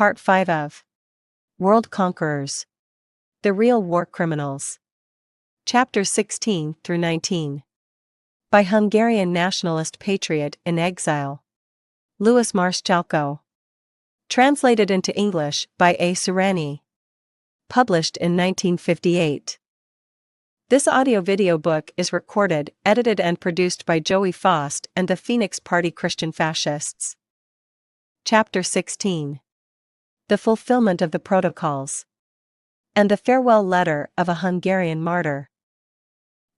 Part 5 of World Conquerors. The Real War Criminals. Chapters 16 through 19. By Hungarian nationalist patriot in exile, Louis Marshalko. Translated into English by A. Surani. Published in 1958. This audio-video book is recorded, edited and produced by Joey Faust and the Phoenix Party Christian Fascists. Chapter 16. The Fulfillment of the Protocols. And the Farewell Letter of a Hungarian Martyr.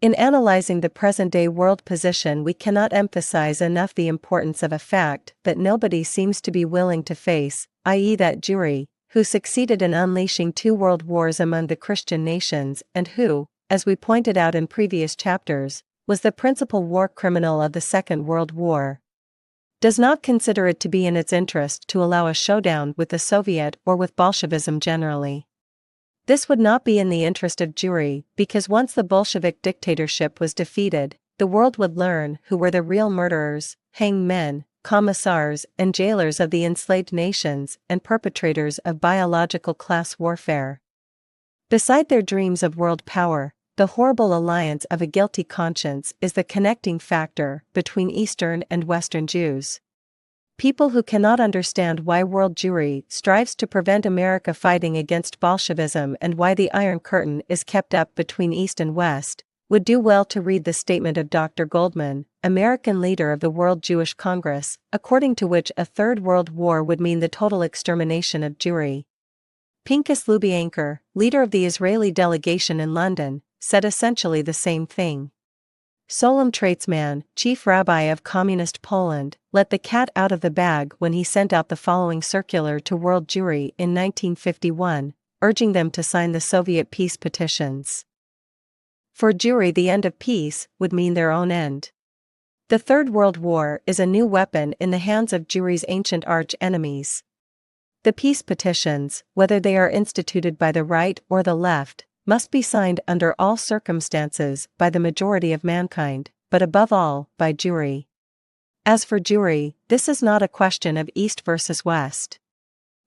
In analyzing the present-day world position, we cannot emphasize enough the importance of a fact that nobody seems to be willing to face, i.e. that Jewry, who succeeded in unleashing 2 world wars among the Christian nations and who, as we pointed out in previous chapters, was the principal war criminal of the Second World War, does not consider it to be in its interest to allow a showdown with the Soviet or with Bolshevism generally. This would not be in the interest of Jewry, because once the Bolshevik dictatorship was defeated, the world would learn who were the real murderers, hanged men, commissars and jailers of the enslaved nations and perpetrators of biological class warfare. Beside their dreams of world power, the horrible alliance of a guilty conscience is the connecting factor between Eastern and Western Jews. People who cannot understand why world Jewry strives to prevent America fighting against Bolshevism and why the Iron Curtain is kept up between East and West, would do well to read the statement of Dr. Goldman, American leader of the World Jewish Congress, according to which a Third World War would mean the total extermination of Jewry. Pinchas Lubyanka, leader of the Israeli delegation in London, said essentially the same thing. Solom Traitsman, chief rabbi of Communist Poland, let the cat out of the bag when he sent out the following circular to world Jewry in 1951, urging them to sign the Soviet peace petitions. For Jewry, the end of peace would mean their own end. The Third World War is a new weapon in the hands of Jewry's ancient arch-enemies. The peace petitions, whether they are instituted by the right or the left, must be signed under all circumstances by the majority of mankind, but above all, by Jewry. As for Jewry, this is not a question of East versus West.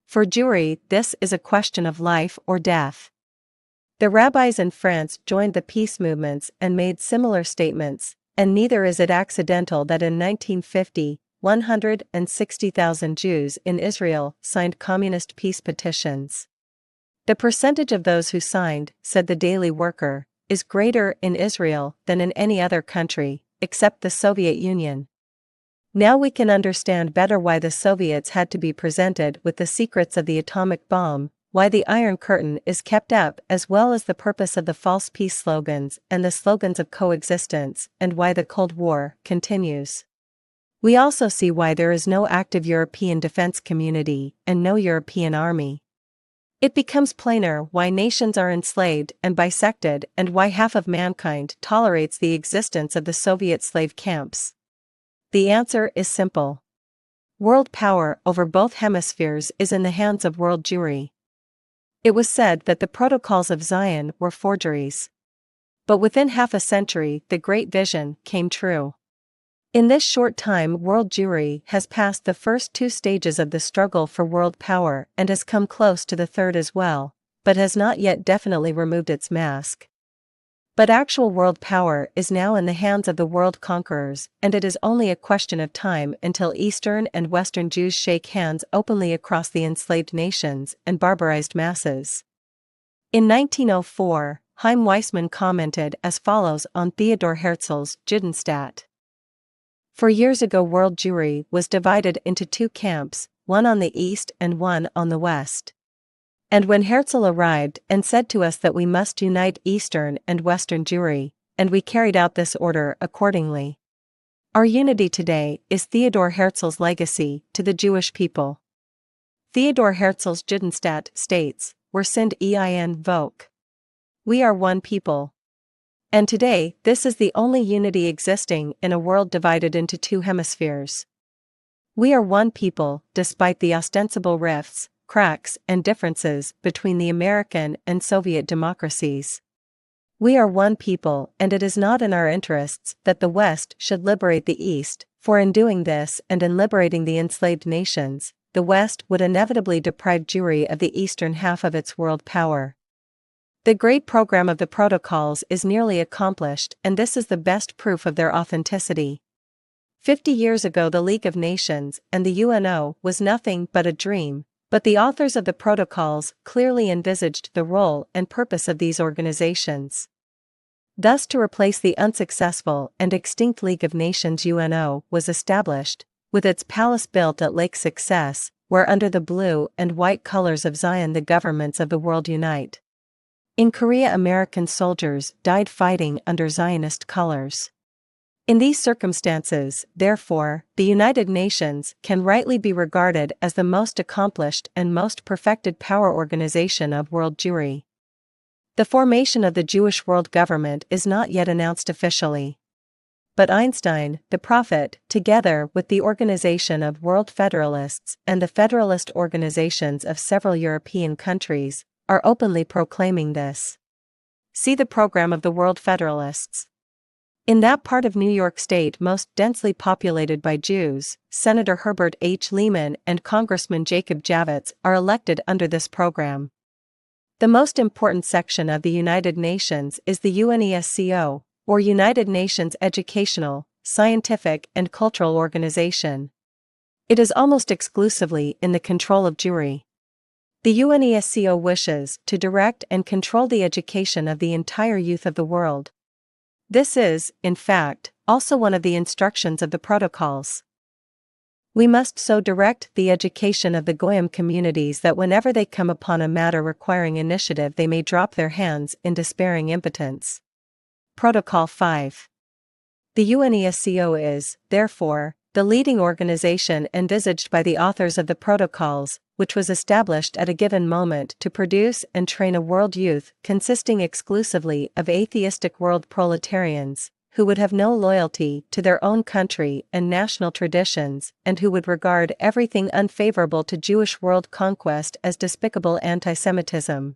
For Jewry, this is a question of life or death. The rabbis in France joined the peace movements and made similar statements, and neither is it accidental that in 1950, 160,000 Jews in Israel signed communist peace petitions. The percentage of those who signed, said the Daily Worker, is greater in Israel than in any other country, except the Soviet Union. Now we can understand better why the Soviets had to be presented with the secrets of the atomic bomb, why the Iron Curtain is kept up, as well as the purpose of the false peace slogans and the slogans of coexistence, and why the Cold War continues. We also see why there is no active European defense community and no European army. It becomes plainer why nations are enslaved and bisected and why half of mankind tolerates the existence of the Soviet slave camps. The answer is simple. World power over both hemispheres is in the hands of world Jewry. It was said that the protocols of Zion were forgeries. But within half a century, the Great Vision came true. In this short time, world Jewry has passed the first 2 stages of the struggle for world power and has come close to the third as well, but has not yet definitely removed its mask. But actual world power is now in the hands of the world conquerors, and it is only a question of time until Eastern and Western Jews shake hands openly across the enslaved nations and barbarized masses. In 1904, Chaim Weissman commented as follows on Theodor Herzl's Judenstaat. For years ago world Jewry was divided into 2 camps, one on the east and one on the west. And when Herzl arrived and said to us that we must unite Eastern and Western Jewry, and we carried out this order accordingly. Our unity today is Theodor Herzl's legacy to the Jewish people. Theodor Herzl's Judenstaat states, "Wir sind ein Volk." We are one people. And today, this is the only unity existing in a world divided into 2 hemispheres. We are one people, despite the ostensible rifts, cracks, and differences between the American and Soviet democracies. We are one people, and it is not in our interests that the West should liberate the East, for in doing this and in liberating the enslaved nations, the West would inevitably deprive Jewry of the eastern half of its world power. The great program of the protocols is nearly accomplished, and this is the best proof of their authenticity. 50 years ago the League of Nations and the UNO was nothing but a dream, but the authors of the protocols clearly envisaged the role and purpose of these organizations. Thus, to replace the unsuccessful and extinct League of Nations, UNO was established, with its palace built at Lake Success, where under the blue and white colors of Zion the governments of the world unite. In Korea, American soldiers died fighting under Zionist colors. In these circumstances, therefore, the United Nations can rightly be regarded as the most accomplished and most perfected power organization of world Jewry. The formation of the Jewish world government is not yet announced officially. But Einstein, the prophet, together with the Organization of World Federalists and the Federalist organizations of several European countries, are openly proclaiming this. See the program of the World Federalists. In that part of New York State most densely populated by Jews, Senator Herbert H. Lehman and Congressman Jacob Javits are elected under this program. The most important section of the United Nations is the UNESCO, or United Nations Educational, Scientific and Cultural Organization. It is almost exclusively in the control of Jewry. The UNESCO wishes to direct and control the education of the entire youth of the world. This is, in fact, also one of the instructions of the protocols. We must so direct the education of the Goyim communities that whenever they come upon a matter requiring initiative they may drop their hands in despairing impotence. Protocol 5. The UNESCO is, therefore, the leading organization envisaged by the authors of the protocols, which was established at a given moment to produce and train a world youth consisting exclusively of atheistic world proletarians, who would have no loyalty to their own country and national traditions, and who would regard everything unfavorable to Jewish world conquest as despicable antisemitism.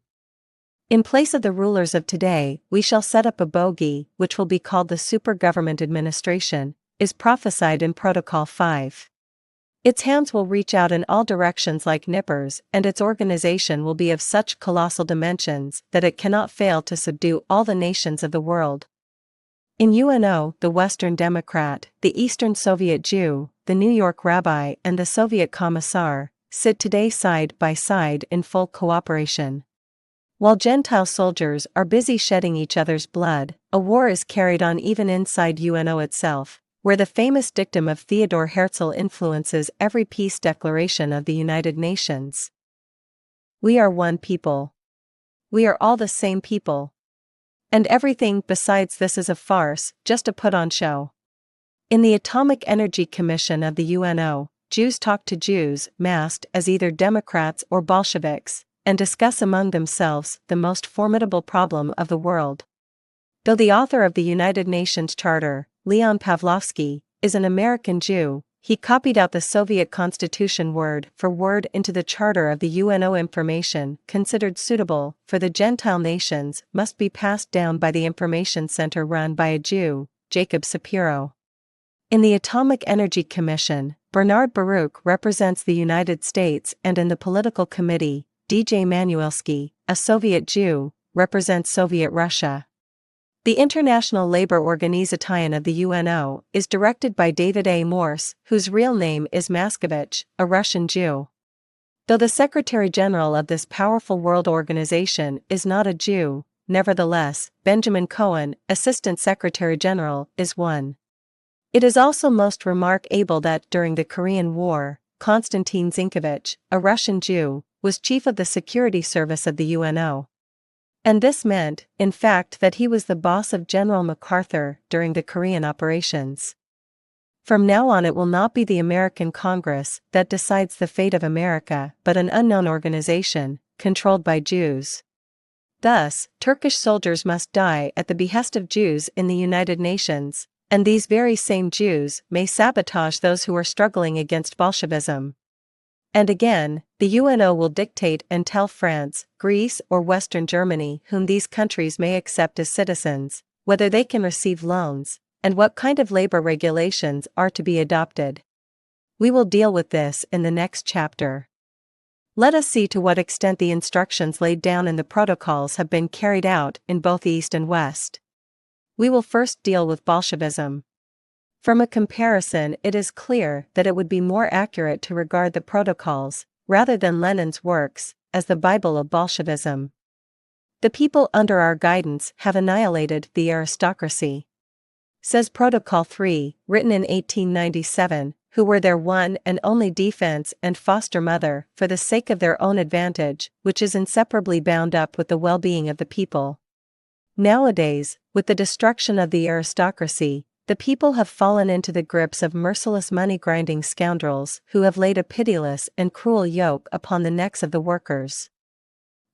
In place of the rulers of today, we shall set up a bogey, which will be called the Super Government Administration, is prophesied in Protocol 5. Its hands will reach out in all directions like nippers, and its organization will be of such colossal dimensions that it cannot fail to subdue all the nations of the world. In UNO, the Western Democrat, the Eastern Soviet Jew, the New York Rabbi and the Soviet Commissar sit today side by side in full cooperation. While Gentile soldiers are busy shedding each other's blood, a war is carried on even inside UNO itself, where the famous dictum of Theodor Herzl influences every peace declaration of the United Nations. We are one people. We are all the same people. And everything besides this is a farce, just a put-on show. In the Atomic Energy Commission of the UNO, Jews talk to Jews, masked as either Democrats or Bolsheviks, and discuss among themselves the most formidable problem of the world. Though the author of the United Nations Charter, Leon Pavlovsky, is an American Jew, he copied out the Soviet Constitution word for word into the Charter of the UNO. Information considered suitable for the Gentile nations must be passed down by the Information Center run by a Jew, Jacob Shapiro. In the Atomic Energy Commission, Bernard Baruch represents the United States, and in the Political Committee, D.J. Manuelsky, a Soviet Jew, represents Soviet Russia. The International Labour Organization of the UNO is directed by David A. Morse, whose real name is Maskovich, a Russian Jew. Though the Secretary-General of this powerful world organization is not a Jew, nevertheless, Benjamin Cohen, Assistant Secretary-General, is one. It is also most remarkable that during the Korean War, Konstantin Zinkovich, a Russian Jew, was chief of the security service of the UNO. And this meant, in fact, that he was the boss of General MacArthur during the Korean operations. From now on it will not be the American Congress that decides the fate of America, but an unknown organization, controlled by Jews. Thus, Turkish soldiers must die at the behest of Jews in the United Nations, and these very same Jews may sabotage those who are struggling against Bolshevism. And again, the UNO will dictate and tell France, Greece or Western Germany whom these countries may accept as citizens, whether they can receive loans, and what kind of labor regulations are to be adopted. We will deal with this in the next chapter. Let us see to what extent the instructions laid down in the protocols have been carried out in both East and West. We will first deal with Bolshevism. From a comparison, it is clear that it would be more accurate to regard the protocols, rather than Lenin's works, as the Bible of Bolshevism. The people under our guidance have annihilated the aristocracy. Says Protocol 3, written in 1897, who were their one and only defense and foster mother for the sake of their own advantage, which is inseparably bound up with the well-being of the people. Nowadays, with the destruction of the aristocracy, the people have fallen into the grips of merciless money-grinding scoundrels who have laid a pitiless and cruel yoke upon the necks of the workers.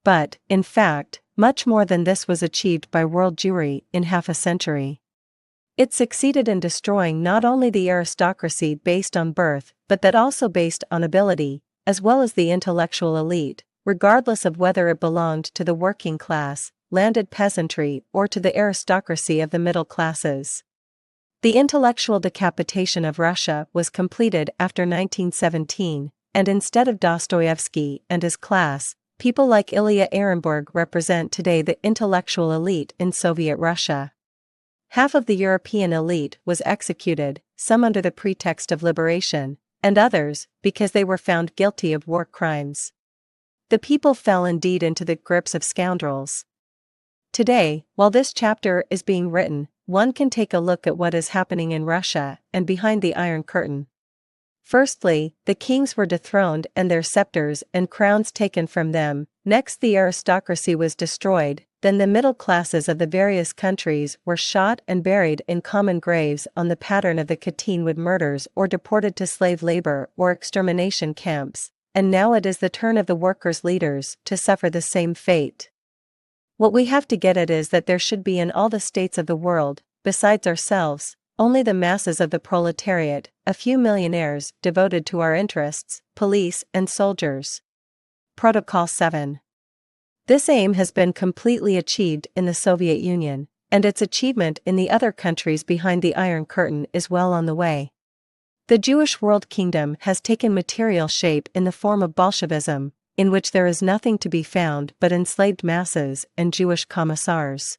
But, in fact, much more than this was achieved by world Jewry in half a century. It succeeded in destroying not only the aristocracy based on birth, but that also based on ability, as well as the intellectual elite, regardless of whether it belonged to the working class, landed peasantry, or to the aristocracy of the middle classes. The intellectual decapitation of Russia was completed after 1917, and instead of Dostoevsky and his class, people like Ilya Ehrenburg represent today the intellectual elite in Soviet Russia. Half of the European elite was executed, some under the pretext of liberation, and others because they were found guilty of war crimes. The people fell indeed into the grips of scoundrels. Today, while this chapter is being written, one can take a look at what is happening in Russia and behind the Iron Curtain. Firstly, the kings were dethroned and their scepters and crowns taken from them. Next, the aristocracy was destroyed. Then the middle classes of the various countries were shot and buried in common graves on the pattern of the Katyn murders or deported to slave labor or extermination camps, and now it is the turn of the workers' leaders to suffer the same fate. What we have to get at is that there should be in all the states of the world, besides ourselves, only the masses of the proletariat, a few millionaires devoted to our interests, police and soldiers. Protocol 7. This aim has been completely achieved in the Soviet Union, and its achievement in the other countries behind the Iron Curtain is well on the way. The Jewish world kingdom has taken material shape in the form of Bolshevism, in which there is nothing to be found but enslaved masses and Jewish commissars.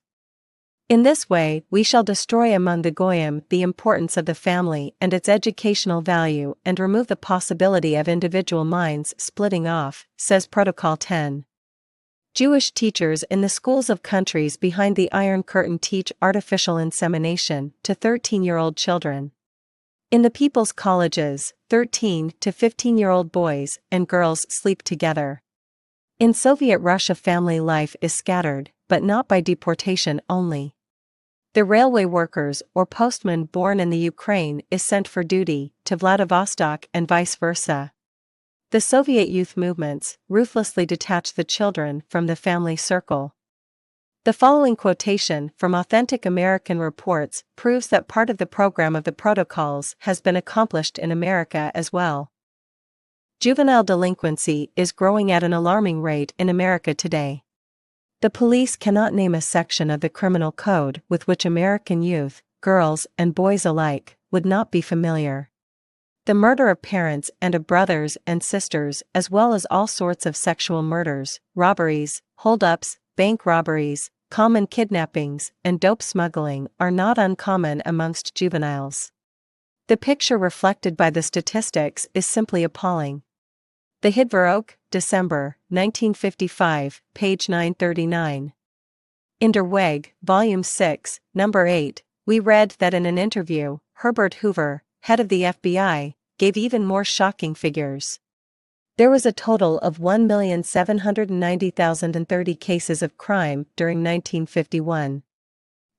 In this way, we shall destroy among the Goyim the importance of the family and its educational value and remove the possibility of individual minds splitting off, says Protocol 10. Jewish teachers in the schools of countries behind the Iron Curtain teach artificial insemination to 13-year-old children. In the people's colleges, 13 to 15-year-old boys and girls sleep together. In Soviet Russia, family life is scattered, but not by deportation only. The railway workers or postman born in the Ukraine is sent for duty to Vladivostok and vice versa. The Soviet youth movements ruthlessly detach the children from the family circle. The following quotation from authentic American reports proves that part of the program of the protocols has been accomplished in America as well. Juvenile delinquency is growing at an alarming rate in America today. The police cannot name a section of the criminal code with which American youth, girls and boys alike, would not be familiar. The murder of parents and of brothers and sisters, as well as all sorts of sexual murders, robberies, hold-ups, bank robberies, common kidnappings, and dope smuggling are not uncommon amongst juveniles. The picture reflected by the statistics is simply appalling. The Hidverok, December, 1955, page 939. In Der Weg, Volume 6, Number 8, we read that in an interview, Herbert Hoover, head of the FBI, gave even more shocking figures. There was a total of 1,790,030 cases of crime during 1951.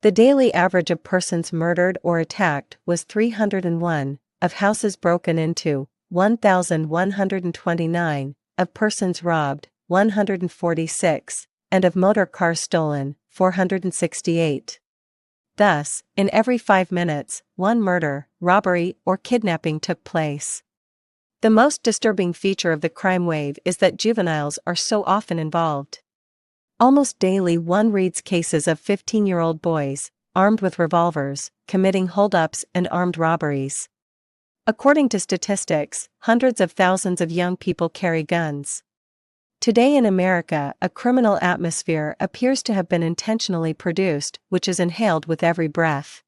The daily average of persons murdered or attacked was 301, of houses broken into, 1,129, of persons robbed, 146, and of motor cars stolen, 468. Thus, in every 5 minutes, one murder, robbery, or kidnapping took place. The most disturbing feature of the crime wave is that juveniles are so often involved. Almost daily one reads cases of 15-year-old boys, armed with revolvers, committing hold-ups and armed robberies. According to statistics, hundreds of thousands of young people carry guns. Today in America, a criminal atmosphere appears to have been intentionally produced, which is inhaled with every breath.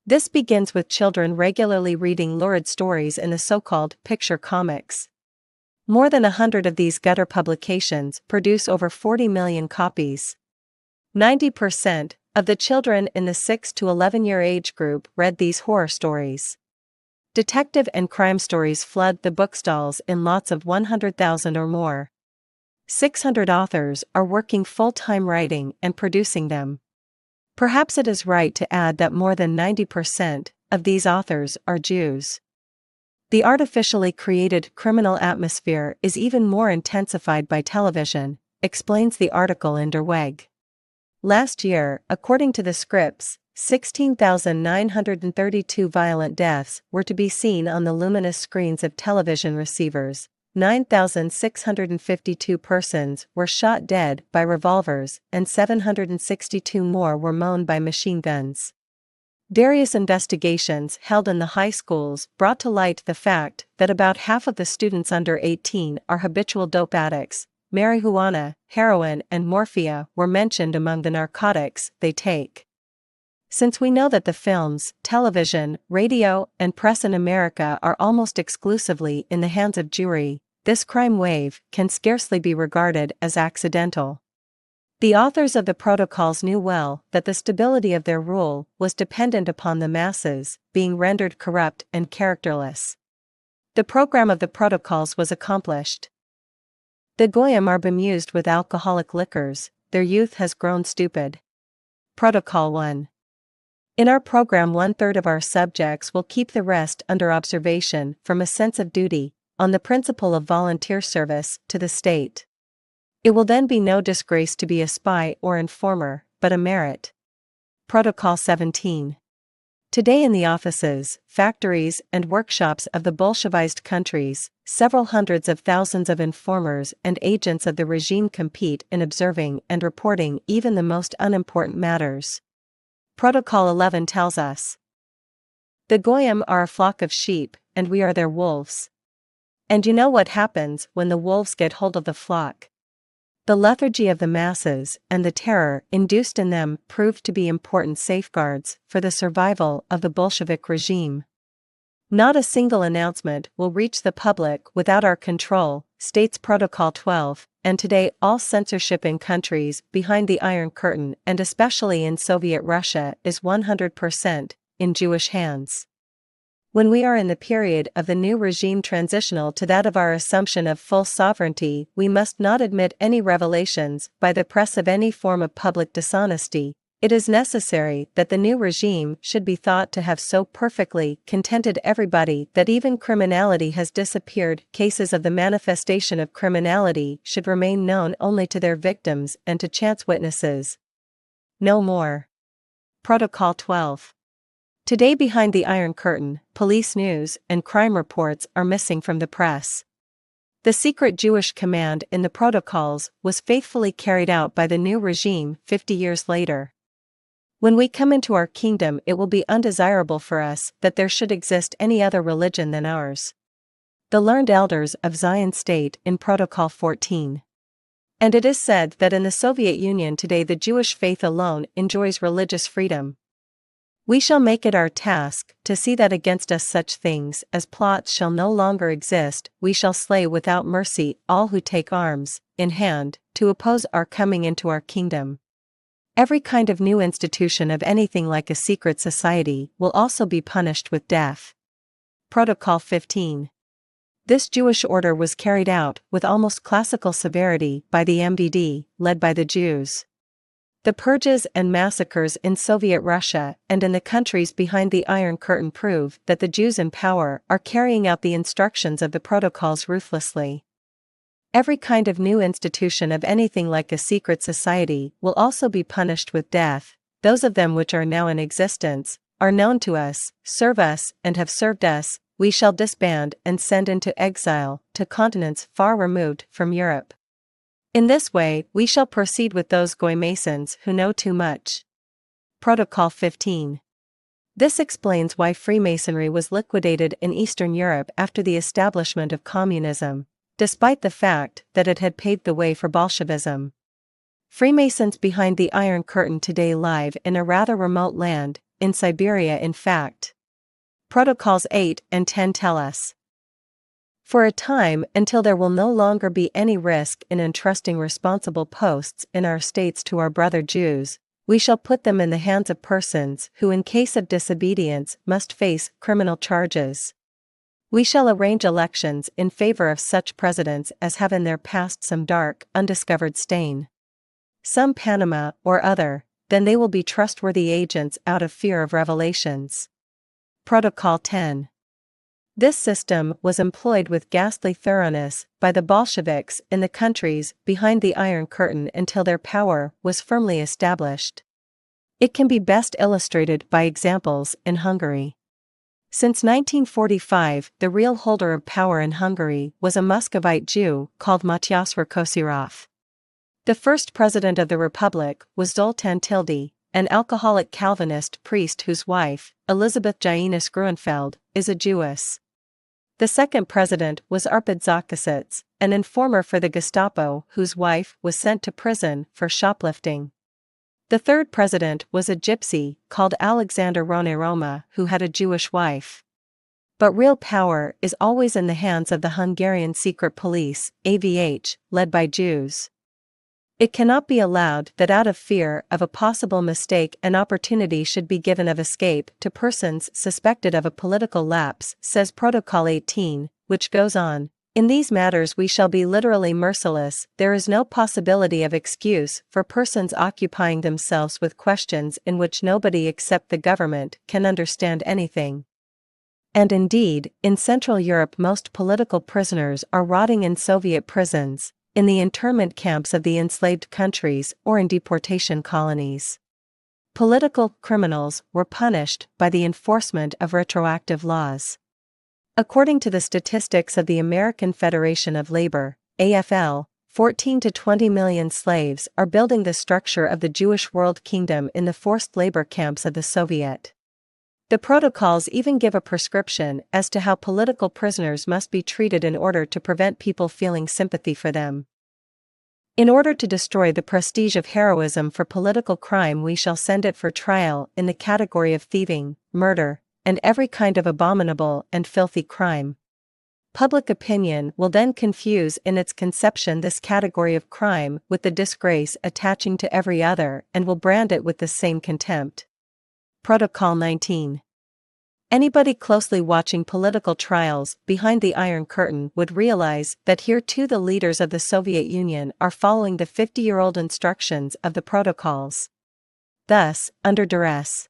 This begins with children regularly reading lurid stories in the so-called picture comics. More than 100 of these gutter publications produce over 40 million copies. 90% of the children in the 6 to 11-year age group read these horror stories. Detective and crime stories flood the bookstalls in lots of 100,000 or more. 600 authors are working full-time writing and producing them. Perhaps it is right to add that more than 90% of these authors are Jews. The artificially created criminal atmosphere is even more intensified by television, explains the article in Der Weg. Last year, according to the scripts, 16,932 violent deaths were to be seen on the luminous screens of television receivers. 9,652 persons were shot dead by revolvers and 762 more were mown by machine guns. Various investigations held in the high schools brought to light the fact that about half of the students under 18 are habitual dope addicts. Marijuana, heroin, and morphia were mentioned among the narcotics they take. Since we know that the films, television, radio, and press in America are almost exclusively in the hands of Jewry, this crime wave can scarcely be regarded as accidental. The authors of the protocols knew well that the stability of their rule was dependent upon the masses being rendered corrupt and characterless. The program of the protocols was accomplished. The Goyim are bemused with alcoholic liquors, their youth has grown stupid. Protocol 1. In our program, 1/3 of our subjects will keep the rest under observation from a sense of duty, on the principle of volunteer service to the state. It will then be no disgrace to be a spy or informer, but a merit. Protocol 17. Today in the offices, factories, and workshops of the Bolshevized countries, several hundreds of thousands of informers and agents of the regime compete in observing and reporting even the most unimportant matters. Protocol 11 tells us, the Goyim are a flock of sheep, and we are their wolves. And you know what happens when the wolves get hold of the flock. The lethargy of the masses and the terror induced in them proved to be important safeguards for the survival of the Bolshevik regime. Not a single announcement will reach the public without our control, states Protocol 12, and today all censorship in countries behind the Iron Curtain and especially in Soviet Russia is 100% in Jewish hands. When we are in the period of the new regime transitional to that of our assumption of full sovereignty, we must not admit any revelations by the press of any form of public dishonesty. It is necessary that the new regime should be thought to have so perfectly contented everybody that even criminality has disappeared. Cases of the manifestation of criminality should remain known only to their victims and to chance witnesses. No more. Protocol 12. Today behind the Iron Curtain, police news and crime reports are missing from the press. The secret Jewish command in the protocols was faithfully carried out by the new regime 50 years later. When we come into our kingdom, it will be undesirable for us that there should exist any other religion than ours. The learned elders of Zion state in Protocol 14. And it is said that in the Soviet Union today the Jewish faith alone enjoys religious freedom. We shall make it our task to see that against us such things as plots shall no longer exist. We shall slay without mercy all who take arms in hand to oppose our coming into our kingdom. Every kind of new institution of anything like a secret society will also be punished with death. Protocol 15. This Jewish order was carried out with almost classical severity by the MVD, led by the Jews. The purges and massacres in Soviet Russia and in the countries behind the Iron Curtain prove that the Jews in power are carrying out the instructions of the protocols ruthlessly. Every kind of new institution of anything like a secret society will also be punished with death. Those of them which are now in existence, are known to us, serve us, and have served us, we shall disband and send into exile to continents far removed from Europe. In this way, we shall proceed with those Goy Masons who know too much. Protocol 15. This explains why Freemasonry was liquidated in Eastern Europe after the establishment of communism, despite the fact that it had paved the way for Bolshevism. Freemasons behind the Iron Curtain today live in a rather remote land, in Siberia in fact. Protocols 8 and 10 tell us. For a time, until there will no longer be any risk in entrusting responsible posts in our states to our brother Jews, we shall put them in the hands of persons who in case of disobedience must face criminal charges. We shall arrange elections in favor of such presidents as have in their past some dark, undiscovered stain. Some Panama or other, then they will be trustworthy agents out of fear of revelations. Protocol 10. This system was employed with ghastly thoroughness by the Bolsheviks in the countries behind the Iron Curtain until their power was firmly established. It can be best illustrated by examples in Hungary. Since 1945, the real holder of power in Hungary was a Muscovite Jew called Matyas Rákosirov. The first president of the republic was Zoltán Tildy, an alcoholic Calvinist priest whose wife, Elizabeth Jainus Gruenfeld, is a Jewess. The second president was Arpad Zakasits, an informer for the Gestapo whose wife was sent to prison for shoplifting. The third president was a gypsy called Alexander Roma who had a Jewish wife. But real power is always in the hands of the Hungarian secret police, AVH, led by Jews. It cannot be allowed that out of fear of a possible mistake an opportunity should be given of escape to persons suspected of a political lapse, says Protocol 18, which goes on. In these matters we shall be literally merciless. There is no possibility of excuse for persons occupying themselves with questions in which nobody except the government can understand anything. And indeed, in Central Europe most political prisoners are rotting in Soviet prisons, in the internment camps of the enslaved countries or in deportation colonies. Political criminals were punished by the enforcement of retroactive laws. According to the statistics of the American Federation of Labor, AFL, 14 to 20 million slaves are building the structure of the Jewish world kingdom in the forced labor camps of the Soviet. The protocols even give a prescription as to how political prisoners must be treated in order to prevent people feeling sympathy for them. In order to destroy the prestige of heroism for political crime, we shall send it for trial in the category of thieving, murder, and every kind of abominable and filthy crime. Public opinion will then confuse in its conception this category of crime with the disgrace attaching to every other and will brand it with the same contempt. Protocol 19. Anybody closely watching political trials behind the Iron Curtain would realize that here too the leaders of the Soviet Union are following the 50-year-old instructions of the protocols. Thus, under duress,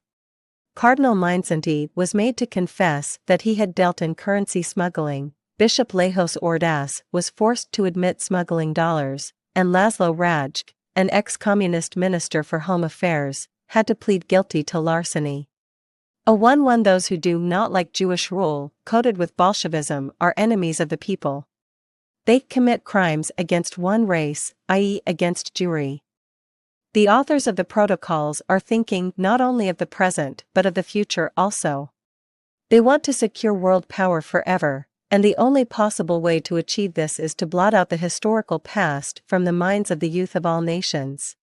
Cardinal Mindszenty was made to confess that he had dealt in currency smuggling, Bishop Lajos Ordas was forced to admit smuggling dollars, and Laszlo Rajk, an ex-communist minister for home affairs, had to plead guilty to larceny. A 1-1 Those who do not like Jewish rule, coded with Bolshevism, are enemies of the people. They commit crimes against one race, i.e. against Jewry. The authors of the protocols are thinking not only of the present but of the future also. They want to secure world power forever, and the only possible way to achieve this is to blot out the historical past from the minds of the youth of all nations.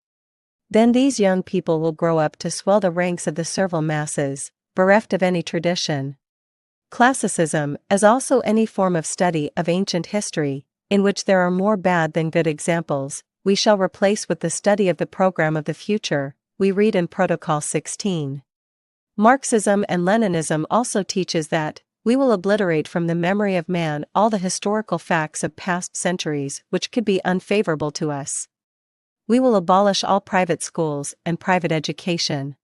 Then these young people will grow up to swell the ranks of the servile masses, bereft of any tradition. Classicism, as also any form of study of ancient history, in which there are more bad than good examples, we shall replace with the study of the program of the future, we read in Protocol 16. Marxism and Leninism also teaches that, we will obliterate from the memory of man all the historical facts of past centuries which could be unfavorable to us. We will abolish all private schools and private education.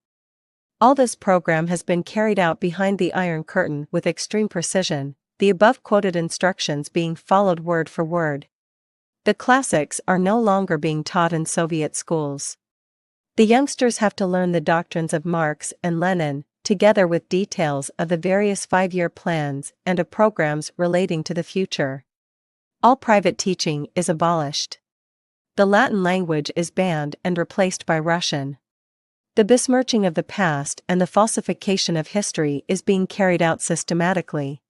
All this program has been carried out behind the Iron Curtain with extreme precision, the above quoted instructions being followed word for word. The classics are no longer being taught in Soviet schools. The youngsters have to learn the doctrines of Marx and Lenin, together with details of the various 5-year plans and of programs relating to the future. All private teaching is abolished. The Latin language is banned and replaced by Russian. The besmirching of the past and the falsification of history is being carried out systematically.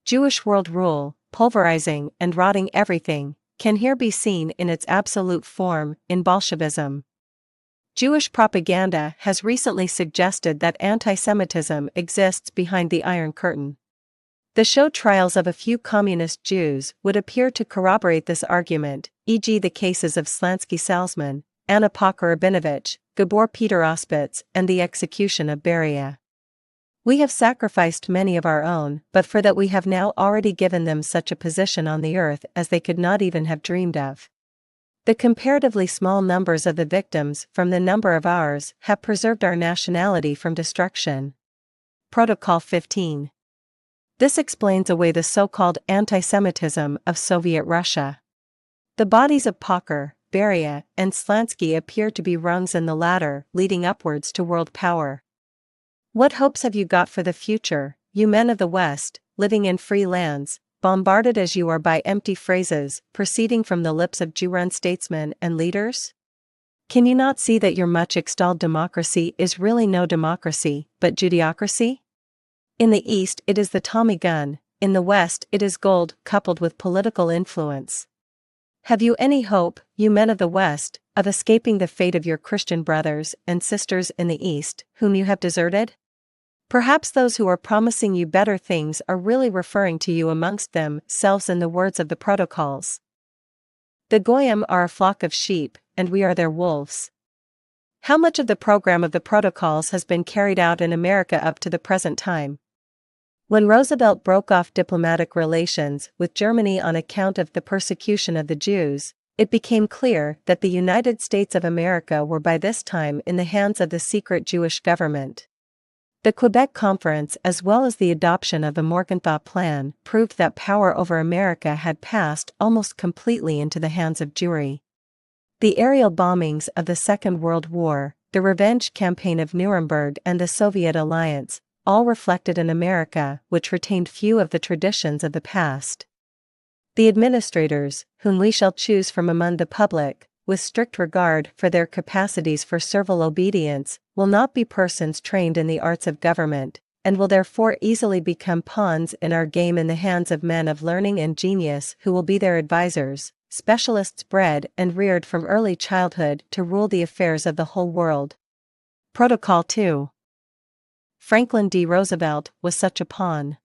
Jewish world rule, pulverizing and rotting everything, can here be seen in its absolute form, in Bolshevism. Jewish propaganda has recently suggested that anti-Semitism exists behind the Iron Curtain. The show trials of a few communist Jews would appear to corroborate this argument, e.g. the cases of Slansky Salzman, Anna Pacher-Rabinovich, Gabor Peter Auspitz, and the execution of Beria. We have sacrificed many of our own, but for that we have now already given them such a position on the earth as they could not even have dreamed of. The comparatively small numbers of the victims from the number of ours have preserved our nationality from destruction. Protocol 15. This explains away the so-called anti-Semitism of Soviet Russia. The bodies of Pacher, Beria, and Slansky appear to be rungs in the ladder leading upwards to world power. What hopes have you got for the future, you men of the West, living in free lands, bombarded as you are by empty phrases proceeding from the lips of Jew-run statesmen and leaders? Can you not see that your much-extolled democracy is really no democracy, but Judeocracy? In the East it is the Tommy gun, in the West it is gold coupled with political influence. Have you any hope, you men of the West, of escaping the fate of your Christian brothers and sisters in the East, whom you have deserted? Perhaps those who are promising you better things are really referring to you amongst themselves in the words of the protocols. The Goyim are a flock of sheep, and we are their wolves. How much of the program of the protocols has been carried out in America up to the present time? When Roosevelt broke off diplomatic relations with Germany on account of the persecution of the Jews, it became clear that the United States of America were by this time in the hands of the secret Jewish government. The Quebec Conference as well as the adoption of the Morgenthau Plan proved that power over America had passed almost completely into the hands of Jewry. The aerial bombings of the Second World War, the revenge campaign of Nuremberg and the Soviet alliance, all reflected an America which retained few of the traditions of the past. The administrators, whom we shall choose from among the public, with strict regard for their capacities for servile obedience, will not be persons trained in the arts of government, and will therefore easily become pawns in our game in the hands of men of learning and genius who will be their advisors, specialists bred and reared from early childhood to rule the affairs of the whole world. Protocol 2. Franklin D. Roosevelt was such a pawn.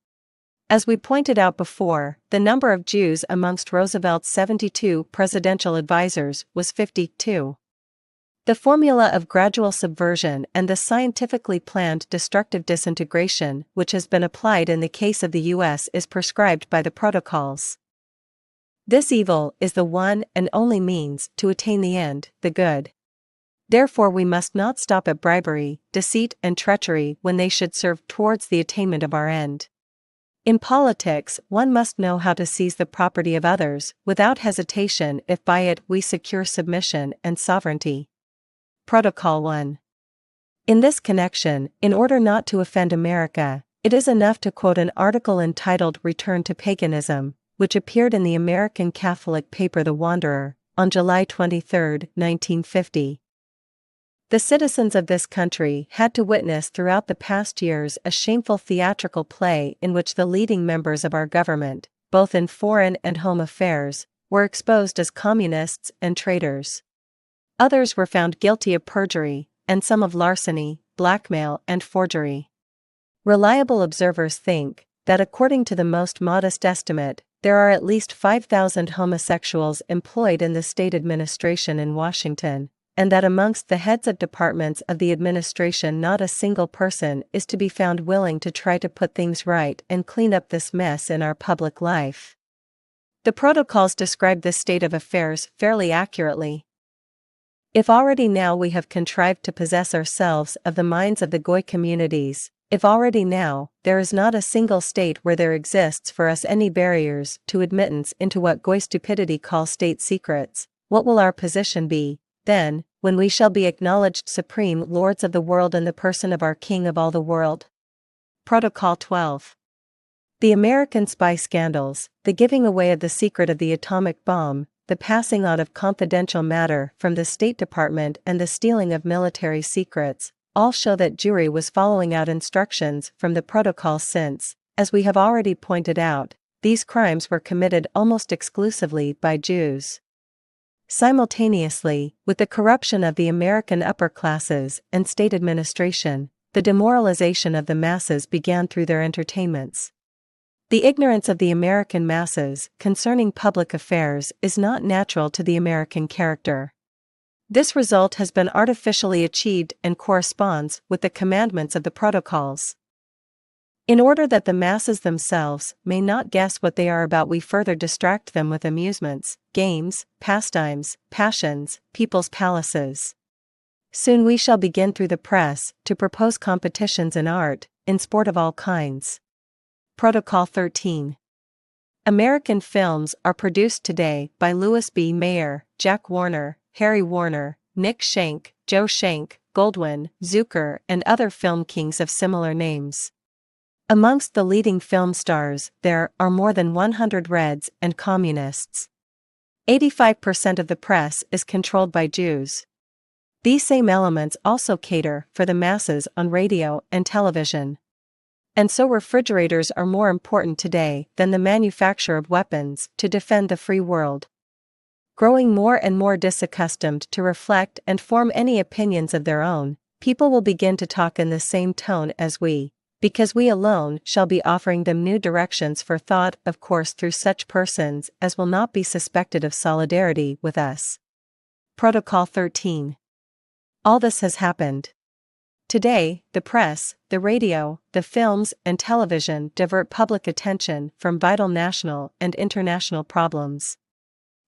As we pointed out before, the number of Jews amongst Roosevelt's 72 presidential advisors was 52. The formula of gradual subversion and the scientifically planned destructive disintegration which has been applied in the case of the U.S. is prescribed by the protocols. This evil is the one and only means to attain the end, the good. Therefore we must not stop at bribery, deceit and treachery when they should serve towards the attainment of our end. In politics, one must know how to seize the property of others, without hesitation if by it we secure submission and sovereignty. Protocol 1. In this connection, in order not to offend America, it is enough to quote an article entitled Return to Paganism, which appeared in the American Catholic paper The Wanderer, on July 23, 1950. The citizens of this country had to witness throughout the past years a shameful theatrical play in which the leading members of our government, both in foreign and home affairs, were exposed as communists and traitors. Others were found guilty of perjury, and some of larceny, blackmail, and forgery. Reliable observers think that according to the most modest estimate, there are at least 5,000 homosexuals employed in the state administration in Washington, and that amongst the heads of departments of the administration not a single person is to be found willing to try to put things right and clean up this mess in our public life. The protocols describe this state of affairs fairly accurately. If already now we have contrived to possess ourselves of the minds of the Goy communities, if already now there is not a single state where there exists for us any barriers to admittance into what Goy stupidity calls state secrets, what will our position be, then, when we shall be acknowledged supreme lords of the world in the person of our King of all the world? Protocol 12. The American spy scandals, the giving away of the secret of the atomic bomb, the passing on of confidential matter from the State Department and the stealing of military secrets, all show that Jewry was following out instructions from the protocol since, as we have already pointed out, these crimes were committed almost exclusively by Jews. Simultaneously, with the corruption of the American upper classes and state administration, the demoralization of the masses began through their entertainments. The ignorance of the American masses concerning public affairs is not natural to the American character. This result has been artificially achieved and corresponds with the commandments of the protocols. In order that the masses themselves may not guess what they are about, we further distract them with amusements, games, pastimes, passions, people's palaces. Soon we shall begin through the press to propose competitions in art, in sport of all kinds. Protocol 13. American films are produced today by Louis B. Mayer, Jack Warner, Harry Warner, Nick Schenk, Joe Schenk, Goldwyn, Zucker, and other film kings of similar names. Amongst the leading film stars, there are more than 100 Reds and Communists. 85% of the press is controlled by Jews. These same elements also cater for the masses on radio and television. And so refrigerators are more important today than the manufacture of weapons to defend the free world. Growing more and more disaccustomed to reflect and form any opinions of their own, people will begin to talk in the same tone as we, because we alone shall be offering them new directions for thought, of course through such persons as will not be suspected of solidarity with us. Protocol 13. All this has happened. Today, the press, the radio, the films, and television divert public attention from vital national and international problems.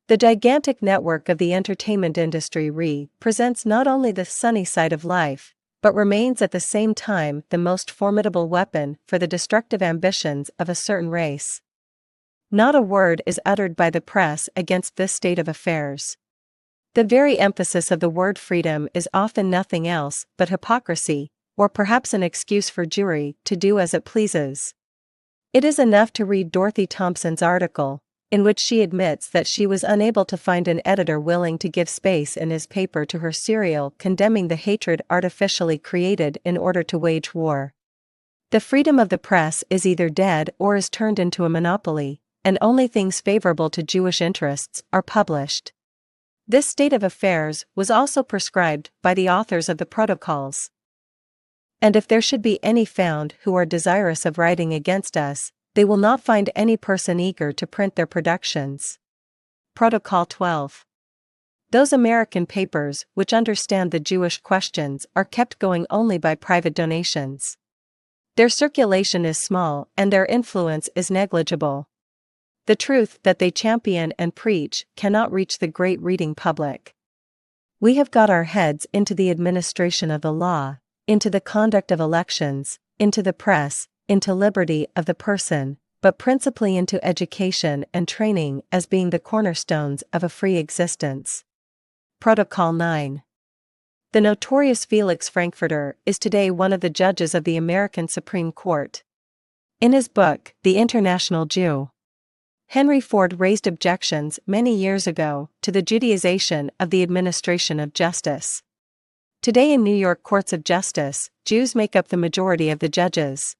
The gigantic network of the entertainment industry represents not only the sunny side of life, but remains at the same time the most formidable weapon for the destructive ambitions of a certain race. Not a word is uttered by the press against this state of affairs. The very emphasis of the word freedom is often nothing else but hypocrisy, or perhaps an excuse for Jewry to do as it pleases. It is enough to read Dorothy Thompson's article, in which she admits that she was unable to find an editor willing to give space in his paper to her serial condemning the hatred artificially created in order to wage war. The freedom of the press is either dead or is turned into a monopoly, and only things favorable to Jewish interests are published. This state of affairs was also prescribed by the authors of the protocols. And if there should be any found who are desirous of writing against us, they will not find any person eager to print their productions. Protocol 12. Those American papers which understand the Jewish questions are kept going only by private donations. Their circulation is small and their influence is negligible. The truth that they champion and preach cannot reach the great reading public. We have got our heads into the administration of the law, into the conduct of elections, into the press, into liberty of the person, but principally into education and training as being the cornerstones of a free existence. Protocol 9. The notorious Felix Frankfurter is today one of the judges of the American Supreme Court. In his book, The International Jew, Henry Ford raised objections many years ago to the Judaization of the administration of justice. Today in New York courts of justice, Jews make up the majority of the judges.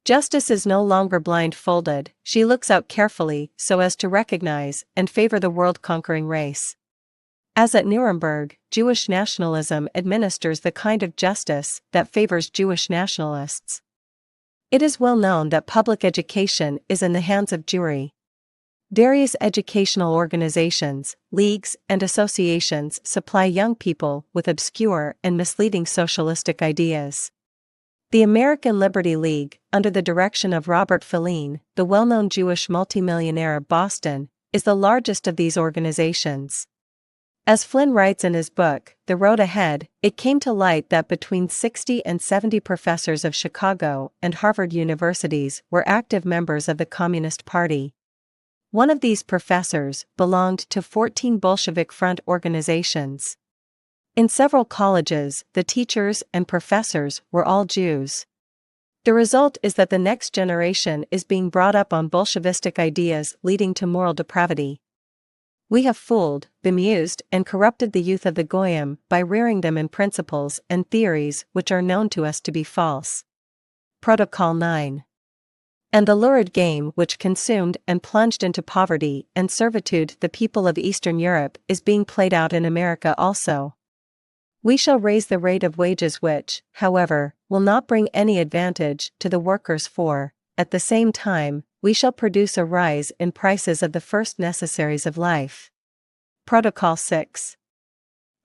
Justice is no longer blindfolded, she looks out carefully so as to recognize and favor the world-conquering race. As at Nuremberg, Jewish nationalism administers the kind of justice that favors Jewish nationalists. It is well known that public education is in the hands of Jewry. Various educational organizations, leagues, and associations supply young people with obscure and misleading socialistic ideas. The American Liberty League, under the direction of Robert Filene, the well-known Jewish multimillionaire of Boston, is the largest of these organizations. As Flynn writes in his book, The Road Ahead, it came to light that between 60 and 70 professors of Chicago and Harvard universities were active members of the Communist Party. One of these professors belonged to 14 Bolshevik Front organizations. In several colleges, the teachers and professors were all Jews. The result is that the next generation is being brought up on Bolshevistic ideas leading to moral depravity. We have fooled, bemused, and corrupted the youth of the Goyim by rearing them in principles and theories which are known to us to be false. Protocol 9. And the lurid game which consumed and plunged into poverty and servitude the people of Eastern Europe is being played out in America also. We shall raise the rate of wages which, however, will not bring any advantage to the workers for, at the same time, we shall produce a rise in prices of the first necessaries of life. Protocol 6.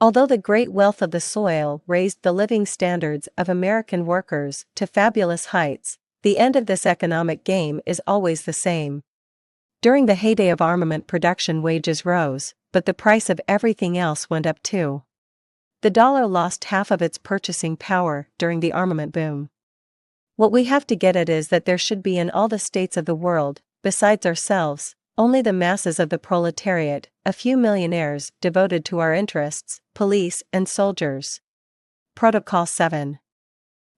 Although the great wealth of the soil raised the living standards of American workers to fabulous heights, the end of this economic game is always the same. During the heyday of armament production, wages rose, but the price of everything else went up too. The dollar lost half of its purchasing power during the armament boom. What we have to get at is that there should be in all the states of the world, besides ourselves, only the masses of the proletariat, a few millionaires devoted to our interests, police and soldiers. Protocol 7.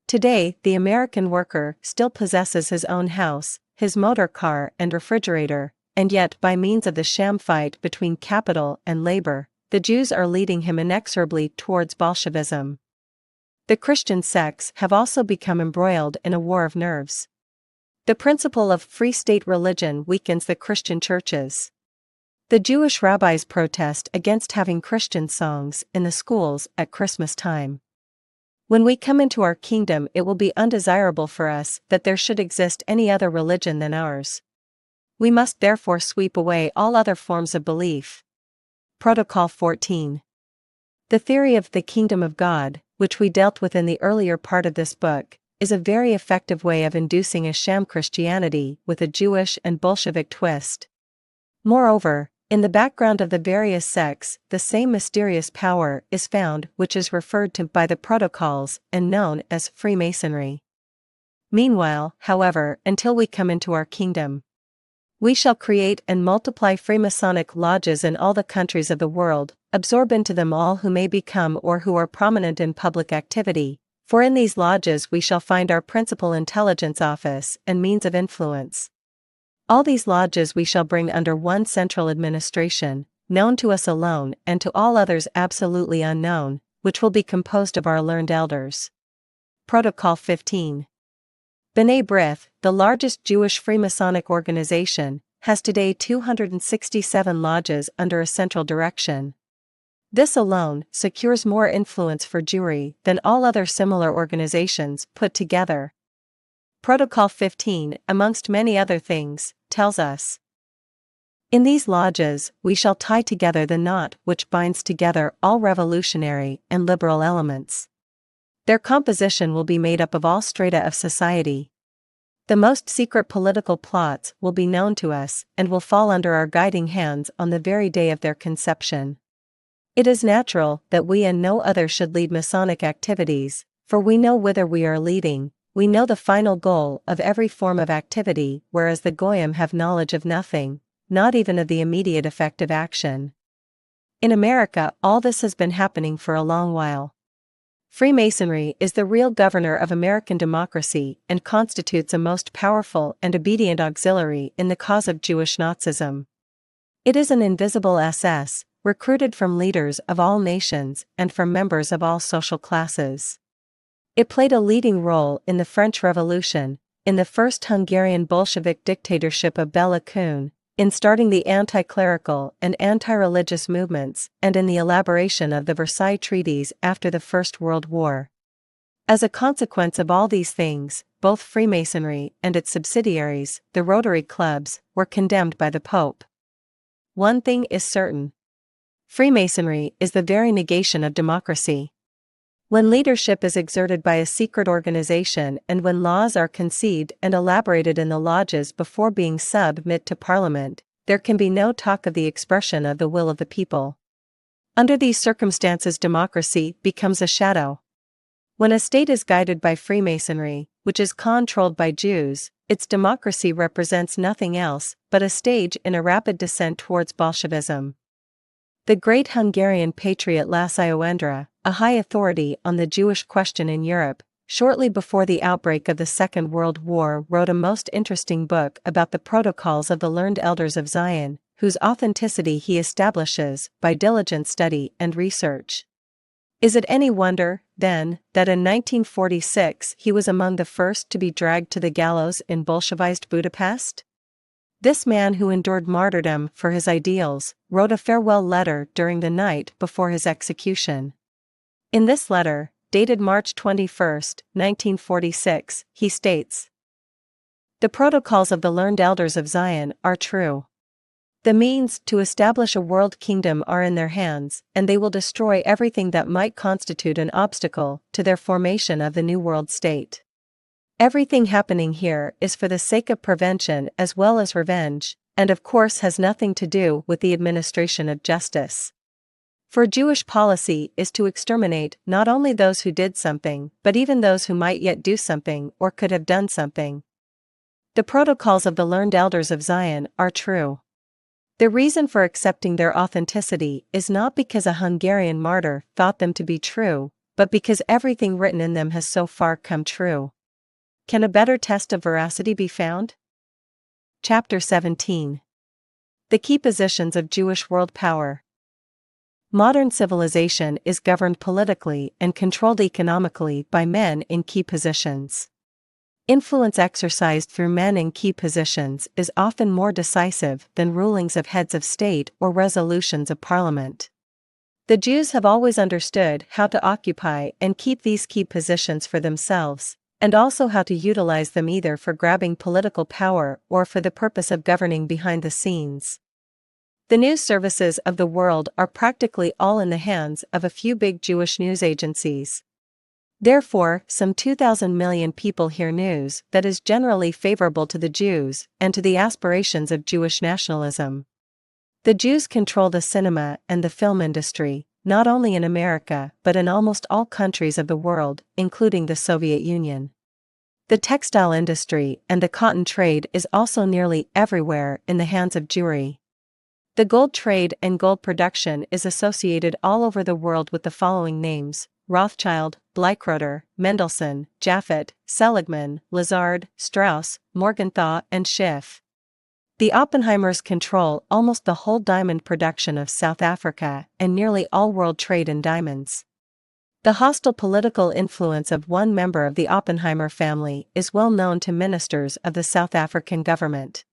Today, the American worker still possesses his own house, his motor car and refrigerator, and yet by means of the sham fight between capital and labor, the Jews are leading him inexorably towards Bolshevism. The Christian sects have also become embroiled in a war of nerves. The principle of free state religion weakens the Christian churches. The Jewish rabbis protest against having Christian songs in the schools at Christmas time. When we come into our kingdom, it will be undesirable for us that there should exist any other religion than ours. We must therefore sweep away all other forms of belief. Protocol 14. The theory of the kingdom of God, which we dealt with in the earlier part of this book, is a very effective way of inducing a sham Christianity with a Jewish and Bolshevik twist. Moreover, in the background of the various sects, the same mysterious power is found which is referred to by the protocols and known as Freemasonry. Meanwhile, however, until we come into our kingdom, we shall create and multiply Freemasonic lodges in all the countries of the world, absorb into them all who may become or who are prominent in public activity, for in these lodges we shall find our principal intelligence office and means of influence. All these lodges we shall bring under one central administration, known to us alone and to all others absolutely unknown, which will be composed of our learned elders. Protocol 15. B'nai B'rith, the largest Jewish Freemasonic organization, has today 267 lodges under a central direction. This alone secures more influence for Jewry than all other similar organizations put together. Protocol 15, amongst many other things, tells us, in these lodges we shall tie together the knot which binds together all revolutionary and liberal elements. Their composition will be made up of all strata of society. The most secret political plots will be known to us and will fall under our guiding hands on the very day of their conception. It is natural that we and no other should lead Masonic activities, for we know whither we are leading, we know the final goal of every form of activity, whereas the Goyim have knowledge of nothing, not even of the immediate effect of action. In America, all this has been happening for a long while. Freemasonry is the real governor of American democracy and constitutes a most powerful and obedient auxiliary in the cause of Jewish Nazism. It is an invisible SS, recruited from leaders of all nations and from members of all social classes. It played a leading role in the French Revolution, in the first Hungarian Bolshevik dictatorship of Bela Kun, in starting the anti-clerical and anti-religious movements, and in the elaboration of the Versailles Treaties after the First World War. As a consequence of all these things, both Freemasonry and its subsidiaries, the Rotary clubs, were condemned by the Pope. One thing is certain. Freemasonry is the very negation of democracy. When leadership is exerted by a secret organization and when laws are conceived and elaborated in the lodges before being submit to Parliament, there can be no talk of the expression of the will of the people. Under these circumstances, democracy becomes a shadow. When a state is guided by Freemasonry, which is controlled by Jews, its democracy represents nothing else but a stage in a rapid descent towards Bolshevism. The great Hungarian patriot László Endre, a high authority on the Jewish question in Europe, shortly before the outbreak of the Second World War wrote a most interesting book about the protocols of the learned elders of Zion, whose authenticity he establishes by diligent study and research. Is it any wonder, then, that in 1946 he was among the first to be dragged to the gallows in Bolshevized Budapest? This man, who endured martyrdom for his ideals, wrote a farewell letter during the night before his execution. In this letter, dated March 21, 1946, he states, "The protocols of the learned elders of Zion are true. The means to establish a world kingdom are in their hands, and they will destroy everything that might constitute an obstacle to their formation of the new world state. Everything happening here is for the sake of prevention as well as revenge, and of course has nothing to do with the administration of justice. For Jewish policy is to exterminate not only those who did something, but even those who might yet do something or could have done something. The protocols of the learned elders of Zion are true. The reason for accepting their authenticity is not because a Hungarian martyr thought them to be true, but because everything written in them has so far come true. Can a better test of veracity be found?" Chapter 17. The Key Positions of Jewish World Power. Modern civilization is governed politically and controlled economically by men in key positions. Influence exercised through men in key positions is often more decisive than rulings of heads of state or resolutions of parliament. The Jews have always understood how to occupy and keep these key positions for themselves, and also how to utilize them either for grabbing political power or for the purpose of governing behind the scenes. The news services of the world are practically all in the hands of a few big Jewish news agencies. Therefore, some 2,000 million people hear news that is generally favorable to the Jews and to the aspirations of Jewish nationalism. The Jews control the cinema and the film industry, not only in America but in almost all countries of the world, including the Soviet Union. The textile industry and the cotton trade is also nearly everywhere in the hands of Jewry. The gold trade and gold production is associated all over the world with the following names: Rothschild, Bleichroeder, Mendelssohn, Japhet, Seligman, Lazard, Strauss, Morgenthau and Schiff. The Oppenheimers control almost the whole diamond production of South Africa and nearly all world trade in diamonds. The hostile political influence of one member of the Oppenheimer family is well known to ministers of the South African government.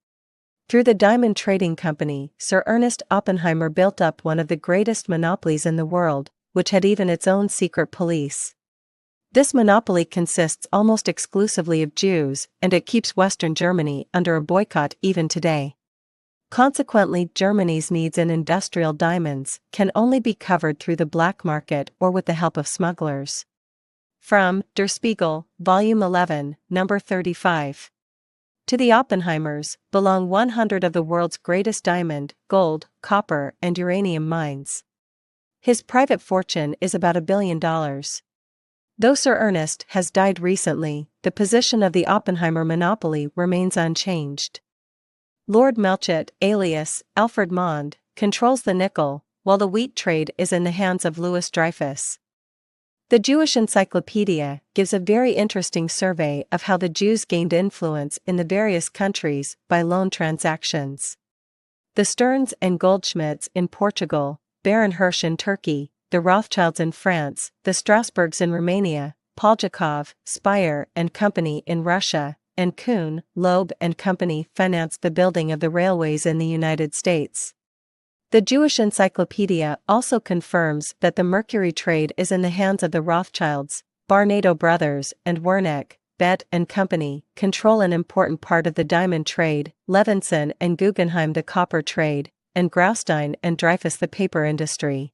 Through the Diamond Trading Company, Sir Ernest Oppenheimer built up one of the greatest monopolies in the world, which had even its own secret police. This monopoly consists almost exclusively of Jews, and it keeps Western Germany under a boycott even today. Consequently, Germany's needs in industrial diamonds can only be covered through the black market or with the help of smugglers. From Der Spiegel, Volume 11, Number 35. To the Oppenheimers belong 100 of the world's greatest diamond, gold, copper, and uranium mines. His private fortune is about $1 billion. Though Sir Ernest has died recently, the position of the Oppenheimer monopoly remains unchanged. Lord Melchett, alias Alfred Mond, controls the nickel, while the wheat trade is in the hands of Louis Dreyfus. The Jewish Encyclopedia gives a very interesting survey of how the Jews gained influence in the various countries by loan transactions. The Stearns and Goldschmidts in Portugal, Baron Hirsch in Turkey, the Rothschilds in France, the Strasburgs in Romania, Poljakov, Speyer and Company in Russia, and Kuhn, Loeb and Company financed the building of the railways in the United States. The Jewish Encyclopedia also confirms that the mercury trade is in the hands of the Rothschilds. Barnado brothers and Wernick, Bett and Company control an important part of the diamond trade, Levinson and Guggenheim the copper trade, and Graustein and Dreyfus the paper industry.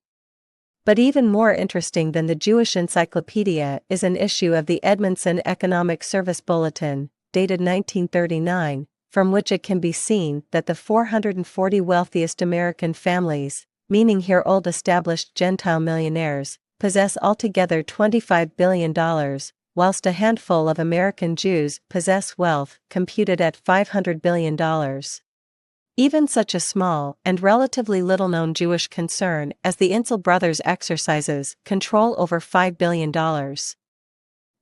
But even more interesting than the Jewish Encyclopedia is an issue of the Edmondson Economic Service Bulletin, dated 1939, from which it can be seen that the 440 wealthiest American families, meaning here old established Gentile millionaires, possess altogether $25 billion, whilst a handful of American Jews possess wealth computed at $500 billion. Even such a small and relatively little-known Jewish concern as the Insel Brothers exercises control over $5 billion.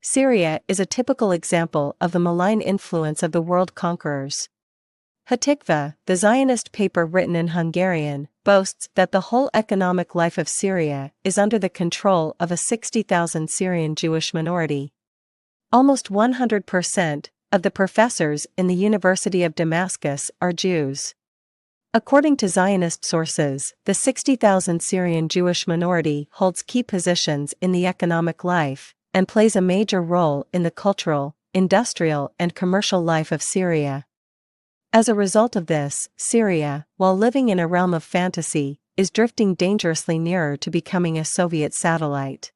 Syria is a typical example of the malign influence of the world conquerors. Hatikva, the Zionist paper written in Hungarian, boasts that the whole economic life of Syria is under the control of a 60,000 Syrian Jewish minority. Almost 100% of the professors in the University of Damascus are Jews. According to Zionist sources, the 60,000 Syrian Jewish minority holds key positions in the economic life and plays a major role in the cultural, industrial, and commercial life of Syria. As a result of this, Syria, while living in a realm of fantasy, is drifting dangerously nearer to becoming a Soviet satellite.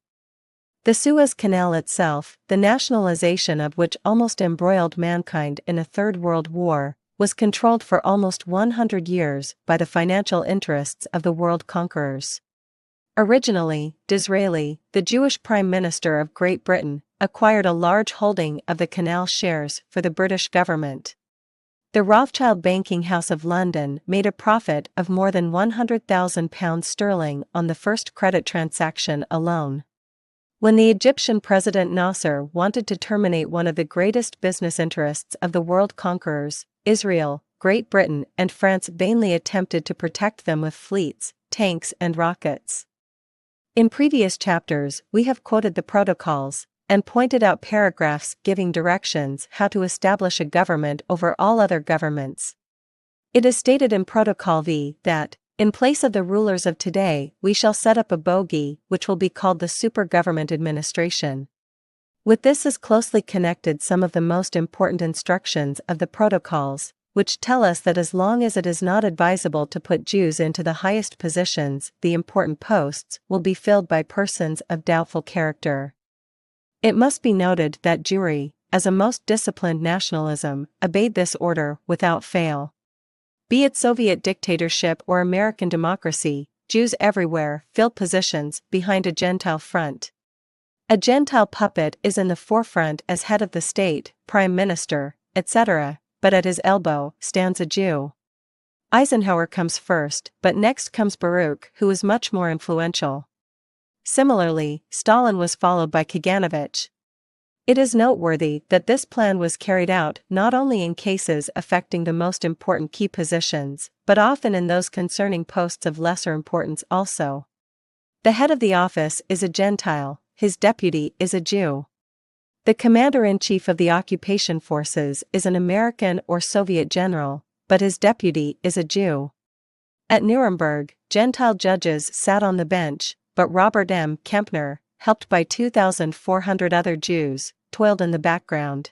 The Suez Canal itself, the nationalization of which almost embroiled mankind in a Third World War, was controlled for almost 100 years by the financial interests of the world conquerors. Originally, Disraeli, the Jewish Prime Minister of Great Britain, acquired a large holding of the canal shares for the British government. The Rothschild banking house of London made a profit of more than £100,000 on the first credit transaction alone. When the Egyptian President Nasser wanted to terminate one of the greatest business interests of the world conquerors, Israel, Great Britain and France vainly attempted to protect them with fleets, tanks and rockets. In previous chapters, we have quoted the protocols and pointed out paragraphs giving directions how to establish a government over all other governments. It is stated in Protocol V that, in place of the rulers of today, we shall set up a bogey which will be called the Super Government Administration. With this is closely connected some of the most important instructions of the protocols, which tell us that as long as it is not advisable to put Jews into the highest positions, the important posts will be filled by persons of doubtful character. It must be noted that Jewry, as a most disciplined nationalism, obeyed this order without fail. Be it Soviet dictatorship or American democracy, Jews everywhere fill positions behind a Gentile front. A Gentile puppet is in the forefront as head of the state, prime minister, etc., but at his elbow stands a Jew. Eisenhower comes first, but next comes Baruch, who is much more influential. Similarly, Stalin was followed by Kaganovich. It is noteworthy that this plan was carried out not only in cases affecting the most important key positions, but often in those concerning posts of lesser importance also. The head of the office is a Gentile, his deputy is a Jew. The commander-in-chief of the occupation forces is an American or Soviet general, but his deputy is a Jew. At Nuremberg, Gentile judges sat on the bench, but Robert M. Kempner, helped by 2,400 other Jews, toiled in the background.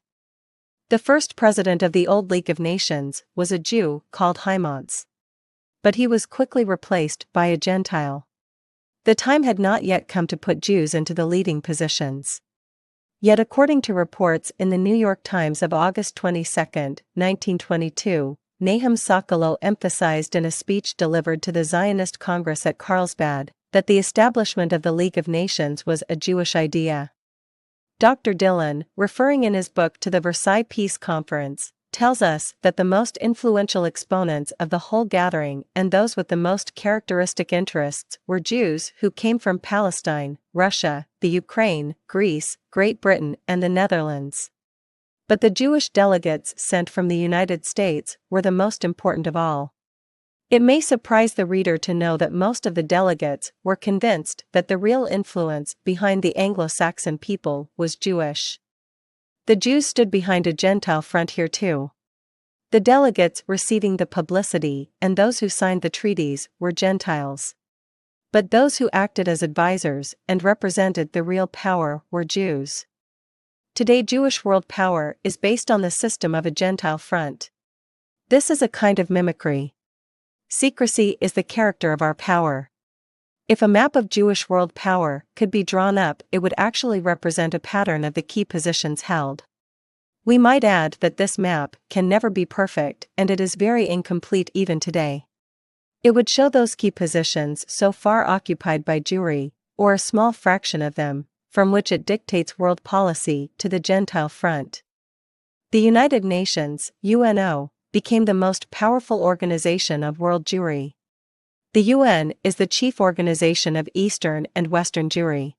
The first president of the Old League of Nations was a Jew called Hymans. But he was quickly replaced by a Gentile. The time had not yet come to put Jews into the leading positions. Yet according to reports in the New York Times of August 22, 1922, Nahum Sokolow emphasized in a speech delivered to the Zionist Congress at Carlsbad that the establishment of the League of Nations was a Jewish idea. Dr. Dillon, referring in his book to the Versailles Peace Conference, tells us that the most influential exponents of the whole gathering and those with the most characteristic interests were Jews who came from Palestine, Russia, the Ukraine, Greece, Great Britain, and the Netherlands. But the Jewish delegates sent from the United States were the most important of all. It may surprise the reader to know that most of the delegates were convinced that the real influence behind the Anglo-Saxon people was Jewish. The Jews stood behind a Gentile front here too. The delegates receiving the publicity and those who signed the treaties were Gentiles. But those who acted as advisors and represented the real power were Jews. Today Jewish world power is based on the system of a Gentile front. This is a kind of mimicry. Secrecy is the character of our power. If a map of Jewish world power could be drawn up, it would actually represent a pattern of the key positions held. We might add that this map can never be perfect and it is very incomplete even today. It would show those key positions so far occupied by Jewry, or a small fraction of them, from which it dictates world policy to the Gentile front. The United Nations, UNO, became the most powerful organization of world Jewry. The UN is the chief organization of Eastern and Western Jewry.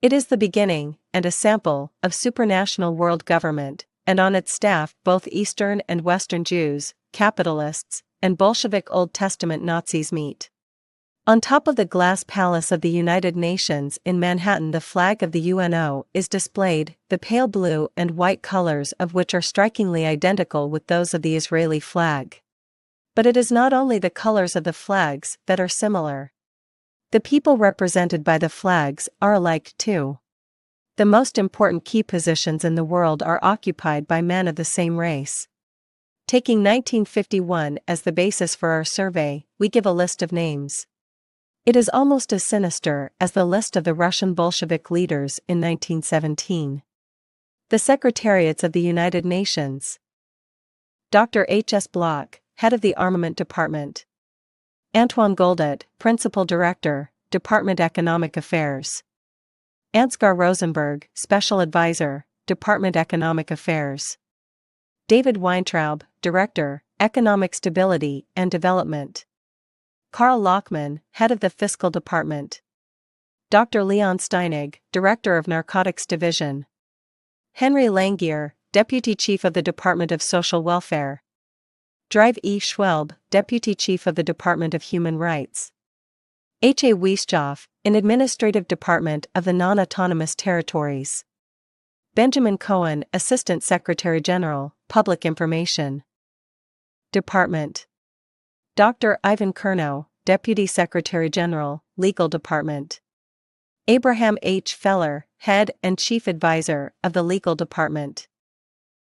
It is the beginning, and a sample, of supranational world government, and on its staff both Eastern and Western Jews, capitalists, and Bolshevik Old Testament Nazis meet. On top of the glass palace of the United Nations in Manhattan, the flag of the UNO is displayed, the pale blue and white colors of which are strikingly identical with those of the Israeli flag. But it is not only the colors of the flags that are similar. The people represented by the flags are alike too. The most important key positions in the world are occupied by men of the same race. Taking 1951 as the basis for our survey, we give a list of names. It is almost as sinister as the list of the Russian Bolshevik leaders in 1917. The Secretariats of the United Nations. Dr. H. S. Bloch, Head of the Armament Department. Antoine Goldet, Principal Director, Department Economic Affairs. Ansgar Rosenberg, Special Advisor, Department Economic Affairs. David Weintraub, Director, Economic Stability and Development. Karl Lachmann, Head of the Fiscal Department. Dr. Leon Steinig, Director of Narcotics Division. Henry Langier, Deputy Chief of the Department of Social Welfare. Drive E. Schwelb, Deputy Chief of the Department of Human Rights. H. A. Wieschoff, in Administrative Department of the Non-Autonomous Territories. Benjamin Cohen, Assistant Secretary General, Public Information Department. Dr. Ivan Kernow, Deputy Secretary General, Legal Department. Abraham H. Feller, Head and Chief Advisor of the Legal Department.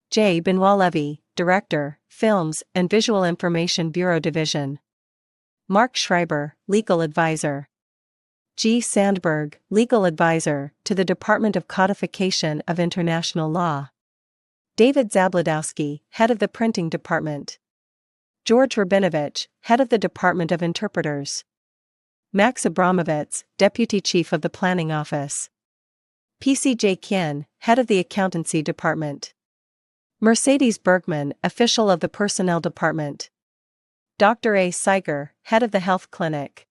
J. Benoit Levy, Director, Films and Visual Information Bureau Division. Mark Schreiber, Legal Advisor. G. Sandberg, Legal Advisor to the Department of Codification of International Law. David Zabludowski, Head of the Printing Department. George Rabinovich, Head of the Department of Interpreters. Max Abramovitz, Deputy Chief of the Planning Office. P.C.J. Kien, Head of the Accountancy Department. Mercedes Bergman, Official of the Personnel Department. Dr. A. Seiger, Head of the Health Clinic.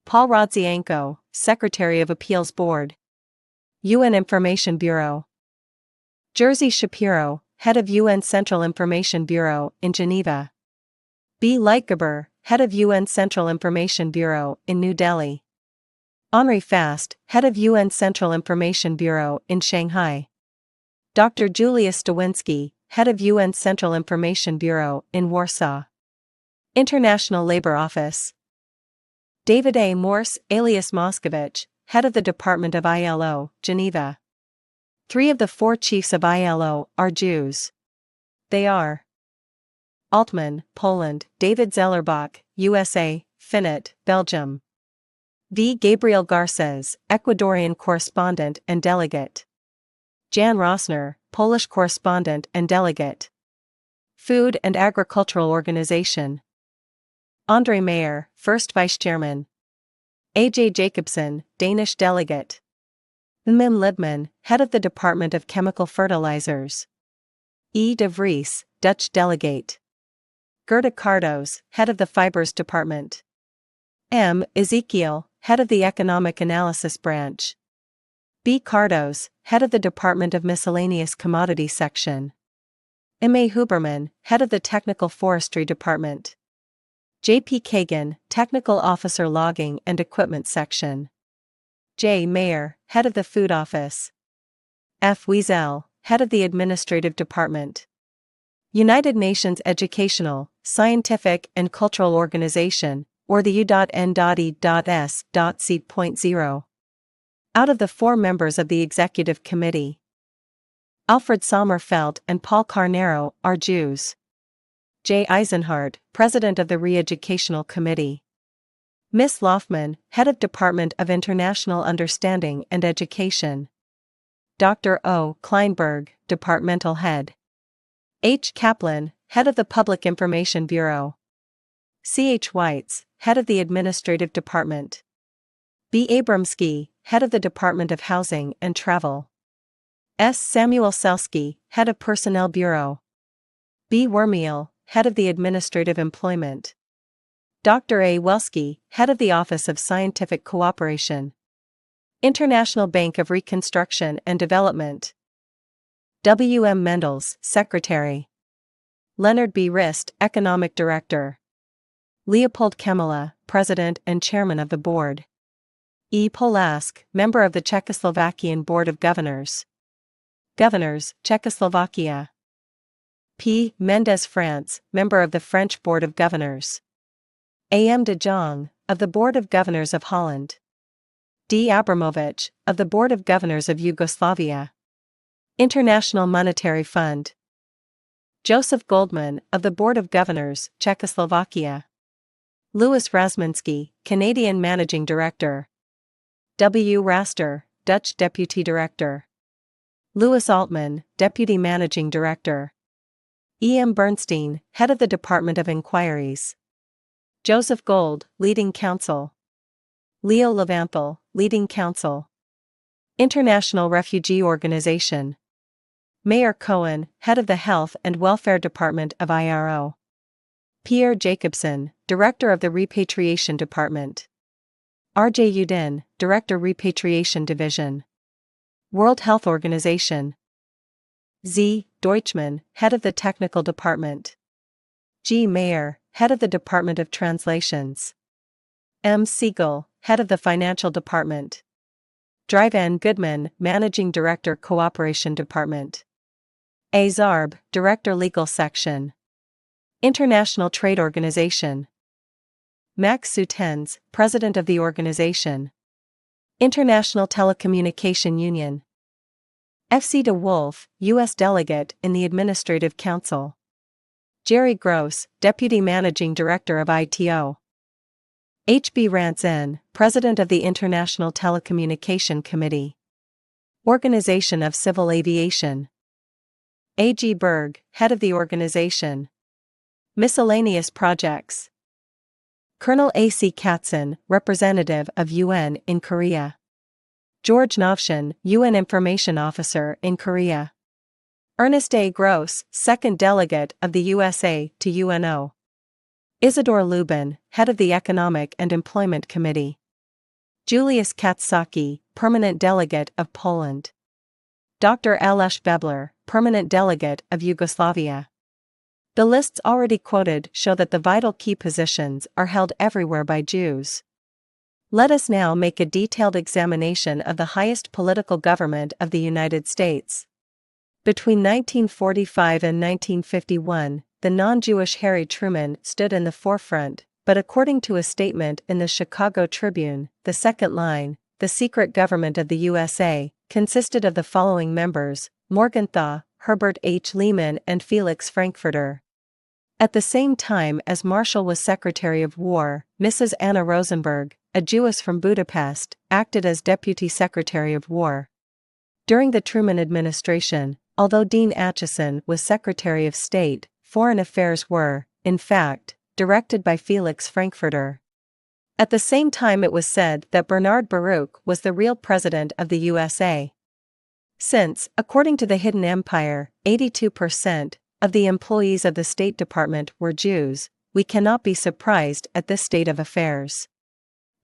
Paul Rodzianko, Secretary of Appeals Board. UN Information Bureau. Jerzy Shapiro, Head of UN Central Information Bureau in Geneva. B. Lightgeber, Head of UN Central Information Bureau in New Delhi. Henri Fast, Head of UN Central Information Bureau in Shanghai. Dr. Julius Stawinski, Head of UN Central Information Bureau in Warsaw. International Labour Office. David A. Morse, alias Moscovich, Head of the Department of ILO, Geneva. 3 of the 4 chiefs of ILO are Jews. They are Altman, Poland, David Zellerbach, USA, Finnet, Belgium. V. Gabriel Garces, Ecuadorian correspondent and delegate. Jan Rosner, Polish correspondent and delegate. Food and Agricultural Organization. Andre Mayer, First Vice Chairman. A.J. Jacobson, Danish delegate. Mim Libman, Head of the Department of Chemical Fertilizers. E. de Vries, Dutch delegate. Gerda Cardos, Head of the Fibers Department. M. Ezekiel, Head of the Economic Analysis Branch. B. Cardos, Head of the Department of Miscellaneous Commodity Section. M. A. Huberman, Head of the Technical Forestry Department. J. P. Kagan, Technical Officer Logging and Equipment Section. J. Mayer, Head of the Food Office. F. Wiesel, Head of the Administrative Department. United Nations Educational, Scientific and Cultural Organization, or the U.N.E.S.C.0. Out of the 4 members of the Executive Committee, Alfred Sommerfeld and Paul Carnero are Jews. J. Eisenhardt, President of the Re-Educational Committee. Miss Lofman, Head of Department of International Understanding and Education. Dr. O. Kleinberg, Departmental Head. H. Kaplan, Head of the Public Information Bureau. C. H. Weitz, Head of the Administrative Department. B. Abramsky, Head of the Department of Housing and Travel. S. Samuel Selsky, Head of Personnel Bureau. B. Wermiel, Head of the Administrative Employment. Dr. A. Welsky, Head of the Office of Scientific Cooperation. International Bank of Reconstruction and Development. W. M. Mendels, Secretary. Leonard B. Rist, Economic Director. Leopold Kemela, President and Chairman of the Board. E. Polask, Member of the Czechoslovakian Board of Governors. Governors, Czechoslovakia. P. Mendez France, Member of the French Board of Governors. A. M. de Jong, of the Board of Governors of Holland. D. Abramovich, of the Board of Governors of Yugoslavia. International Monetary Fund. Joseph Goldman, of the Board of Governors, Czechoslovakia. Louis Razminsky, Canadian Managing Director. W. Raster, Dutch Deputy Director. Louis Altman, Deputy Managing Director. E. M. Bernstein, Head of the Department of Inquiries. Joseph Gold, Leading Counsel. Leo Levanthal, Leading Counsel. International Refugee Organization. Mayor Cohen, Head of the Health and Welfare Department of IRO. Pierre Jacobson, Director of the Repatriation Department. R. J. Udin, Director Repatriation Division. World Health Organization. Z. Deutschmann, Head of the Technical Department. G. Mayer, Head of the Department of Translations. M. Siegel, Head of the Financial Department. Dryvan Goodman, Managing Director Cooperation Department. A. Zarb, Director Legal Section. International Trade Organization. Max Sutens, President of the organization. International Telecommunication Union. F. C. de Wolf, U.S. Delegate in the Administrative Council. Jerry Gross, Deputy Managing Director of ITO. H. B. Rantzen, President of the International Telecommunication Committee. Organization of Civil Aviation. A. G. Berg, Head of the organization. Miscellaneous projects. Colonel A. C. Katzen, Representative of UN in Korea. George Novshin, UN Information Officer in Korea. Ernest A. Gross, Second Delegate of the USA to UNO. Isidore Lubin, Head of the Economic and Employment Committee. Julius Katsaki, Permanent Delegate of Poland. Dr. Aleš Bebler, Permanent Delegate of Yugoslavia. The lists already quoted show that the vital key positions are held everywhere by Jews. Let us now make a detailed examination of the highest political government of the United States. Between 1945 and 1951, the non-Jewish Harry Truman stood in the forefront, but according to a statement in the Chicago Tribune, the second line, the secret government of the USA, consisted of the following members: Morgenthau, Herbert H. Lehman and Felix Frankfurter. At the same time as Marshall was Secretary of War, Mrs. Anna Rosenberg, a Jewess from Budapest, acted as Deputy Secretary of War. During the Truman administration, although Dean Acheson was Secretary of State, foreign affairs were, in fact, directed by Felix Frankfurter. At the same time it was said that Bernard Baruch was the real president of the USA. Since, according to the Hidden Empire, 82% of the employees of the State Department were Jews, we cannot be surprised at this state of affairs.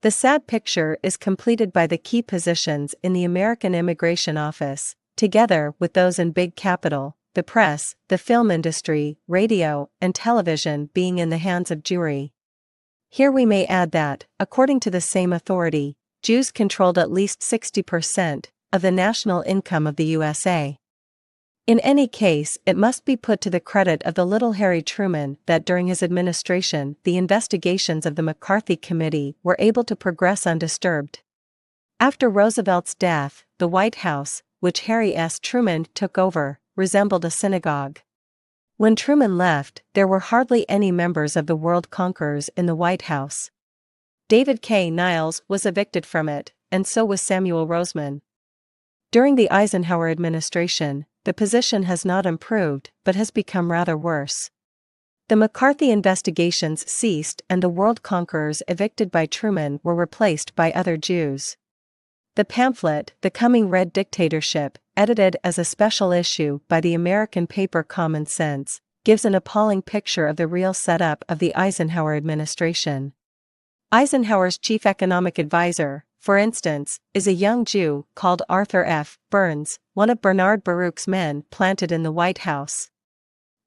The sad picture is completed by the key positions in the American Immigration Office, together with those in Big Capital, the press, the film industry, radio, and television being in the hands of Jewry. Here we may add that, according to the same authority, Jews controlled at least 60% of the national income of the USA. In any case, it must be put to the credit of the little Harry Truman that during his administration the investigations of the McCarthy Committee were able to progress undisturbed. After Roosevelt's death, the White House, which Harry S. Truman took over, resembled a synagogue. When Truman left, there were hardly any members of the world conquerors in the White House. David K. Niles was evicted from it, and so was Samuel Roseman. During the Eisenhower administration, the position has not improved but has become rather worse. The McCarthy investigations ceased and the world conquerors evicted by Truman were replaced by other Jews. The pamphlet, The Coming Red Dictatorship, edited as a special issue by the American paper Common Sense, gives an appalling picture of the real setup of the Eisenhower administration. Eisenhower's chief economic advisor, for instance, is a young Jew called Arthur F. Burns, one of Bernard Baruch's men planted in the White House.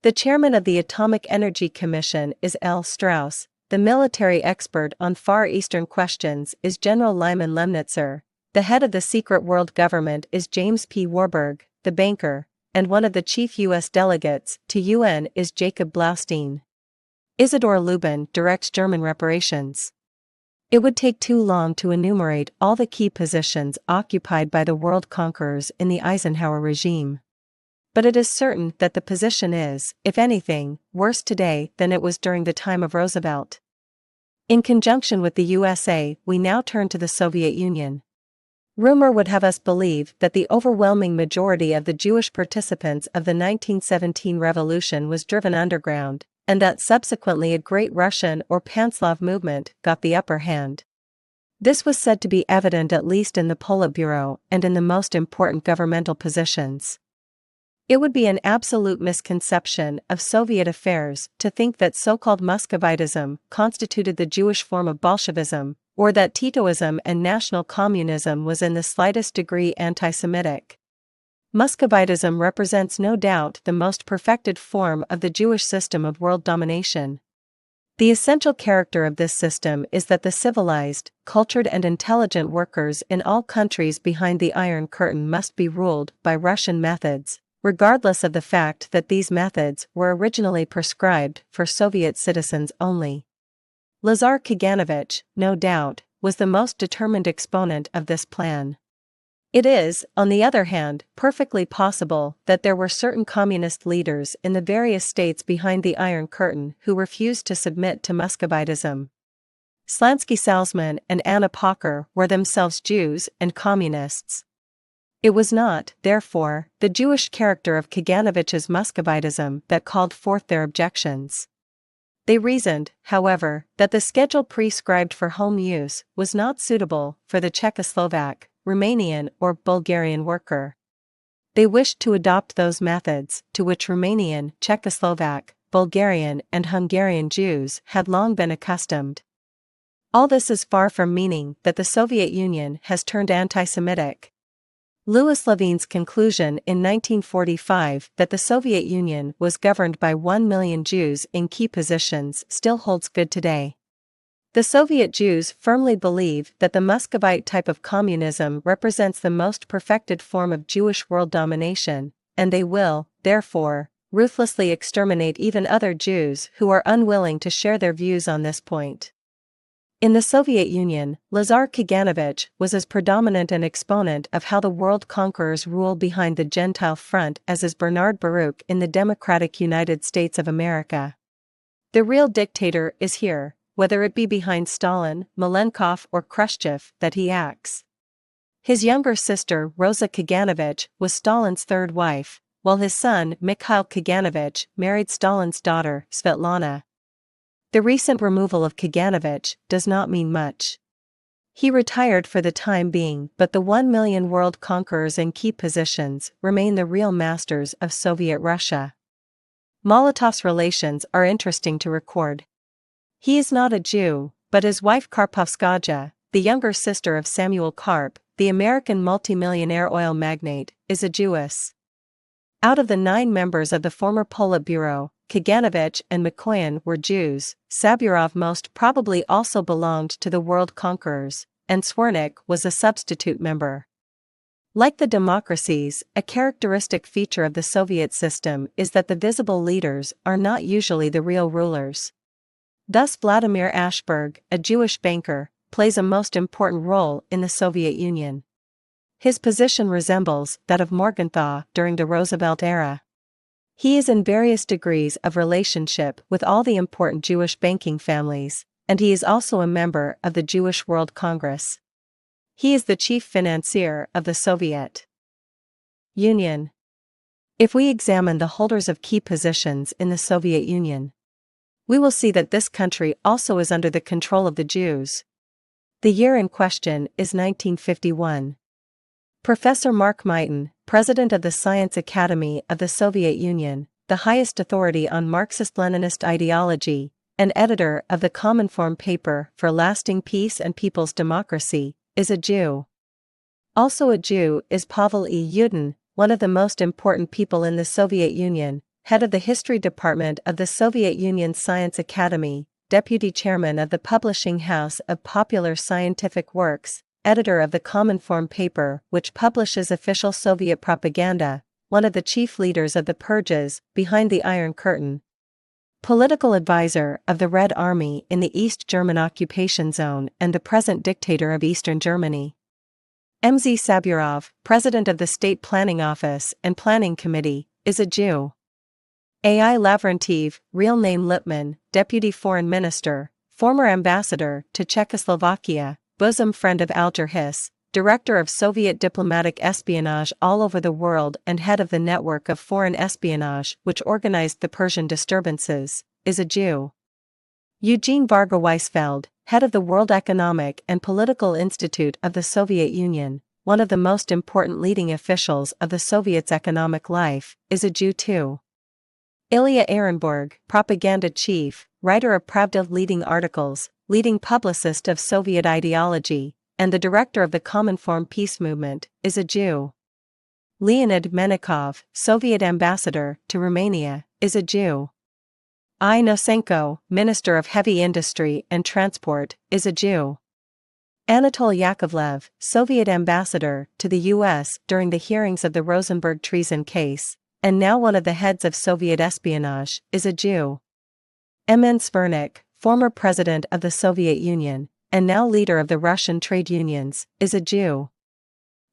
The chairman of the Atomic Energy Commission is L. Strauss. The military expert on Far Eastern questions is General Lyman Lemnitzer. The head of the secret world government is James P. Warburg, the banker, and one of the chief U.S. delegates to UN is Jacob Blaustein. Isidor Lubin directs German reparations. It would take too long to enumerate all the key positions occupied by the world conquerors in the Eisenhower regime. But it is certain that the position is, if anything, worse today than it was during the time of Roosevelt. In conjunction with the USA, we now turn to the Soviet Union. Rumor would have us believe that the overwhelming majority of the Jewish participants of the 1917 revolution was driven underground, and that subsequently a great Russian or Panslav movement got the upper hand. This was said to be evident at least in the Politburo and in the most important governmental positions. It would be an absolute misconception of Soviet affairs to think that so-called Muscovitism constituted the Jewish form of Bolshevism, or that Titoism and National Communism was in the slightest degree anti-Semitic. Muscovitism represents no doubt the most perfected form of the Jewish system of world domination. The essential character of this system is that the civilized, cultured and intelligent workers in all countries behind the Iron Curtain must be ruled by Russian methods, regardless of the fact that these methods were originally prescribed for Soviet citizens only. Lazar Kaganovich, no doubt, was the most determined exponent of this plan. It is, on the other hand, perfectly possible that there were certain communist leaders in the various states behind the Iron Curtain who refused to submit to Muscovitism. Slansky Salzman and Anna Pocher were themselves Jews and communists. It was not, therefore, the Jewish character of Kaganovich's Muscovitism that called forth their objections. They reasoned, however, that the schedule prescribed for home use was not suitable for the Czechoslovak, Romanian or Bulgarian worker. They wished to adopt those methods to which Romanian, Czechoslovak, Bulgarian and Hungarian Jews had long been accustomed. All this is far from meaning that the Soviet Union has turned anti-Semitic. Louis Levine's conclusion in 1945 that the Soviet Union was governed by 1 million Jews in key positions still holds good today. The Soviet Jews firmly believe that the Muscovite type of communism represents the most perfected form of Jewish world domination, and they will, therefore, ruthlessly exterminate even other Jews who are unwilling to share their views on this point. In the Soviet Union, Lazar Kaganovich was as predominant an exponent of how the world conquerors rule behind the Gentile front as is Bernard Baruch in the Democratic United States of America. The real dictator is here, whether it be behind Stalin, Malenkov or Khrushchev, that he acts. His younger sister Rosa Kaganovich was Stalin's third wife, while his son Mikhail Kaganovich married Stalin's daughter Svetlana. The recent removal of Kaganovich does not mean much. He retired for the time being, but the 1 million world conquerors in key positions remain the real masters of Soviet Russia. Molotov's relations are interesting to record. He is not a Jew, but his wife Karpovskaja, the younger sister of Samuel Karp, the American multimillionaire oil magnate, is a Jewess. Out of the 9 members of the former Politburo, Kaganovich and Mikoyan were Jews. Sabirov most probably also belonged to the world conquerors, and Swernik was a substitute member. Like the democracies, a characteristic feature of the Soviet system is that the visible leaders are not usually the real rulers. Thus Vladimir Ashberg, a Jewish banker, plays a most important role in the Soviet Union. His position resembles that of Morgenthau during the Roosevelt era. He is in various degrees of relationship with all the important Jewish banking families, and he is also a member of the Jewish World Congress. He is the chief financier of the Soviet Union. If we examine the holders of key positions in the Soviet Union, we will see that this country also is under the control of the Jews. The year in question is 1951. Professor Mark Myton, president of the Science Academy of the Soviet Union, the highest authority on Marxist-Leninist ideology, and editor of the Commonform paper for Lasting Peace and People's Democracy, is a Jew. Also a Jew is Pavel E. Yudin, one of the most important people in the Soviet Union, head of the History Department of the Soviet Union's Science Academy, deputy chairman of the publishing house of popular scientific works, editor of the Cominform paper which publishes official Soviet propaganda, one of the chief leaders of the purges behind the Iron Curtain. Political advisor of the Red Army in the East German occupation zone and the present dictator of Eastern Germany. MZ Sabirov, president of the State Planning Office and Planning Committee, is a Jew. AI Lavrentiev, real name Lipman, deputy foreign minister, former ambassador to Czechoslovakia, bosom friend of Alger Hiss, director of Soviet diplomatic espionage all over the world and head of the network of foreign espionage which organized the Persian disturbances, is a Jew. Eugene Varga Weisfeld, head of the World Economic and Political Institute of the Soviet Union, one of the most important leading officials of the Soviets' economic life, is a Jew too. Ilya Ehrenburg, propaganda chief, writer of Pravda leading articles, leading publicist of Soviet ideology, and the director of the Cominform peace movement, is a Jew. Leonid Menikov, Soviet ambassador to Romania, is a Jew. I. Nosenko, Minister of Heavy Industry and Transport, is a Jew. Anatol Yakovlev, Soviet ambassador to the U.S. during the hearings of the Rosenberg treason case, and now one of the heads of Soviet espionage, is a Jew. M.N. Svernik, former president of the Soviet Union, and now leader of the Russian trade unions, is a Jew.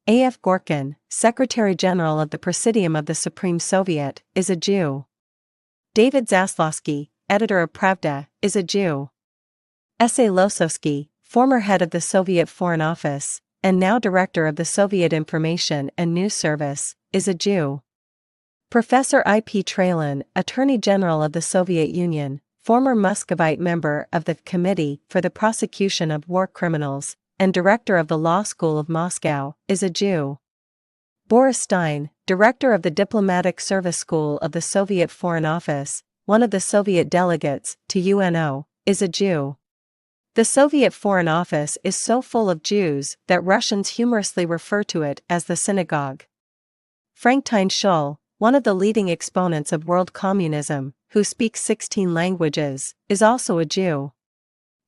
A.F. Gorkin, Secretary General of the Presidium of the Supreme Soviet, is a Jew. David Zaslowski, editor of Pravda, is a Jew. S.A. Losowski, former head of the Soviet Foreign Office, and now director of the Soviet Information and News Service, is a Jew. Professor I.P. Trelin, Attorney General of the Soviet Union, former Muscovite member of the Committee for the Prosecution of War Criminals, and director of the Law School of Moscow, is a Jew. Boris Stein, director of the Diplomatic Service School of the Soviet Foreign Office, one of the Soviet delegates to UNO, is a Jew. The Soviet Foreign Office is so full of Jews that Russians humorously refer to it as the synagogue. Frank Schul, one of the leading exponents of world communism, who speaks 16 languages, is also a Jew.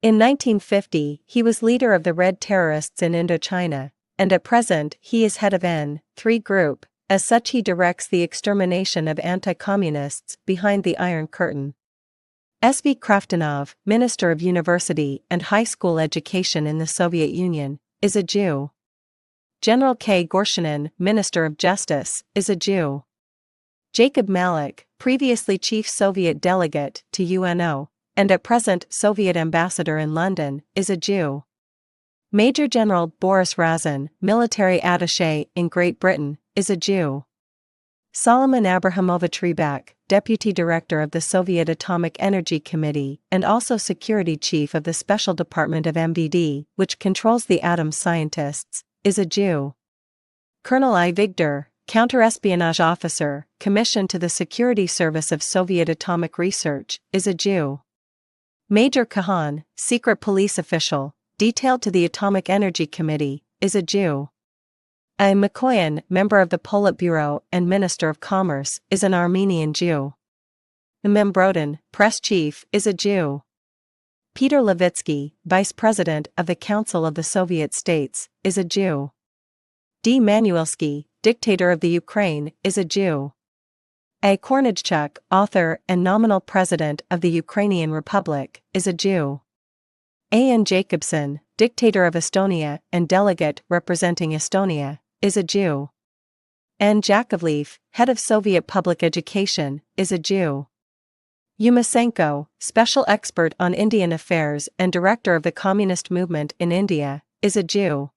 In 1950, he was leader of the Red Terrorists in Indochina, and at present he is head of N3 Group. As such, he directs the extermination of anti-communists behind the Iron Curtain. S.V. Kraftanov, Minister of University and High School Education in the Soviet Union, is a Jew. General K. Gorshanin, Minister of Justice, is a Jew. Jacob Malik, previously Chief Soviet Delegate to UNO, and at present Soviet Ambassador in London, is a Jew. Major General Boris Razin, Military Attaché in Great Britain, is a Jew. Solomon Abrahamovich Rybak, Deputy Director of the Soviet Atomic Energy Committee and also Security Chief of the Special Department of MVD, which controls the atom scientists, is a Jew. Colonel I. Vigdor, Counter-Espionage Officer, commissioned to the Security Service of Soviet Atomic Research, is a Jew. Major Kahan, Secret Police Official, detailed to the Atomic Energy Committee, is a Jew. I. Mikoyan, member of the Politburo and Minister of Commerce, is an Armenian Jew. Mem Brodin, press chief, is a Jew. Peter Levitsky, vice president of the Council of the Soviet States, is a Jew. D. Manuelsky, dictator of the Ukraine, is a Jew. A. Kornijchuk, author and nominal president of the Ukrainian Republic, is a Jew. A. N. Jacobson, dictator of Estonia and delegate representing Estonia, is a Jew. N. Yakovlev, head of Soviet public education, is a Jew. Yumasenko, special expert on Indian affairs and director of the Communist movement in India, is a Jew.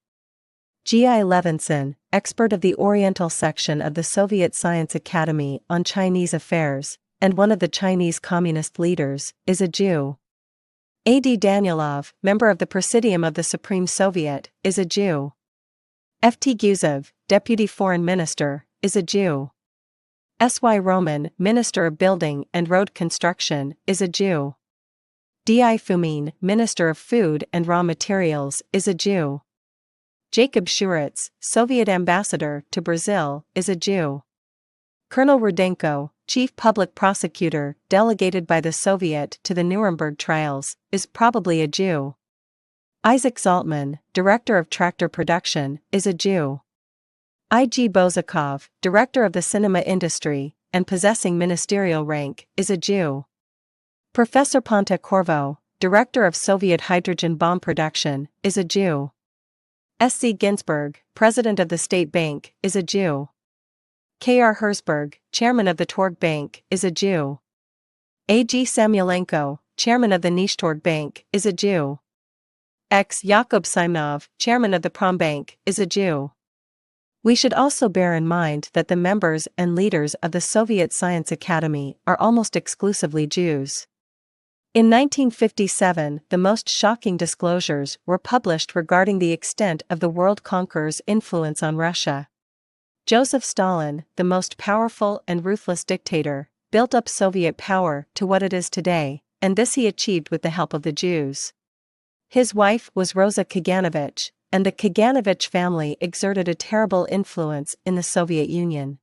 G. I. Levinson, expert of the Oriental section of the Soviet Science Academy on Chinese affairs, and one of the Chinese Communist leaders, is a Jew. A. D. Danielov, member of the Presidium of the Supreme Soviet, is a Jew. F. T. Gusev, Deputy Foreign Minister, is a Jew. S. Y. Roman, Minister of Building and Road Construction, is a Jew. D. I. Fumin, Minister of Food and Raw Materials, is a Jew. Jacob Schuritz, Soviet Ambassador to Brazil, is a Jew. Colonel Rudenko, chief public prosecutor delegated by the Soviet to the Nuremberg trials, is probably a Jew. Isaac Zaltman, director of tractor production, is a Jew. I.G. Bozakov, director of the cinema industry, and possessing ministerial rank, is a Jew. Professor Ponta Corvo, director of Soviet hydrogen bomb production, is a Jew. S.C. Ginsburg, president of the State Bank, is a Jew. K.R. Herzberg, chairman of the Torg Bank, is a Jew. A.G. Samulenko, chairman of the Nishtorg Bank, is a Jew. X. Yakub Simonov, chairman of the Prombank, is a Jew. We should also bear in mind that the members and leaders of the Soviet Science Academy are almost exclusively Jews. In 1957, the most shocking disclosures were published regarding the extent of the world conqueror's influence on Russia. Joseph Stalin, the most powerful and ruthless dictator, built up Soviet power to what it is today, and this he achieved with the help of the Jews. His wife was Rosa Kaganovich, and the Kaganovich family exerted a terrible influence in the Soviet Union.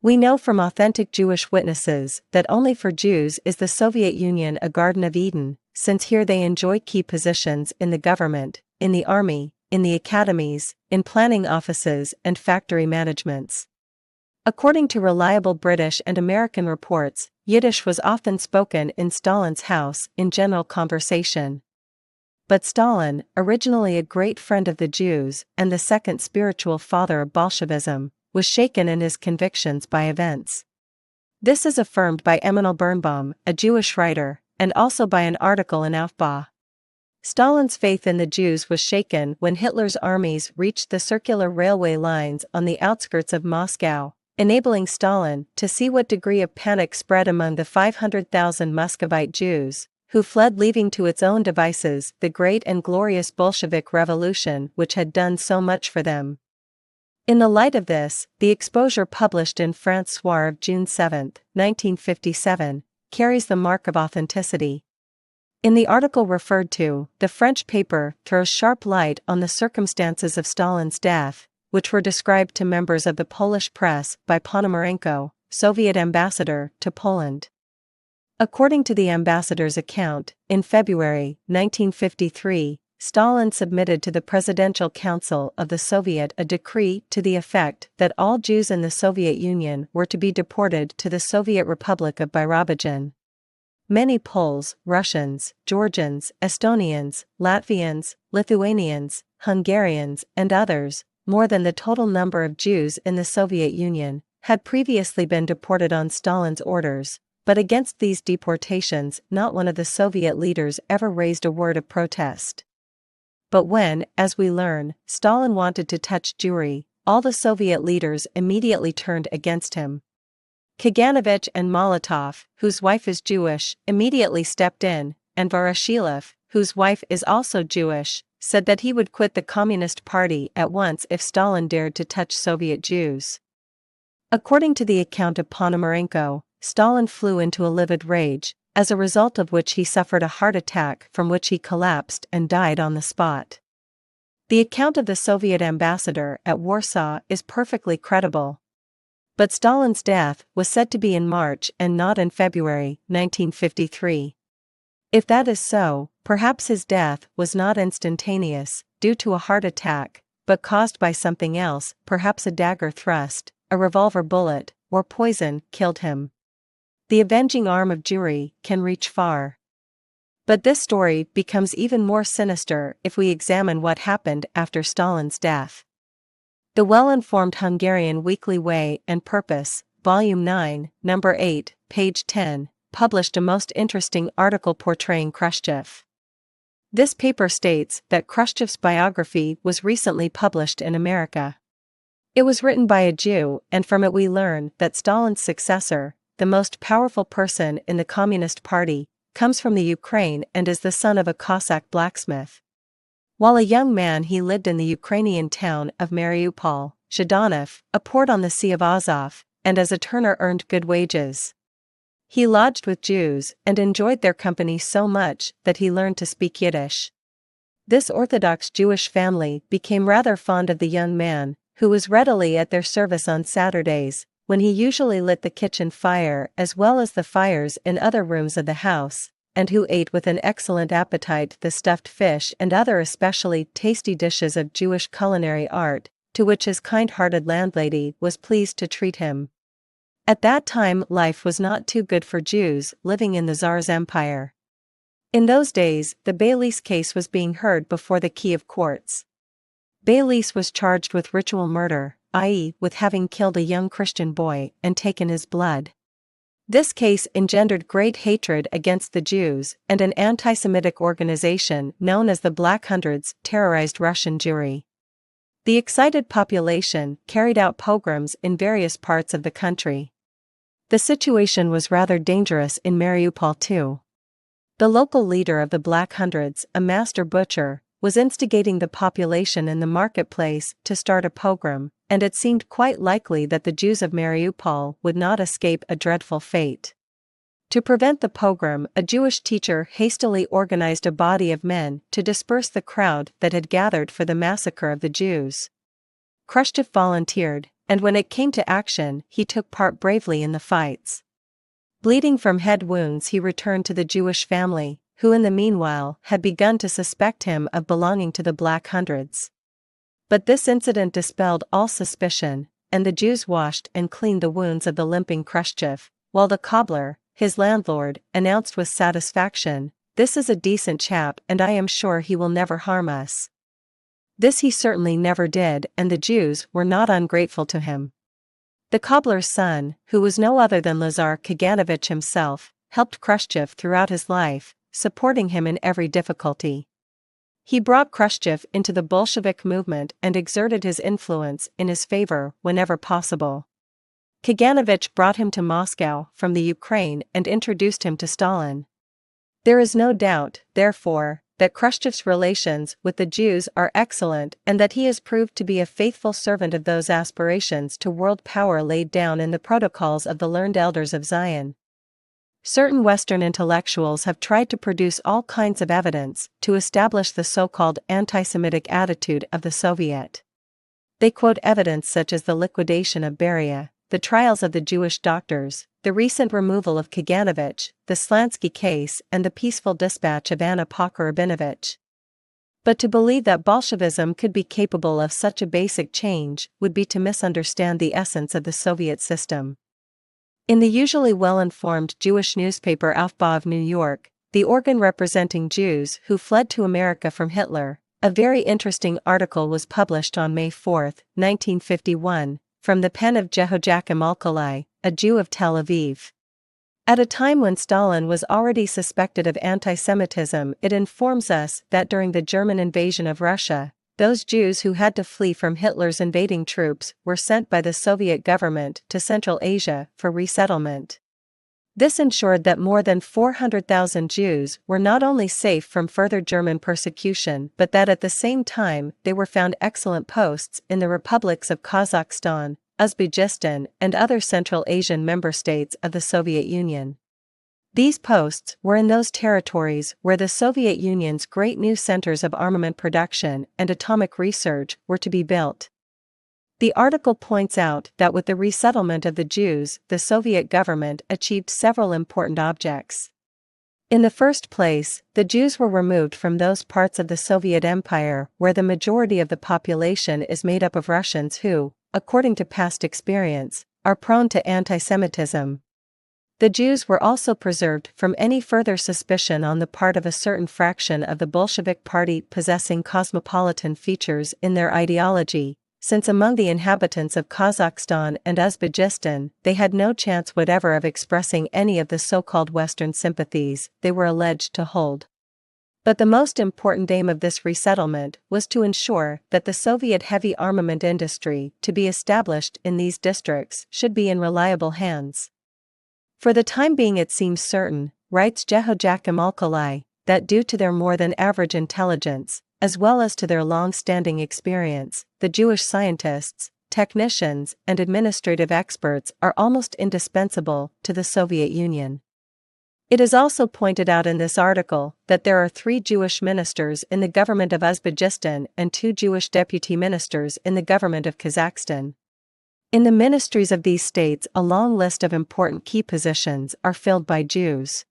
We know from authentic Jewish witnesses that only for Jews is the Soviet Union a Garden of Eden, since here they enjoy key positions in the government, in the army, in the academies, in planning offices and factory managements. According to reliable British and American reports, Yiddish was often spoken in Stalin's house in general conversation. But Stalin, originally a great friend of the Jews and the second spiritual father of Bolshevism, was shaken in his convictions by events. This is affirmed by Emanuel Birnbaum, a Jewish writer, and also by an article in Aufbau. Stalin's faith in the Jews was shaken when Hitler's armies reached the circular railway lines on the outskirts of Moscow, enabling Stalin to see what degree of panic spread among the 500,000 Muscovite Jews, who fled, leaving to its own devices the great and glorious Bolshevik Revolution which had done so much for them. In the light of this, the exposure published in France Soir of June 7, 1957, carries the mark of authenticity. In the article referred to, the French paper throws sharp light on the circumstances of Stalin's death, which were described to members of the Polish press by Ponomarenko, Soviet ambassador to Poland. According to the ambassador's account, in February 1953, Stalin submitted to the Presidential Council of the Soviet a decree to the effect that all Jews in the Soviet Union were to be deported to the Soviet Republic of Birobidzhan. Many Poles, Russians, Georgians, Estonians, Latvians, Lithuanians, Hungarians, and others, more than the total number of Jews in the Soviet Union, had previously been deported on Stalin's orders, but against these deportations not one of the Soviet leaders ever raised a word of protest. But when, as we learn, Stalin wanted to touch Jewry, all the Soviet leaders immediately turned against him. Kaganovich and Molotov, whose wife is Jewish, immediately stepped in, and Voroshilov, whose wife is also Jewish, said that he would quit the Communist Party at once if Stalin dared to touch Soviet Jews. According to the account of Ponomarenko, Stalin flew into a livid rage, as a result of which he suffered a heart attack from which he collapsed and died on the spot. The account of the Soviet ambassador at Warsaw is perfectly credible. But Stalin's death was said to be in March and not in February 1953. If that is so, perhaps his death was not instantaneous, due to a heart attack, but caused by something else, perhaps a dagger thrust, a revolver bullet, or poison, killed him. The avenging arm of Jewry can reach far. But this story becomes even more sinister if we examine what happened after Stalin's death. The well-informed Hungarian Weekly Way and Purpose, Volume 9, Number 8, page 10, published a most interesting article portraying Khrushchev. This paper states that Khrushchev's biography was recently published in America. It was written by a Jew, and from it we learn that Stalin's successor, the most powerful person in the Communist Party, comes from the Ukraine and is the son of a Cossack blacksmith. While a young man he lived in the Ukrainian town of Mariupol, Zhdanov, a port on the Sea of Azov, and as a turner earned good wages. He lodged with Jews and enjoyed their company so much that he learned to speak Yiddish. This Orthodox Jewish family became rather fond of the young man, who was readily at their service on Saturdays, when he usually lit the kitchen fire as well as the fires in other rooms of the house, and who ate with an excellent appetite the stuffed fish and other especially tasty dishes of Jewish culinary art, to which his kind-hearted landlady was pleased to treat him. At that time life was not too good for Jews living in the Tsar's empire. In those days, the Beilis case was being heard before the Kiev courts. Beilis was charged with ritual murder, i.e., with having killed a young Christian boy and taken his blood. This case engendered great hatred against the Jews, and an anti-Semitic organization known as the Black Hundreds terrorized Russian Jewry. The excited population carried out pogroms in various parts of the country. The situation was rather dangerous in Mariupol too. The local leader of the Black Hundreds, a master butcher, was instigating the population in the marketplace to start a pogrom, and it seemed quite likely that the Jews of Mariupol would not escape a dreadful fate. To prevent the pogrom, a Jewish teacher hastily organized a body of men to disperse the crowd that had gathered for the massacre of the Jews. Khrushchev volunteered, and when it came to action, he took part bravely in the fights. Bleeding from head wounds, he returned to the Jewish family, who in the meanwhile had begun to suspect him of belonging to the Black Hundreds. But this incident dispelled all suspicion, and the Jews washed and cleaned the wounds of the limping Khrushchev, while the cobbler, his landlord, announced with satisfaction, "This is a decent chap and I am sure he will never harm us." This he certainly never did, and the Jews were not ungrateful to him. The cobbler's son, who was no other than Lazar Kaganovich himself, helped Khrushchev throughout his life, supporting him in every difficulty. He brought Khrushchev into the Bolshevik movement and exerted his influence in his favor whenever possible. Kaganovich brought him to Moscow from the Ukraine and introduced him to Stalin. There is no doubt, therefore, that Khrushchev's relations with the Jews are excellent and that he has proved to be a faithful servant of those aspirations to world power laid down in the protocols of the learned elders of Zion. Certain Western intellectuals have tried to produce all kinds of evidence to establish the so-called anti-Semitic attitude of the Soviet. They quote evidence such as the liquidation of Beria, the trials of the Jewish doctors, the recent removal of Kaganovich, the Slansky case, and the peaceful dispatch of Anna Pokharabinovich. But to believe that Bolshevism could be capable of such a basic change would be to misunderstand the essence of the Soviet system. In the usually well-informed Jewish newspaper Aufbau of New York, the organ representing Jews who fled to America from Hitler, a very interesting article was published on May 4, 1951, from the pen of Jehoiakim Alkalai, a Jew of Tel Aviv. At a time when Stalin was already suspected of anti-Semitism, it informs us that during the German invasion of Russia, those Jews who had to flee from Hitler's invading troops were sent by the Soviet government to Central Asia for resettlement. This ensured that more than 400,000 Jews were not only safe from further German persecution but that at the same time they were found excellent posts in the republics of Kazakhstan, Uzbekistan, and other Central Asian member states of the Soviet Union. These posts were in those territories where the Soviet Union's great new centers of armament production and atomic research were to be built. The article points out that with the resettlement of the Jews, the Soviet government achieved several important objects. In the first place, the Jews were removed from those parts of the Soviet Empire where the majority of the population is made up of Russians who, according to past experience, are prone to anti-Semitism. The Jews were also preserved from any further suspicion on the part of a certain fraction of the Bolshevik Party possessing cosmopolitan features in their ideology, since among the inhabitants of Kazakhstan and Uzbekistan, they had no chance whatever of expressing any of the so-called Western sympathies they were alleged to hold. But the most important aim of this resettlement was to ensure that the Soviet heavy armament industry to be established in these districts should be in reliable hands. For the time being it seems certain, writes Jehoiakim Alkalai, that due to their more than average intelligence, as well as to their long-standing experience, the Jewish scientists, technicians, and administrative experts are almost indispensable to the Soviet Union. It is also pointed out in this article that there are 3 Jewish ministers in the government of Uzbekistan and 2 Jewish deputy ministers in the government of Kazakhstan. In the ministries of these states, a long list of important key positions are filled by Jews.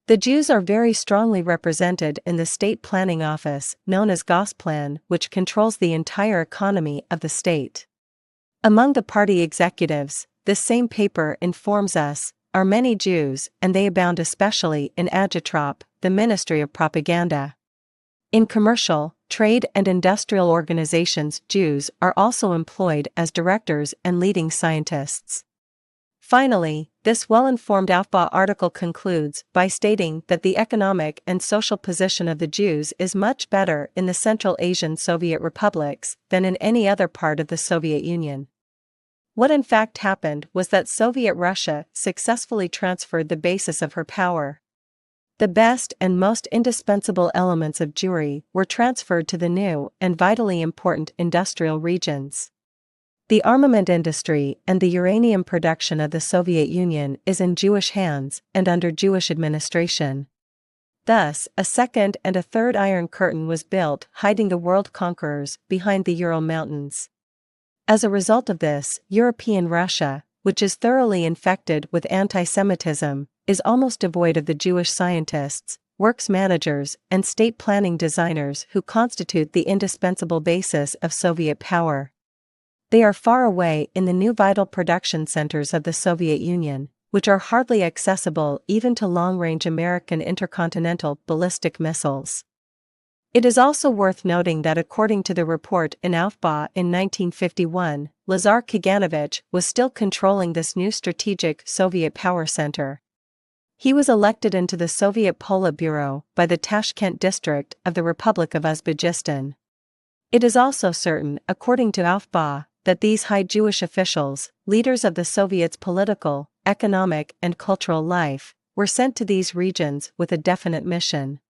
The Jews are very strongly represented in the state planning office, known as Gosplan, which controls the entire economy of the state. Among the party executives, this same paper informs us, are many Jews, and they abound especially in Agitprop, the Ministry of Propaganda. In commercial, trade and industrial organizations, Jews are also employed as directors and leading scientists. Finally, this well-informed Aufbau article concludes by stating that the economic and social position of the Jews is much better in the Central Asian Soviet republics than in any other part of the Soviet Union. What in fact happened was that Soviet Russia successfully transferred the basis of her power. The best and most indispensable elements of Jewry were transferred to the new and vitally important industrial regions. The armament industry and the uranium production of the Soviet Union is in Jewish hands and under Jewish administration. Thus, a second and a third Iron Curtain was built, hiding the world conquerors behind the Ural Mountains. As a result of this, European Russia, which is thoroughly infected with anti-Semitism, is almost devoid of the Jewish scientists, works managers, and state planning designers who constitute the indispensable basis of Soviet power. They are far away in the new vital production centers of the Soviet Union, which are hardly accessible even to long-range American intercontinental ballistic missiles. It is also worth noting that according to the report in Aufbau in 1951, Lazar Kaganovich was still controlling this new strategic Soviet power center. He was elected into the Soviet Politburo by the Tashkent district of the Republic of Uzbekistan. It is also certain, according to Aufbau, that these high Jewish officials, leaders of the Soviets' political, economic, and cultural life, were sent to these regions with a definite mission.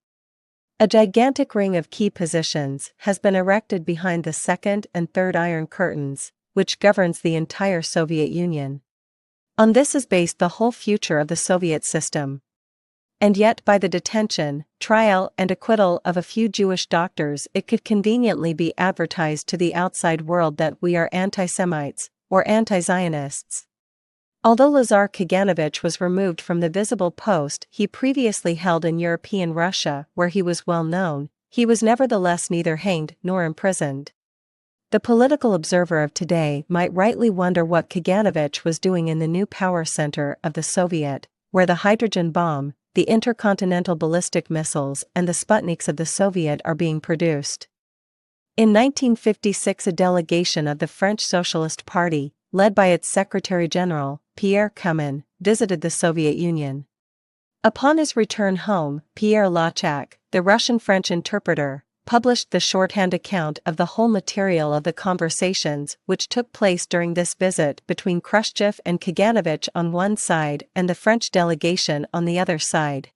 A gigantic ring of key positions has been erected behind the second and third Iron Curtains, which governs the entire Soviet Union. On this is based the whole future of the Soviet system. And yet by the detention, trial and acquittal of a few Jewish doctors it could conveniently be advertised to the outside world that we are anti-Semites, or anti-Zionists. Although Lazar Kaganovich was removed from the visible post he previously held in European Russia where he was well known, he was nevertheless neither hanged nor imprisoned. The political observer of today might rightly wonder what Kaganovich was doing in the new power center of the Soviet, where the hydrogen bomb, the intercontinental ballistic missiles and the Sputniks of the Soviet are being produced. In 1956 a delegation of the French Socialist Party, led by its Secretary-General, Pierre Cumin, visited the Soviet Union. Upon his return home, Pierre Lachak, the Russian-French interpreter, published the shorthand account of the whole material of the conversations which took place during this visit between Khrushchev and Kaganovich on one side and the French delegation on the other side.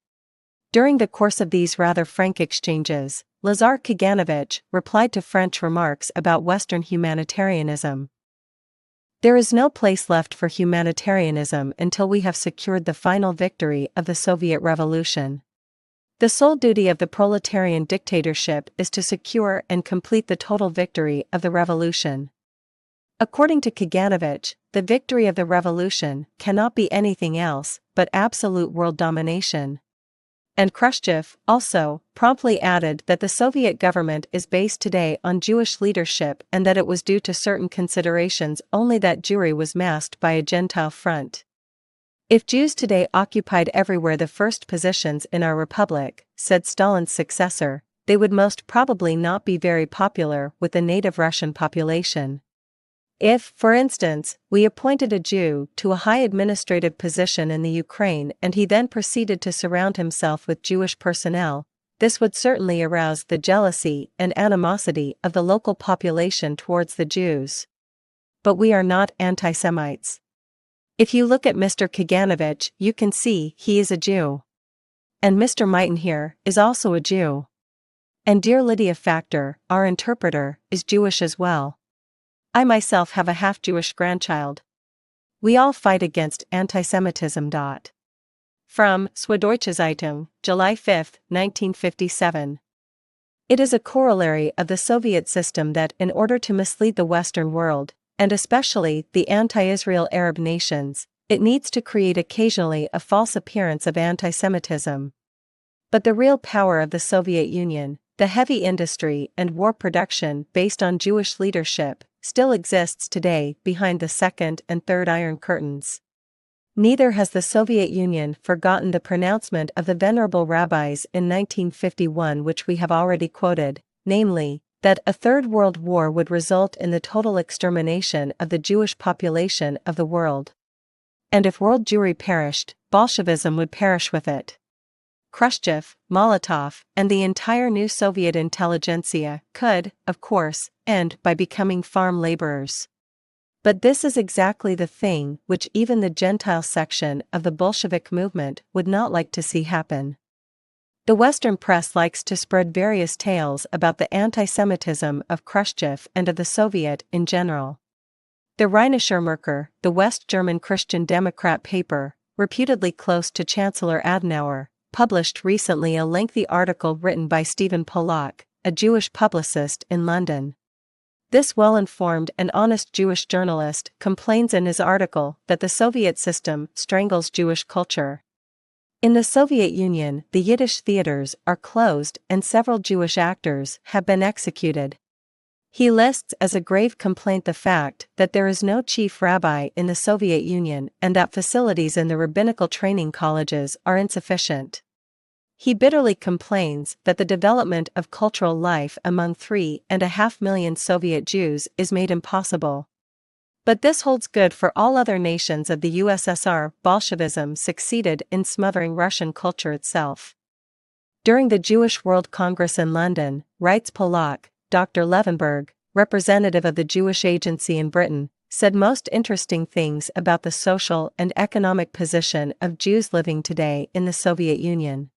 During the course of these rather frank exchanges, Lazar Kaganovich replied to French remarks about Western humanitarianism. There is no place left for humanitarianism until we have secured the final victory of the Soviet Revolution. The sole duty of the proletarian dictatorship is to secure and complete the total victory of the revolution. According to Kaganovich, the victory of the revolution cannot be anything else but absolute world domination. And Khrushchev, also, promptly added that the Soviet government is based today on Jewish leadership and that it was due to certain considerations only that Jewry was masked by a Gentile front. If Jews today occupied everywhere the first positions in our republic, said Stalin's successor, they would most probably not be very popular with the native Russian population. If, for instance, we appointed a Jew to a high administrative position in the Ukraine and he then proceeded to surround himself with Jewish personnel, this would certainly arouse the jealousy and animosity of the local population towards the Jews. But we are not anti-Semites. If you look at Mr. Kaganovich, you can see he is a Jew. And Mr. Meitenheer is also a Jew. And dear Lydia Factor, our interpreter, is Jewish as well. I myself have a half-Jewish grandchild. We all fight against anti-Semitism. From Süddeutsche Zeitung, July 5, 1957. It is a corollary of the Soviet system that, in order to mislead the Western world, and especially the anti-Israel Arab nations, it needs to create occasionally a false appearance of anti-Semitism. But the real power of the Soviet Union, the heavy industry and war production based on Jewish leadership, still exists today behind the Second and Third Iron Curtains. Neither has the Soviet Union forgotten the pronouncement of the venerable rabbis in 1951, which we have already quoted, namely, that a Third World War would result in the total extermination of the Jewish population of the world. And if world Jewry perished, Bolshevism would perish with it. Khrushchev, Molotov, and the entire new Soviet intelligentsia could, of course, end by becoming farm laborers. But this is exactly the thing which even the Gentile section of the Bolshevik movement would not like to see happen. The Western press likes to spread various tales about the anti-Semitism of Khrushchev and of the Soviet in general. The Rheinischer Merkur, the West German Christian Democrat paper, reputedly close to Chancellor Adenauer, published recently a lengthy article written by Stephen Pollock, a Jewish publicist in London. This well-informed and honest Jewish journalist complains in his article that the Soviet system strangles Jewish culture. In the Soviet Union, the Yiddish theaters are closed and several Jewish actors have been executed. He lists as a grave complaint the fact that there is no chief rabbi in the Soviet Union and that facilities in the rabbinical training colleges are insufficient. He bitterly complains that the development of cultural life among 3.5 million Soviet Jews is made impossible. But this holds good for all other nations of the USSR. Bolshevism succeeded in smothering Russian culture itself. During the Jewish World Congress in London, writes Pollock, Dr. Levenberg, representative of the Jewish Agency in Britain, said most interesting things about the social and economic position of Jews living today in the Soviet Union.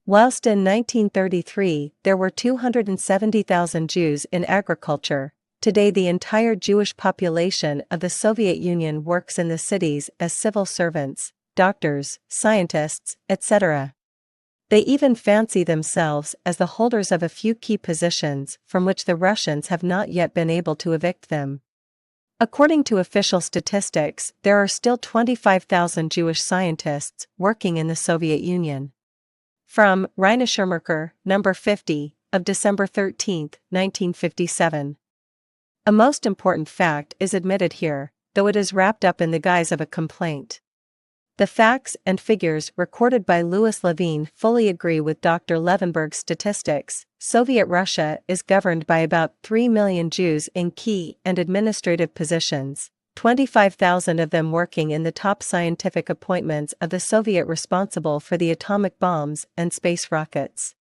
Whilst in 1933 there were 270,000 Jews in agriculture, today the entire Jewish population of the Soviet Union works in the cities as civil servants, doctors, scientists, etc. They even fancy themselves as the holders of a few key positions from which the Russians have not yet been able to evict them. According to official statistics, there are still 25,000 Jewish scientists working in the Soviet Union. From Rheinischer Merkur, number 50, of December 13, 1957. A most important fact is admitted here, though it is wrapped up in the guise of a complaint. The facts and figures recorded by Louis Levine fully agree with Dr. Levenberg's statistics. Soviet Russia is governed by about 3 million Jews in key and administrative positions, 25,000 of them working in the top scientific appointments of the Soviet responsible for the atomic bombs and space rockets.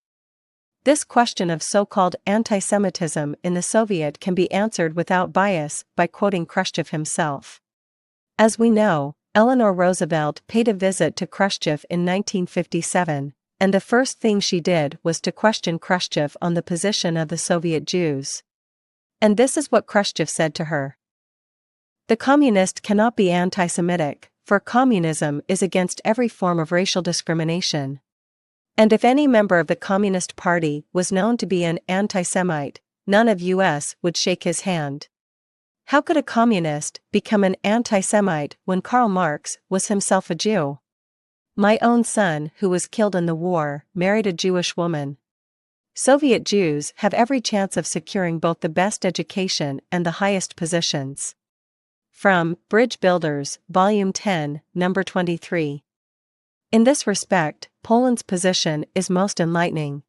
This question of so-called anti-Semitism in the Soviet can be answered without bias by quoting Khrushchev himself. As we know, Eleanor Roosevelt paid a visit to Khrushchev in 1957, and the first thing she did was to question Khrushchev on the position of the Soviet Jews. And this is what Khrushchev said to her. The communist cannot be anti-Semitic, for communism is against every form of racial discrimination. And if any member of the Communist Party was known to be an anti-Semite, none of us would shake his hand. How could a communist become an anti-Semite when Karl Marx was himself a Jew? My own son, who was killed in the war, married a Jewish woman. Soviet Jews have every chance of securing both the best education and the highest positions. From Bridge Builders, Volume 10, Number 23. In this respect, Poland's position is most enlightening.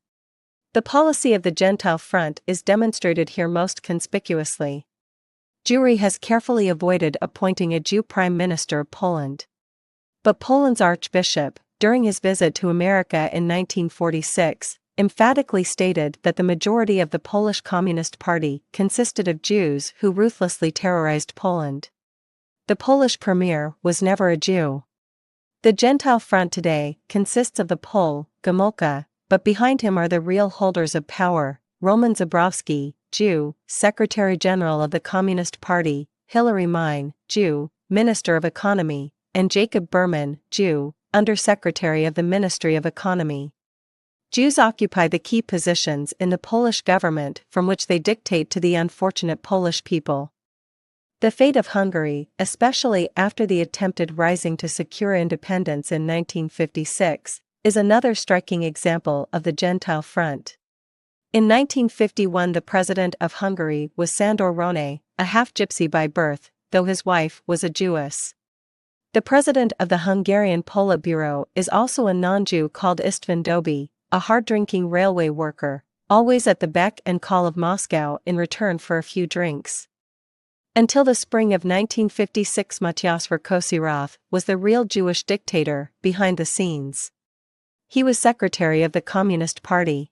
The policy of the Gentile Front is demonstrated here most conspicuously. Jewry has carefully avoided appointing a Jew Prime Minister of Poland. But Poland's Archbishop, during his visit to America in 1946, emphatically stated that the majority of the Polish Communist Party consisted of Jews who ruthlessly terrorized Poland. The Polish premier was never a Jew. The Gentile Front today consists of the Pole, Gomulka, but behind him are the real holders of power, Roman Zabrowski, Jew, Secretary General of the Communist Party, Hilary Mine, Jew, Minister of Economy, and Jacob Berman, Jew, Under-Secretary of the Ministry of Economy. Jews occupy the key positions in the Polish government from which they dictate to the unfortunate Polish people. The fate of Hungary, especially after the attempted rising to secure independence in 1956, is another striking example of the Gentile Front. In 1951, the president of Hungary was Sándor Rónai, a half-gypsy by birth, though his wife was a Jewess. The president of the Hungarian Politburo is also a non-Jew called István Doby, a hard-drinking railway worker, always at the beck and call of Moscow in return for a few drinks. Until the spring of 1956, Matyas Rákosi was the real Jewish dictator behind the scenes. He was secretary of the Communist Party.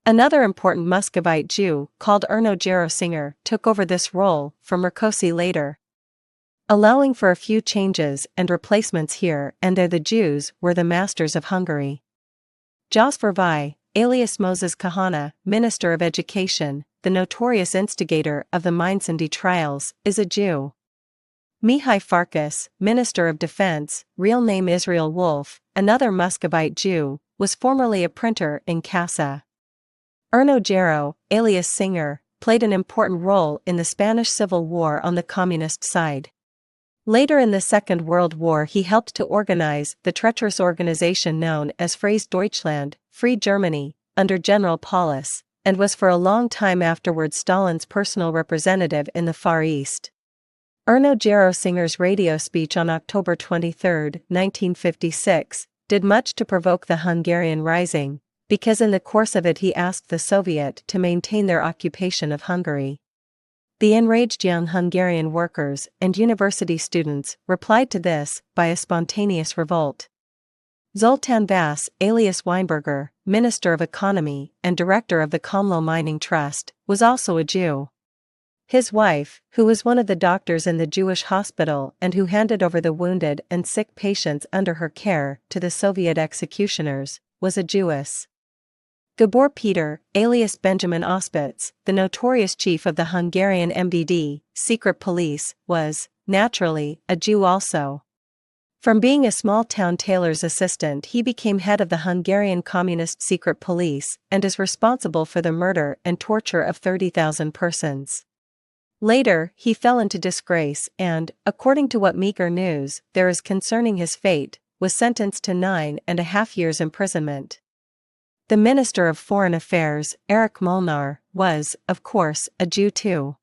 Another important Muscovite Jew, called Erno Jarosinger, took over this role from Rákosi later. Allowing for a few changes and replacements here and there, the Jews were the masters of Hungary. Jos Vervai, alias Moses Kahana, Minister of Education, the notorious instigator of the Mindszenty trials, is a Jew. Mihai Farkas, Minister of Defense, real name Israel Wolf, another Muscovite Jew, was formerly a printer in Kassa. Erno Jaro, alias Singer, played an important role in the Spanish Civil War on the communist side. Later in the Second World War, he helped to organize the treacherous organization known as Freies Deutschland, Free Germany, under General Paulus, and was for a long time afterwards Stalin's personal representative in the Far East. Erno Jarosinger's radio speech on October 23, 1956, did much to provoke the Hungarian Rising, because in the course of it he asked the Soviet to maintain their occupation of Hungary. The enraged young Hungarian workers and university students replied to this by a spontaneous revolt. Zoltán Vass, alias Weinberger, Minister of Economy and Director of the Komló Mining Trust, was also a Jew. His wife, who was one of the doctors in the Jewish hospital and who handed over the wounded and sick patients under her care to the Soviet executioners, was a Jewess. Gabor Peter, alias Benjamin Auspitz, the notorious chief of the Hungarian MVD, secret police, was, naturally, a Jew also. From being a small-town tailor's assistant, he became head of the Hungarian Communist Secret Police and is responsible for the murder and torture of 30,000 persons. Later, he fell into disgrace and, according to what meager news there is concerning his fate, was sentenced to 9.5 years imprisonment. The Minister of Foreign Affairs, Erich Molnar, was, of course, a Jew too.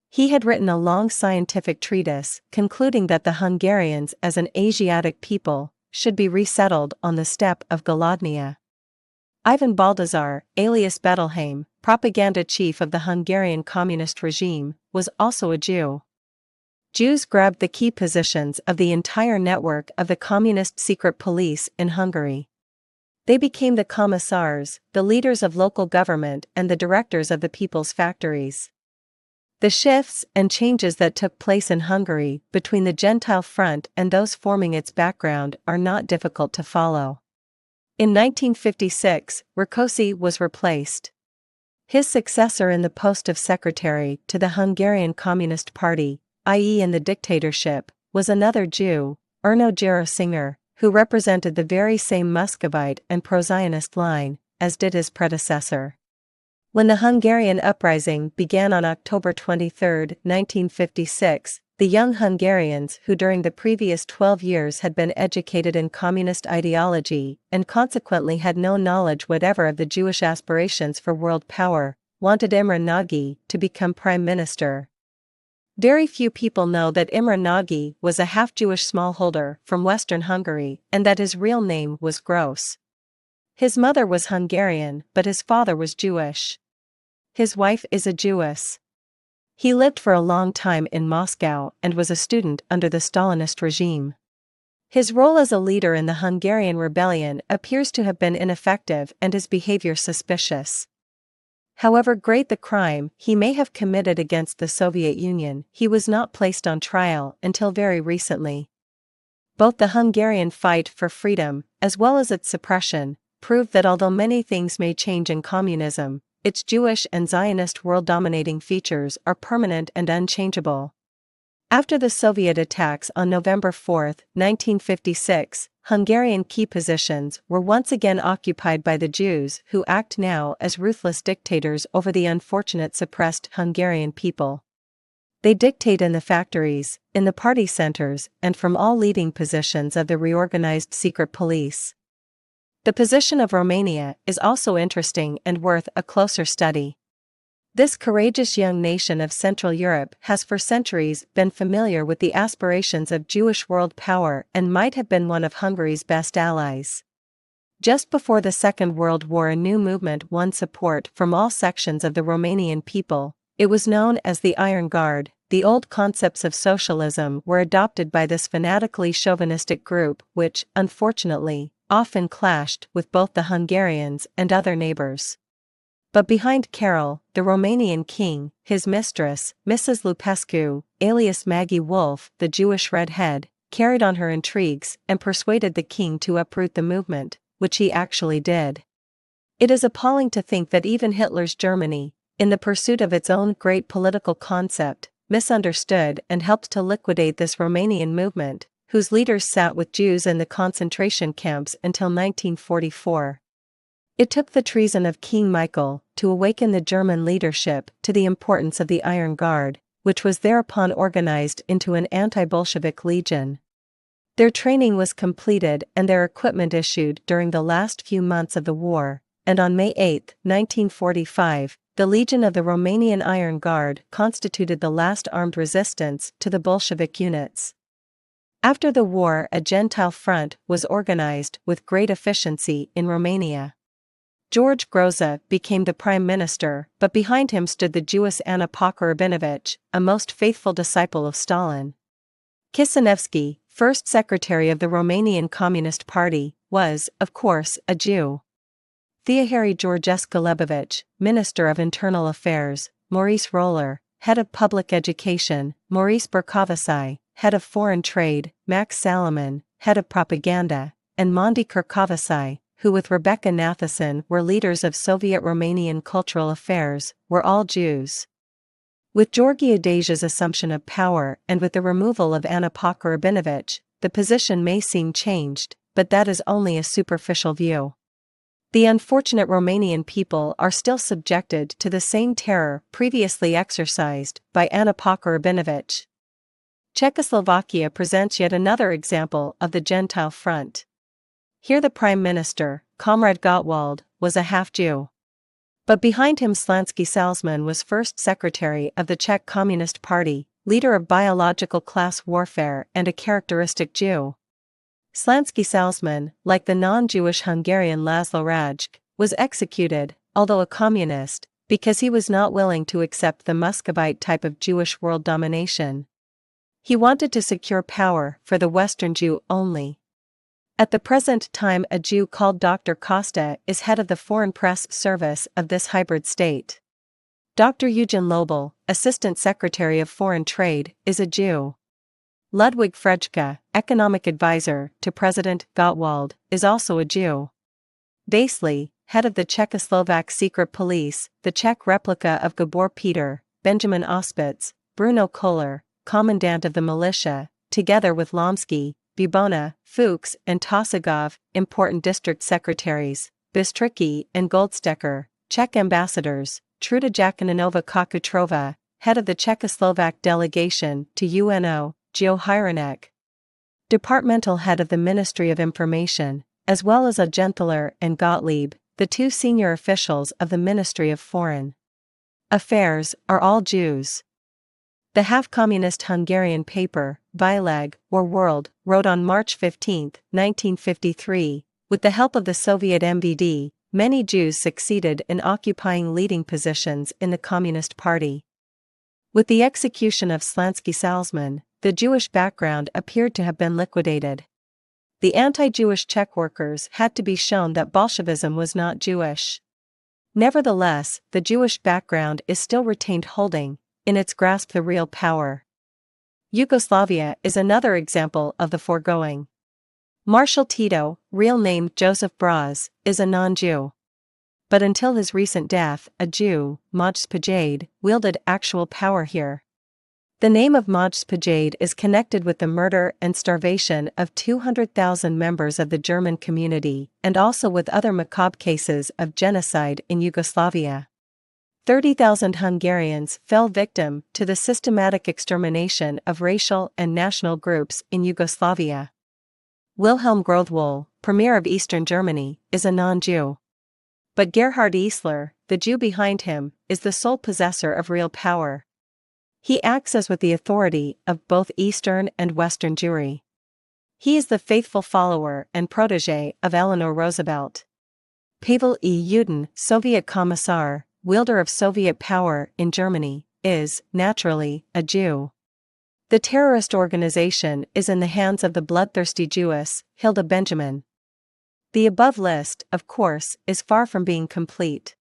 He had written a long scientific treatise concluding that the Hungarians as an Asiatic people should be resettled on the steppe of Golodnia. Ivan Baldazar, alias Bettelheim, propaganda chief of the Hungarian communist regime, was also a Jew. Jews grabbed the key positions of the entire network of the communist secret police in Hungary. They became the commissars, the leaders of local government and the directors of the people's factories. The shifts and changes that took place in Hungary between the Gentile Front and those forming its background are not difficult to follow. In 1956, Rákosi was replaced. His successor in the post of secretary to the Hungarian Communist Party, i.e. in the dictatorship, was another Jew, Erno Jarosinger, who represented the very same Muscovite and pro-Zionist line, as did his predecessor. When the Hungarian uprising began on October 23, 1956, the young Hungarians who during the previous 12 years had been educated in communist ideology and consequently had no knowledge whatever of the Jewish aspirations for world power, wanted Imre Nagy to become prime minister. Very few people know that Imre Nagy was a half-Jewish smallholder from western Hungary and that his real name was Gross. His mother was Hungarian, but his father was Jewish. His wife is a Jewess. He lived for a long time in Moscow and was a student under the Stalinist regime. His role as a leader in the Hungarian rebellion appears to have been ineffective and his behavior suspicious. However great the crime he may have committed against the Soviet Union, he was not placed on trial until very recently. Both the Hungarian fight for freedom, as well as its suppression, prove that although many things may change in communism, its Jewish and Zionist world-dominating features are permanent and unchangeable. After the Soviet attacks on November 4, 1956, Hungarian key positions were once again occupied by the Jews who act now as ruthless dictators over the unfortunate suppressed Hungarian people. They dictate in the factories, in the party centers, and from all leading positions of the reorganized secret police. The position of Romania is also interesting and worth a closer study. This courageous young nation of Central Europe has for centuries been familiar with the aspirations of Jewish world power and might have been one of Hungary's best allies. Just before the Second World War, a new movement won support from all sections of the Romanian people. It was known as the Iron Guard. The old concepts of socialism were adopted by this fanatically chauvinistic group, which, unfortunately, often clashed with both the Hungarians and other neighbors. But behind Carol, the Romanian king, his mistress, Mrs. Lupescu, alias Maggie Wolf, the Jewish redhead, carried on her intrigues and persuaded the king to uproot the movement, which he actually did. It is appalling to think that even Hitler's Germany, in the pursuit of its own great political concept, misunderstood and helped to liquidate this Romanian movement, whose leaders sat with Jews in the concentration camps until 1944. It took the treason of King Michael to awaken the German leadership to the importance of the Iron Guard, which was thereupon organized into an anti-Bolshevik legion. Their training was completed and their equipment issued during the last few months of the war, and on May 8, 1945, the Legion of the Romanian Iron Guard constituted the last armed resistance to the Bolshevik units. After the war, a Gentile front was organized with great efficiency in Romania. George Groza became the prime minister, but behind him stood the Jewess Anna Pochor-Rabinovich, a most faithful disciple of Stalin. Kisinevsky, first secretary of the Romanian Communist Party, was, of course, a Jew. Theohari Georgescu Lebovich, Minister of Internal Affairs, Maurice Roller, head of public education, Maurice Berkovasai, head of foreign trade, Max Salomon, head of propaganda, and Mondi Kirkovasai, who with Rebecca Nathason were leaders of Soviet Romanian cultural affairs, were all Jews. With Georgi Adasia's assumption of power and with the removal of Anna Pochor-Rabinovich, the position may seem changed, but that is only a superficial view. The unfortunate Romanian people are still subjected to the same terror previously exercised by Anna Pochor-Rabinovich. Czechoslovakia presents yet another example of the Gentile front. Here the Prime Minister, Comrade Gottwald, was a half-Jew. But behind him Slansky Salzman was first secretary of the Czech Communist Party, leader of biological class warfare and a characteristic Jew. Slansky Salzman, like the non-Jewish Hungarian Laszlo Rajk, was executed, although a communist, because he was not willing to accept the Muscovite type of Jewish world domination. He wanted to secure power for the Western Jew only. At the present time, a Jew called Dr. Costa is head of the foreign press service of this hybrid state. Dr. Eugen Lobel, Assistant Secretary of Foreign Trade, is a Jew. Ludwig Frejka, economic advisor to President Gottwald, is also a Jew. Vasily, head of the Czechoslovak secret police, the Czech replica of Gabor Peter, Benjamin Auspitz, Bruno Kohler, commandant of the militia, together with Lomsky, Bubona, Fuchs, and Tosagov, important district secretaries, Bystricki and Goldstecker, Czech ambassadors, Truda Jakuninova Kakutrova, head of the Czechoslovak delegation to UNO, Geo Hiranek, departmental head of the Ministry of Information, as well as a Genthaler and Gottlieb, the two senior officials of the Ministry of Foreign Affairs, are all Jews. The half-communist Hungarian paper, Világ, or World, wrote on March 15, 1953, with the help of the Soviet MVD, many Jews succeeded in occupying leading positions in the Communist Party. With the execution of Slansky Salzman, the Jewish background appeared to have been liquidated. The anti-Jewish Czech workers had to be shown that Bolshevism was not Jewish. Nevertheless, the Jewish background is still retained, holding in its grasp the real power. Yugoslavia is another example of the foregoing. Marshal Tito, real name Joseph Broz, is a non-Jew. But until his recent death, a Jew, Maj Spajade, wielded actual power here. The name of Maj Spajade is connected with the murder and starvation of 200,000 members of the German community, and also with other macabre cases of genocide in Yugoslavia. 30,000 Hungarians fell victim to the systematic extermination of racial and national groups in Yugoslavia. Wilhelm Grothwohl, Premier of Eastern Germany, is a non-Jew. But Gerhard Eisler, the Jew behind him, is the sole possessor of real power. He acts as with the authority of both Eastern and Western Jewry. He is the faithful follower and protege of Eleanor Roosevelt. Pavel E. Yudin, Soviet Commissar, wielder of Soviet power in Germany, is, naturally, a Jew. The terrorist organization is in the hands of the bloodthirsty Jewess, Hilda Benjamin. The above list, of course, is far from being complete.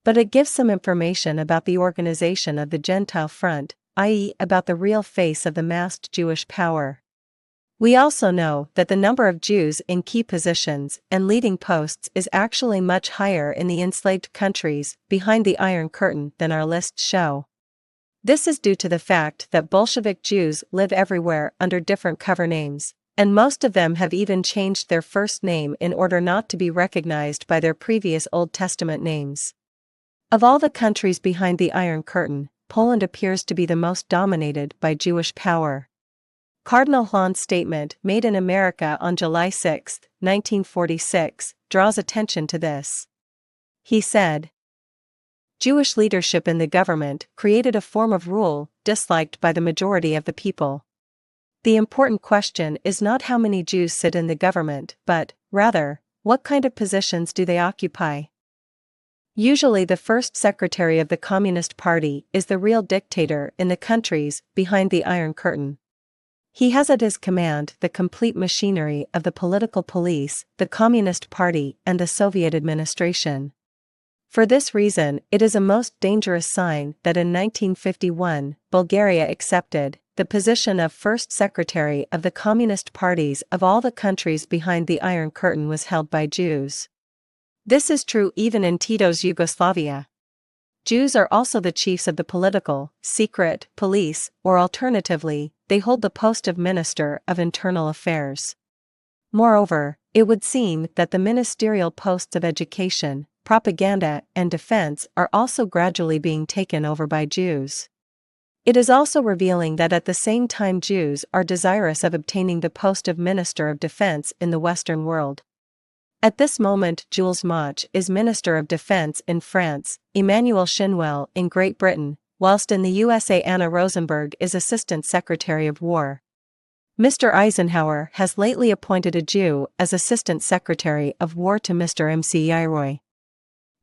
But it gives some information about the organization of the Gentile Front, i.e., about the real face of the masked Jewish power. We also know that the number of Jews in key positions and leading posts is actually much higher in the enslaved countries behind the Iron Curtain than our lists show. This is due to the fact that Bolshevik Jews live everywhere under different cover names, and most of them have even changed their first name in order not to be recognized by their previous Old Testament names. Of all the countries behind the Iron Curtain, Poland appears to be the most dominated by Jewish power. Cardinal Hahn's statement made in America on July 6, 1946, draws attention to this. He said, "Jewish leadership in the government created a form of rule disliked by the majority of the people. The important question is not how many Jews sit in the government, but, rather, what kind of positions do they occupy? Usually the first secretary of the Communist Party is the real dictator in the countries behind the Iron Curtain. He has at his command the complete machinery of the political police, the Communist Party, and the Soviet administration. For this reason, it is a most dangerous sign that in 1951, Bulgaria accepted the position of first secretary of the Communist parties of all the countries behind the Iron Curtain was held by Jews. This is true even in Tito's Yugoslavia. Jews are also the chiefs of the political, secret, police, or alternatively, they hold the post of Minister of Internal Affairs. Moreover, it would seem that the ministerial posts of education, propaganda, and defense are also gradually being taken over by Jews. It is also revealing that at the same time Jews are desirous of obtaining the post of Minister of Defense in the Western world. At this moment Jules Moch is Minister of Defense in France, Emmanuel Shinwell in Great Britain, whilst in the USA Anna Rosenberg is Assistant Secretary of War. Mr. Eisenhower has lately appointed a Jew as Assistant Secretary of War to Mr. McElroy.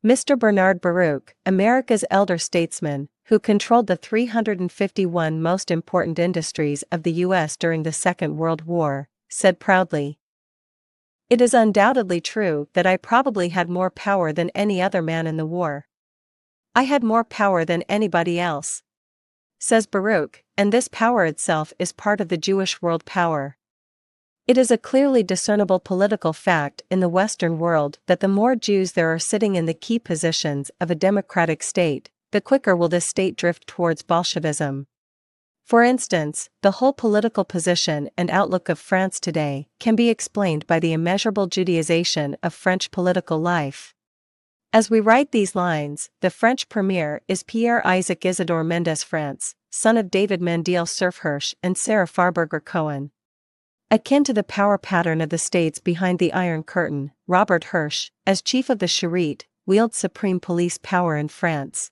Mr. Bernard Baruch, America's elder statesman, who controlled the 351 most important industries of the U.S. during the Second World War, said proudly, "It is undoubtedly true that I probably had more power than any other man in the war. I had more power than anybody else," says Baruch, and this power itself is part of the Jewish world power. It is a clearly discernible political fact in the Western world that the more Jews there are sitting in the key positions of a democratic state, the quicker will this state drift towards Bolshevism. For instance, the whole political position and outlook of France today can be explained by the immeasurable Judaization of French political life. As we write these lines, the French premier is Pierre-Isaac Isidore Mendes France, son of David Mendel Surfhirsch and Sarah Farberger Cohen. Akin to the power pattern of the states behind the Iron Curtain, Robert Hirsch, as chief of the Charite, wields supreme police power in France.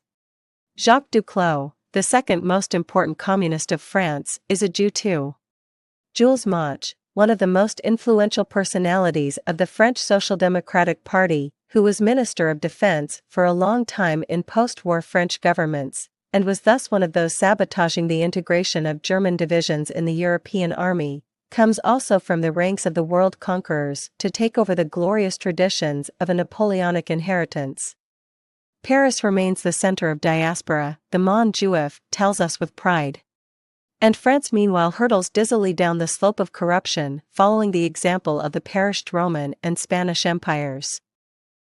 Jacques Duclos, the second most important communist of France, is a Jew too. Jules Moch, one of the most influential personalities of the French Social Democratic Party, who was Minister of Defense for a long time in post-war French governments, and was thus one of those sabotaging the integration of German divisions in the European army, comes also from the ranks of the world conquerors to take over the glorious traditions of a Napoleonic inheritance. Paris remains the center of diaspora, the Monde Juif tells us with pride. And France meanwhile hurtles dizzily down the slope of corruption, following the example of the perished Roman and Spanish empires.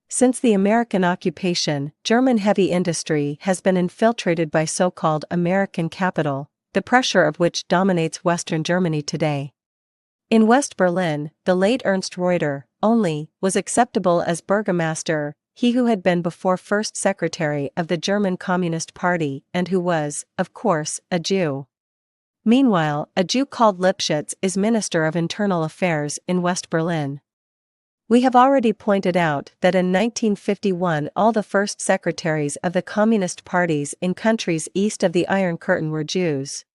Since the American occupation, German heavy industry has been infiltrated by so-called American capital, the pressure of which dominates Western Germany today. In West Berlin, the late Ernst Reuter, only, was acceptable as burgomaster, he who had been before first secretary of the German Communist Party and who was, of course, a Jew. Meanwhile, a Jew called Lipschitz is Minister of Internal Affairs in West Berlin. We have already pointed out that in 1951 all the first secretaries of the communist parties in countries east of the Iron Curtain were Jews.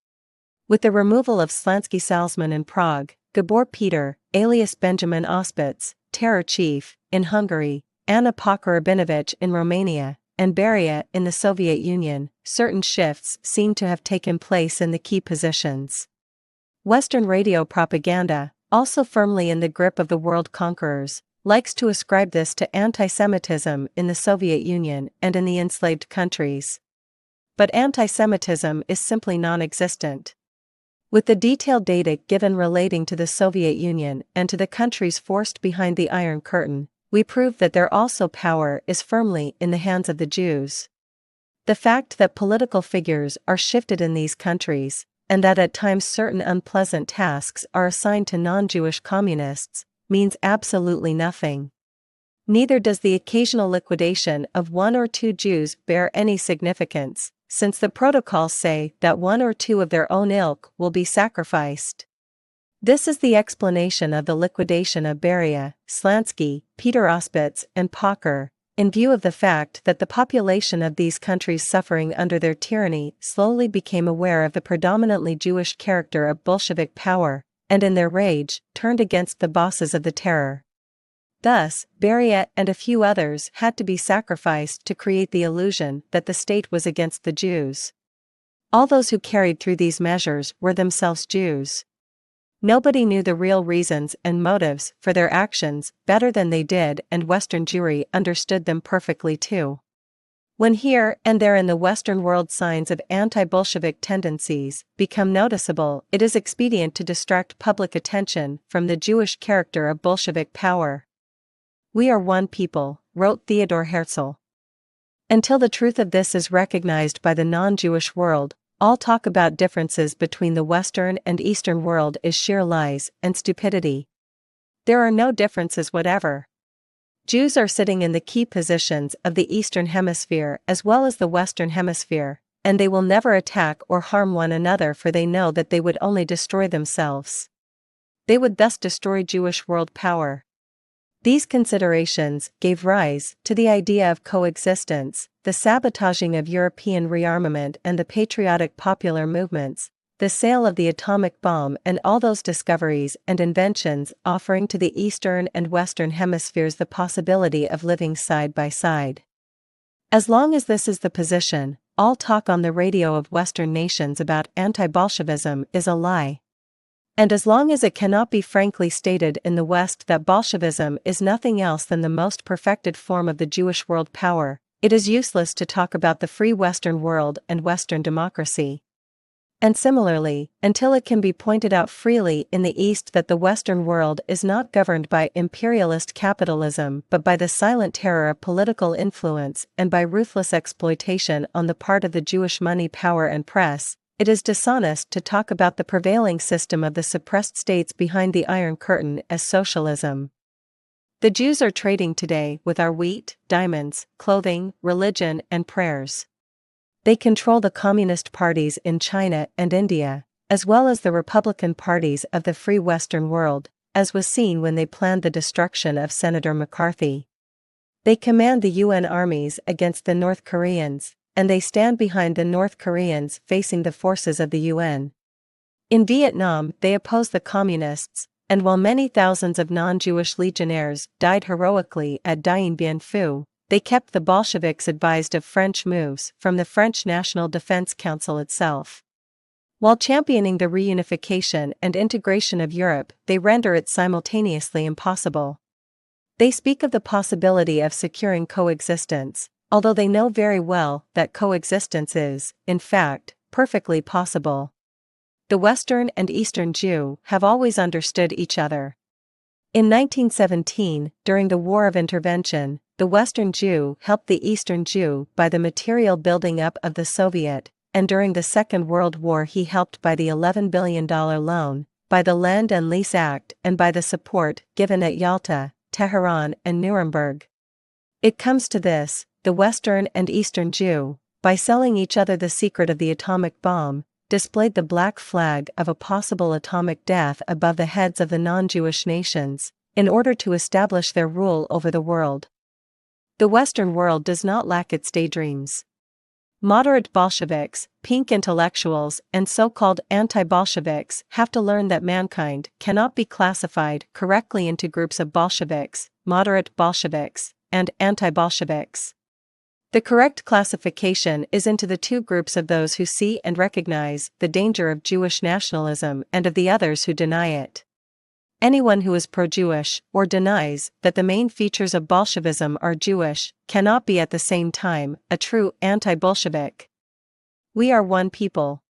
With the removal of Slansky Salzman in Prague, Gabor Peter, alias Benjamin Auspitz, terror chief, in Hungary, Anna Pacher-Rabinovich in Romania, and Beria in the Soviet Union, certain shifts seem to have taken place in the key positions. Western radio propaganda, also firmly in the grip of the world conquerors, likes to ascribe this to anti-Semitism in the Soviet Union and in the enslaved countries. But anti-Semitism is simply non-existent. With the detailed data given relating to the Soviet Union and to the countries forced behind the Iron Curtain, we prove that their also power is firmly in the hands of the Jews. The fact that political figures are shifted in these countries, and that at times certain unpleasant tasks are assigned to non-Jewish communists, means absolutely nothing. Neither does the occasional liquidation of one or two Jews bear any significance, since the protocols say that one or two of their own ilk will be sacrificed. This is the explanation of the liquidation of Beria, Slansky, Peter Auspitz, and Pacher, in view of the fact that the population of these countries suffering under their tyranny slowly became aware of the predominantly Jewish character of Bolshevik power, and in their rage, turned against the bosses of the terror. Thus, Beria and a few others had to be sacrificed to create the illusion that the state was against the Jews. All those who carried through these measures were themselves Jews. Nobody knew the real reasons and motives for their actions better than they did, and Western Jewry understood them perfectly too. When here and there in the Western world signs of anti-Bolshevik tendencies become noticeable, it is expedient to distract public attention from the Jewish character of Bolshevik power. "We are one people," wrote Theodor Herzl. Until the truth of this is recognized by the non-Jewish world, all talk about differences between the Western and Eastern world is sheer lies and stupidity. There are no differences whatever. Jews are sitting in the key positions of the Eastern Hemisphere as well as the Western Hemisphere, and they will never attack or harm one another, for they know that they would only destroy themselves. They would thus destroy Jewish world power. These considerations gave rise to the idea of coexistence, the sabotaging of European rearmament and the patriotic popular movements, the sale of the atomic bomb, and all those discoveries and inventions offering to the Eastern and Western hemispheres the possibility of living side by side. As long as this is the position, all talk on the radio of Western nations about anti-Bolshevism is a lie. And as long as it cannot be frankly stated in the West that Bolshevism is nothing else than the most perfected form of the Jewish world power, it is useless to talk about the free Western world and Western democracy. And similarly, until it can be pointed out freely in the East that the Western world is not governed by imperialist capitalism but by the silent terror of political influence and by ruthless exploitation on the part of the Jewish money, power and press, it is dishonest to talk about the prevailing system of the suppressed states behind the Iron Curtain as socialism. The Jews are trading today with our wheat, diamonds, clothing, religion, and prayers. They control the communist parties in China and India, as well as the Republican parties of the free Western world, as was seen when they planned the destruction of Senator McCarthy. They command the UN armies against the North Koreans, and they stand behind the North Koreans facing the forces of the UN. In Vietnam, they oppose the communists, and while many thousands of non-Jewish legionnaires died heroically at Dien Bien Phu, they kept the Bolsheviks advised of French moves from the French National Defense Council itself. While championing the reunification and integration of Europe, they render it simultaneously impossible. They speak of the possibility of securing coexistence, although they know very well that coexistence is, in fact, perfectly possible. The Western and Eastern Jew have always understood each other. In 1917, during the War of Intervention, the Western Jew helped the Eastern Jew by the material building up of the Soviet, and during the Second World War he helped by the $11 billion loan, by the Land and Lease Act, and by the support given at Yalta, Tehran, and Nuremberg. It comes to this: the Western and Eastern Jew, by selling each other the secret of the atomic bomb, displayed the black flag of a possible atomic death above the heads of the non-Jewish nations, in order to establish their rule over the world. The Western world does not lack its daydreams. Moderate Bolsheviks, pink intellectuals, and so-called anti-Bolsheviks have to learn that mankind cannot be classified correctly into groups of Bolsheviks, moderate Bolsheviks, and anti-Bolsheviks. The correct classification is into the two groups of those who see and recognize the danger of Jewish nationalism and of the others who deny it. Anyone who is pro-Jewish or denies that the main features of Bolshevism are Jewish cannot be at the same time a true anti-Bolshevik. We are one people.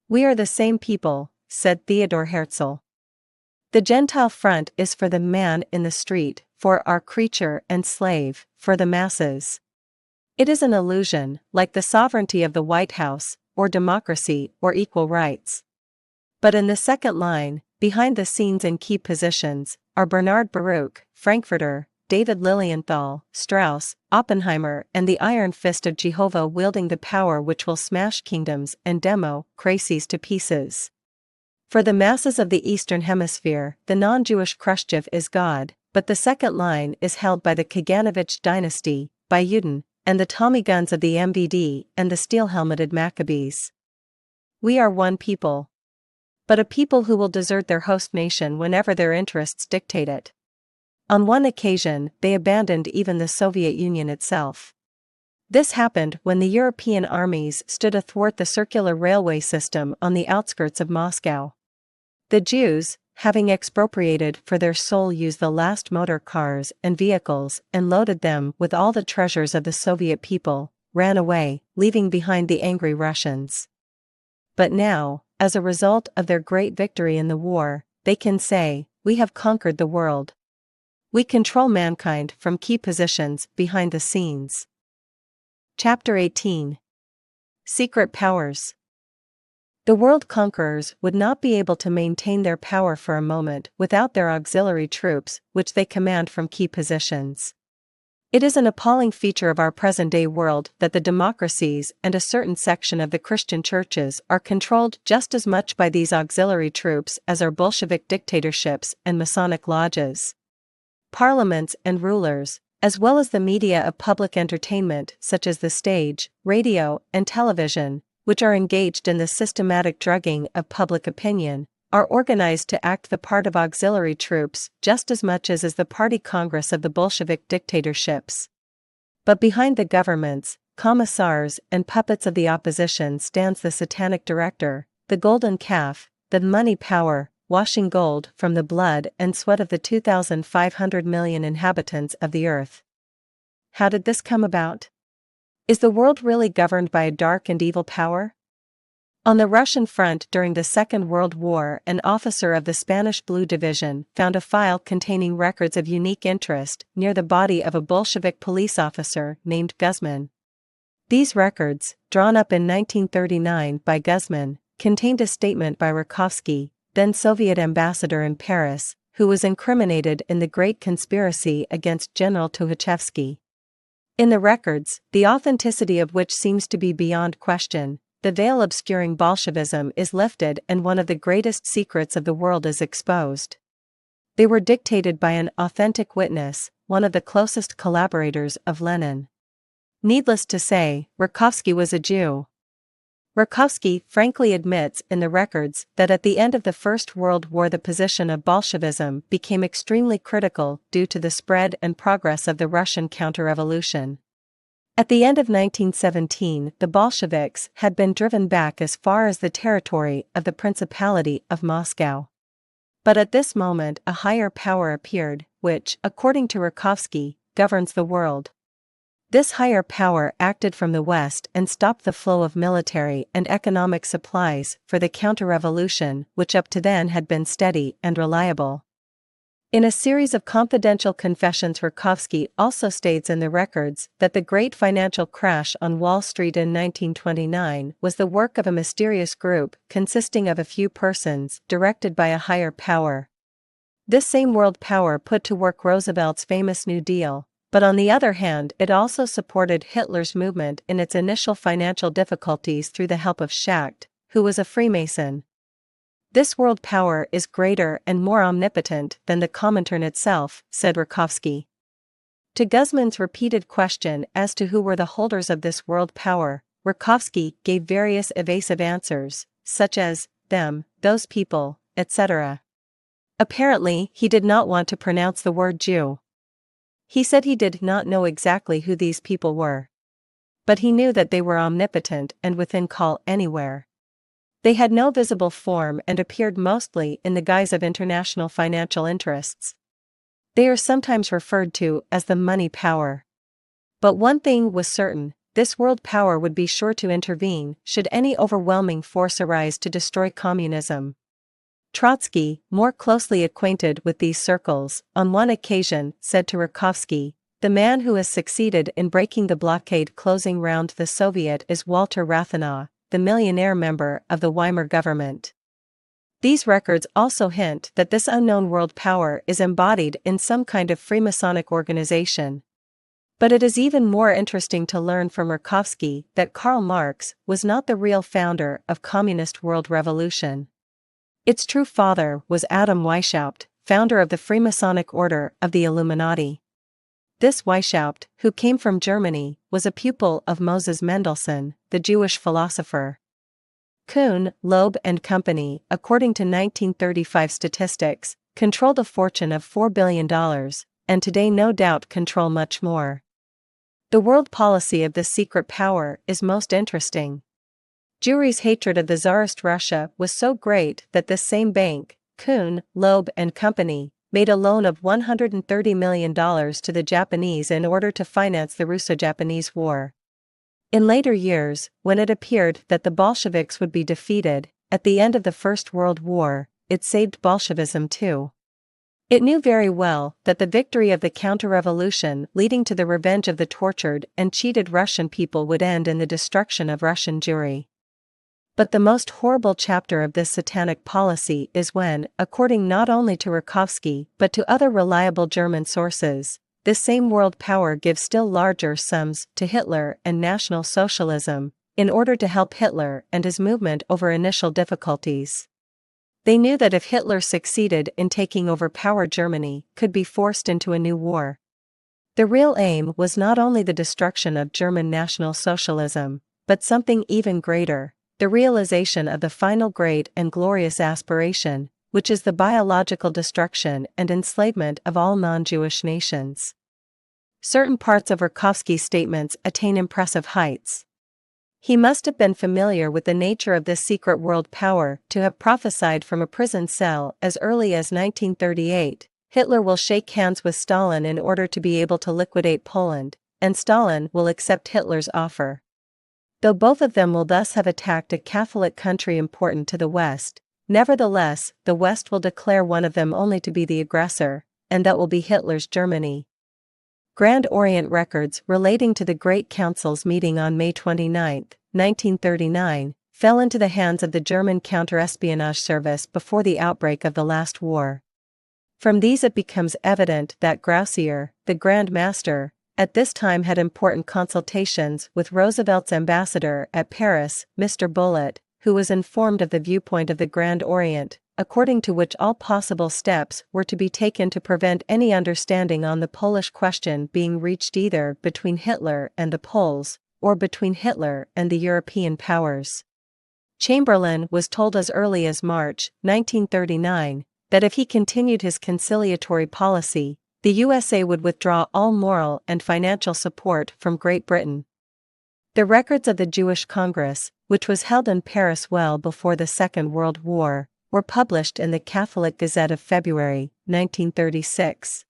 We are the same people, said Theodor Herzl. The Gentile front is for the man in the street, for our creature and slave, for the masses. It is an illusion, like the sovereignty of the White House, or democracy, or equal rights. But in the second line, behind the scenes in key positions, are Bernard Baruch, Frankfurter, David Lilienthal, Strauss, Oppenheimer, and the iron fist of Jehovah wielding the power which will smash kingdoms and democracies to pieces. For the masses of the Eastern Hemisphere, the non-Jewish Khrushchev is God, but the second line is held by the Kaganovich dynasty, by Yudin, and the Tommy guns of the MVD and the steel-helmeted Maccabees. We are one people. But a people who will desert their host nation whenever their interests dictate it. On one occasion, they abandoned even the Soviet Union itself. This happened when the European armies stood athwart the circular railway system on the outskirts of Moscow. The Jews, having expropriated for their sole use the last motor cars and vehicles and loaded them with all the treasures of the Soviet people, ran away, leaving behind the angry Russians. But now, as a result of their great victory in the war, they can say, "We have conquered the world. We control mankind from key positions behind the scenes." Chapter 18. Secret Powers. The world conquerors would not be able to maintain their power for a moment without their auxiliary troops, which they command from key positions. It is an appalling feature of our present-day world that the democracies and a certain section of the Christian churches are controlled just as much by these auxiliary troops as are Bolshevik dictatorships and Masonic lodges. Parliaments and rulers, as well as the media of public entertainment such as the stage, radio, and television, which are engaged in the systematic drugging of public opinion, are organized to act the part of auxiliary troops just as much as is the party congress of the Bolshevik dictatorships. But behind the governments, commissars, and puppets of the opposition stands the satanic director, the golden calf, the money power, washing gold from the blood and sweat of the 2,500 million inhabitants of the earth. How did this come about? Is the world really governed by a dark and evil power? On the Russian front during the Second World War, an officer of the Spanish Blue Division found a file containing records of unique interest near the body of a Bolshevik police officer named Guzman. These records, drawn up in 1939 by Guzman, contained a statement by Rakovsky, then Soviet ambassador in Paris, who was incriminated in the Great Conspiracy against General Tukhachevsky. In the records, the authenticity of which seems to be beyond question, the veil obscuring Bolshevism is lifted and one of the greatest secrets of the world is exposed. They were dictated by an authentic witness, one of the closest collaborators of Lenin. Needless to say, Rakovsky was a Jew. Rakovsky frankly admits in the records that at the end of the First World War the position of Bolshevism became extremely critical due to the spread and progress of the Russian counter-revolution. At the end of 1917, the Bolsheviks had been driven back as far as the territory of the Principality of Moscow. But at this moment a higher power appeared, which, according to Rakovsky, governs the world. This higher power acted from the west and stopped the flow of military and economic supplies for the counter-revolution, which up to then had been steady and reliable. In a series of confidential confessions, Rakovsky also states in the records that the great financial crash on Wall Street in 1929 was the work of a mysterious group consisting of a few persons directed by a higher power. This same world power put to work Roosevelt's famous New Deal, But on the other hand, it also supported Hitler's movement in its initial financial difficulties through the help of Schacht, who was a Freemason. This world power is greater and more omnipotent than the Comintern itself, said Rakovsky. To Guzman's repeated question as to who were the holders of this world power, Rakovsky gave various evasive answers, such as, them, those people, etc. Apparently, he did not want to pronounce the word Jew. He said he did not know exactly who these people were. But he knew that they were omnipotent and within call anywhere. They had no visible form and appeared mostly in the guise of international financial interests. They are sometimes referred to as the money power. But one thing was certain, this world power would be sure to intervene should any overwhelming force arise to destroy communism. Trotsky, more closely acquainted with these circles, on one occasion said to Rakovsky, "The man who has succeeded in breaking the blockade closing round the Soviet is Walter Rathenau, the millionaire member of the Weimar government." These records also hint that this unknown world power is embodied in some kind of Freemasonic organization. But it is even more interesting to learn from Rakovsky that Karl Marx was not the real founder of communist world revolution. Its true father was Adam Weishaupt, founder of the Freemasonic Order of the Illuminati. This Weishaupt, who came from Germany, was a pupil of Moses Mendelssohn, the Jewish philosopher. Kuhn, Loeb and Company, according to 1935 statistics, controlled a fortune of $4 billion, and today no doubt control much more. The world policy of this secret power is most interesting. Jewry's hatred of the Tsarist Russia was so great that this same bank, Kuhn, Loeb and Company, made a loan of $130 million to the Japanese in order to finance the Russo-Japanese War. In later years, when it appeared that the Bolsheviks would be defeated, at the end of the First World War, it saved Bolshevism too. It knew very well that the victory of the counter-revolution leading to the revenge of the tortured and cheated Russian people would end in the destruction of Russian Jewry. But the most horrible chapter of this satanic policy is when, according not only to Rakovsky but to other reliable German sources, this same world power gives still larger sums to Hitler and National Socialism, in order to help Hitler and his movement over initial difficulties. They knew that if Hitler succeeded in taking over power, Germany could be forced into a new war. The real aim was not only the destruction of German National Socialism, but something even greater, the realization of the final great and glorious aspiration, which is the biological destruction and enslavement of all non-Jewish nations. Certain parts of Rakovsky's statements attain impressive heights. He must have been familiar with the nature of this secret world power to have prophesied from a prison cell as early as 1938, Hitler will shake hands with Stalin in order to be able to liquidate Poland, and Stalin will accept Hitler's offer. Though both of them will thus have attacked a Catholic country important to the West, nevertheless, the West will declare one of them only to be the aggressor, and that will be Hitler's Germany. Grand Orient records relating to the Great Council's meeting on May 29, 1939, fell into the hands of the German counter-espionage service before the outbreak of the last war. From these it becomes evident that Grausier, the Grand Master, at this time had important consultations with Roosevelt's ambassador at Paris, Mr. Bullitt, who was informed of the viewpoint of the Grand Orient, according to which all possible steps were to be taken to prevent any understanding on the Polish question being reached either between Hitler and the Poles, or between Hitler and the European powers. Chamberlain was told as early as March 1939 that if he continued his conciliatory policy, the USA would withdraw all moral and financial support from Great Britain. The records of the Jewish Congress, which was held in Paris well before the Second World War, were published in the Catholic Gazette of February 1936.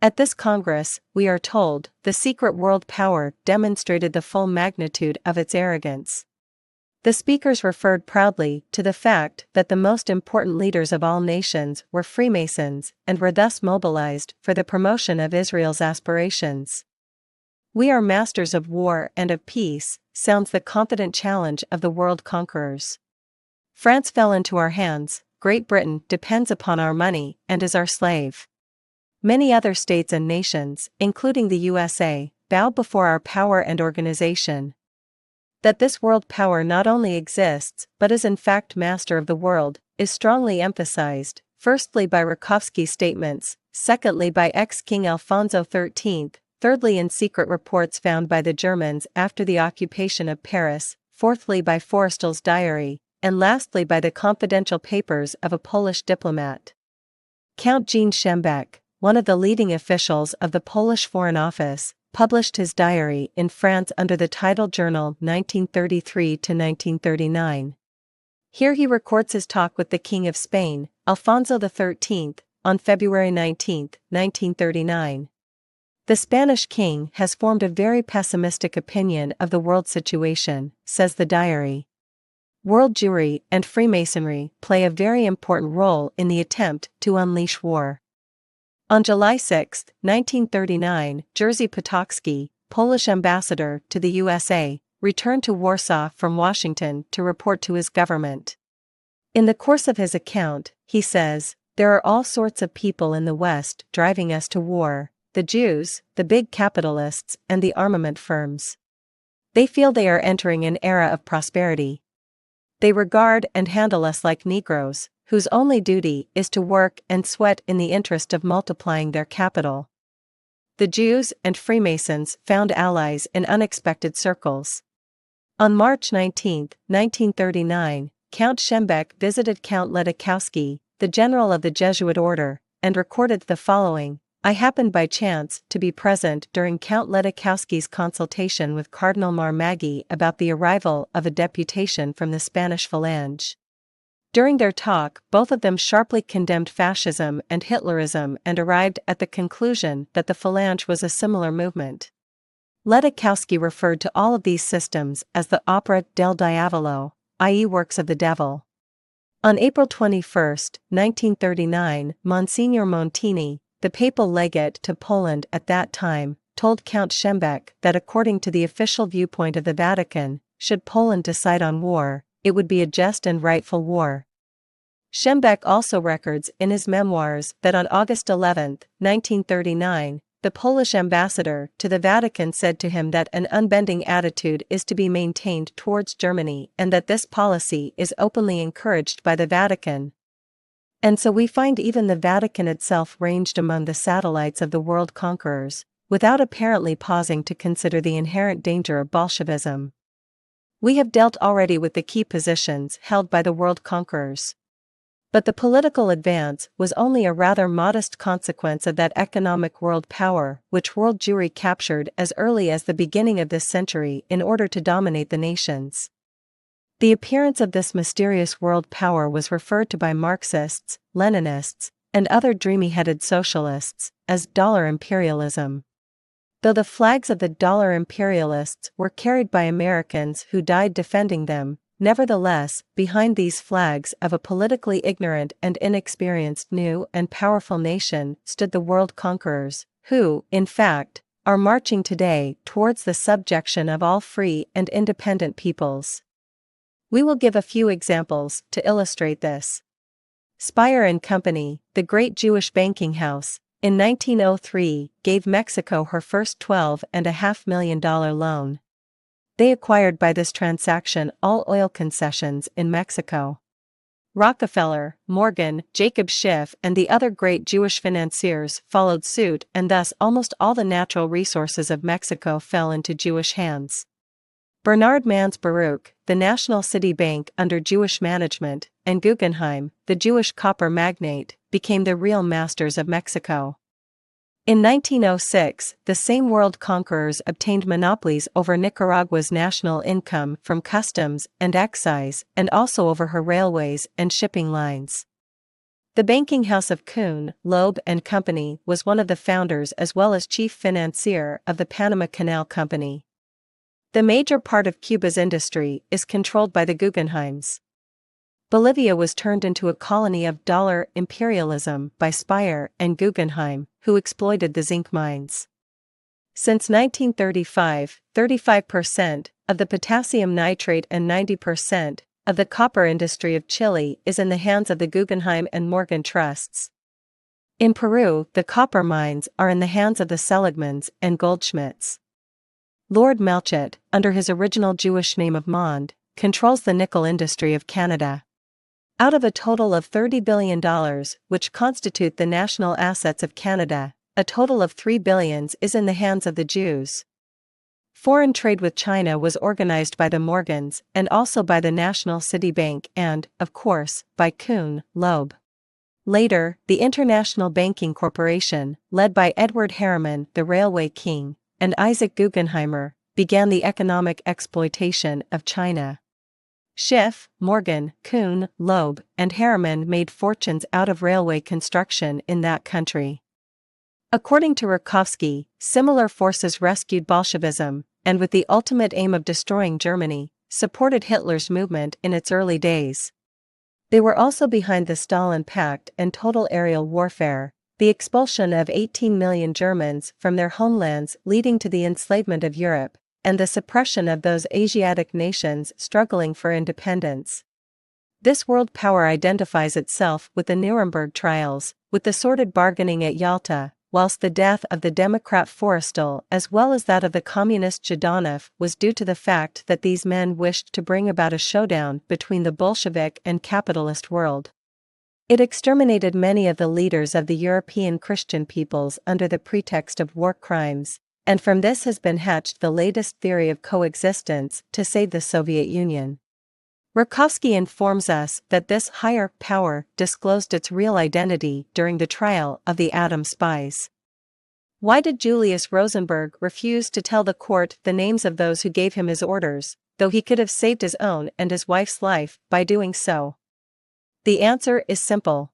At this Congress, we are told, the secret world power demonstrated the full magnitude of its arrogance. The speakers referred proudly to the fact that the most important leaders of all nations were Freemasons and were thus mobilized for the promotion of Israel's aspirations. "We are masters of war and of peace," sounds the confident challenge of the world conquerors. "France fell into our hands, Great Britain depends upon our money and is our slave. Many other states and nations, including the USA, bow before our power and organization. That this world power not only exists but is in fact master of the world, is strongly emphasized, firstly by Rakovsky's statements, secondly by ex-King Alfonso XIII, thirdly in secret reports found by the Germans after the occupation of Paris, fourthly by Forrestal's diary, and lastly by the confidential papers of a Polish diplomat. Count Jean Schembeck, one of the leading officials of the Polish Foreign Office, published his diary in France under the title Journal 1933-1939. Here he records his talk with the King of Spain, Alfonso XIII, on February 19, 1939. The Spanish king has formed a very pessimistic opinion of the world situation, says the diary. World Jewry and Freemasonry play a very important role in the attempt to unleash war. On July 6, 1939, Jerzy Potocki, Polish ambassador to the USA, returned to Warsaw from Washington to report to his government. In the course of his account, he says, "There are all sorts of people in the West driving us to war, the Jews, the big capitalists, and the armament firms. They feel they are entering an era of prosperity. They regard and handle us like Negroes, whose only duty is to work and sweat in the interest of multiplying their capital." The Jews and Freemasons found allies in unexpected circles. On March 19, 1939, Count Schembeck visited Count Ledakowski, the general of the Jesuit order, and recorded the following: "I happened by chance to be present during Count Ledakowski's consultation with Cardinal Marmaggi about the arrival of a deputation from the Spanish Phalange. During their talk, both of them sharply condemned fascism and Hitlerism and arrived at the conclusion that the Phalange was a similar movement." Ledakowski referred to all of these systems as the Opera del Diavolo, i.e. works of the devil. On April 21, 1939, Monsignor Montini, the papal legate to Poland at that time, told Count Schembeck that according to the official viewpoint of the Vatican, should Poland decide on war, it would be a just and rightful war. Schembeck also records in his memoirs that on August 11, 1939, the Polish ambassador to the Vatican said to him that an unbending attitude is to be maintained towards Germany and that this policy is openly encouraged by the Vatican. And so we find even the Vatican itself ranged among the satellites of the world conquerors, without apparently pausing to consider the inherent danger of Bolshevism. We have dealt already with the key positions held by the world conquerors. But the political advance was only a rather modest consequence of that economic world power which world Jewry captured as early as the beginning of this century in order to dominate the nations. The appearance of this mysterious world power was referred to by Marxists, Leninists, and other dreamy-headed socialists as dollar imperialism. Though the flags of the dollar imperialists were carried by Americans who died defending them, nevertheless, behind these flags of a politically ignorant and inexperienced new and powerful nation stood the world conquerors, who, in fact, are marching today towards the subjection of all free and independent peoples. We will give a few examples to illustrate this. Speyer and Company, the great Jewish banking house, in 1903, gave Mexico her first $12.5 million loan. They acquired by this transaction all oil concessions in Mexico. Rockefeller, Morgan, Jacob Schiff and the other great Jewish financiers followed suit, and thus almost all the natural resources of Mexico fell into Jewish hands. Bernard Mans Baruch, the National City Bank under Jewish management, and Guggenheim, the Jewish copper magnate, became the real masters of Mexico. In 1906, the same world conquerors obtained monopolies over Nicaragua's national income from customs and excise, and also over her railways and shipping lines. The banking house of Kuhn, Loeb and Company was one of the founders as well as chief financier of the Panama Canal Company. The major part of Cuba's industry is controlled by the Guggenheims. Bolivia was turned into a colony of dollar imperialism by Speyer and Guggenheim, who exploited the zinc mines. Since 1935, 35% of the potassium nitrate and 90% of the copper industry of Chile is in the hands of the Guggenheim and Morgan trusts. In Peru, the copper mines are in the hands of the Seligmans and Goldschmidts. Lord Melchett, under his original Jewish name of Mond, controls the nickel industry of Canada. Out of a total of $30 billion, which constitute the national assets of Canada, a total of $3 billion is in the hands of the Jews. Foreign trade with China was organized by the Morgans and also by the National City Bank and, of course, by Kuhn, Loeb. Later, the International Banking Corporation, led by Edward Harriman, the railway king, and Isaac Guggenheimer, began the economic exploitation of China. Schiff, Morgan, Kuhn, Loeb, and Harriman made fortunes out of railway construction in that country. According to Rakovsky, similar forces rescued Bolshevism, and with the ultimate aim of destroying Germany, supported Hitler's movement in its early days. They were also behind the Stalin Pact and total aerial warfare, the expulsion of 18 million Germans from their homelands leading to the enslavement of Europe, and the suppression of those Asiatic nations struggling for independence. This world power identifies itself with the Nuremberg trials, with the sordid bargaining at Yalta, whilst the death of the Democrat Forrestal as well as that of the communist Zhdanov was due to the fact that these men wished to bring about a showdown between the Bolshevik and capitalist world. It exterminated many of the leaders of the European Christian peoples under the pretext of war crimes, and from this has been hatched the latest theory of coexistence to save the Soviet Union. Rakovsky informs us that this higher power disclosed its real identity during the trial of the Atom spies. Why did Julius Rosenberg refuse to tell the court the names of those who gave him his orders, though he could have saved his own and his wife's life by doing so? The answer is simple.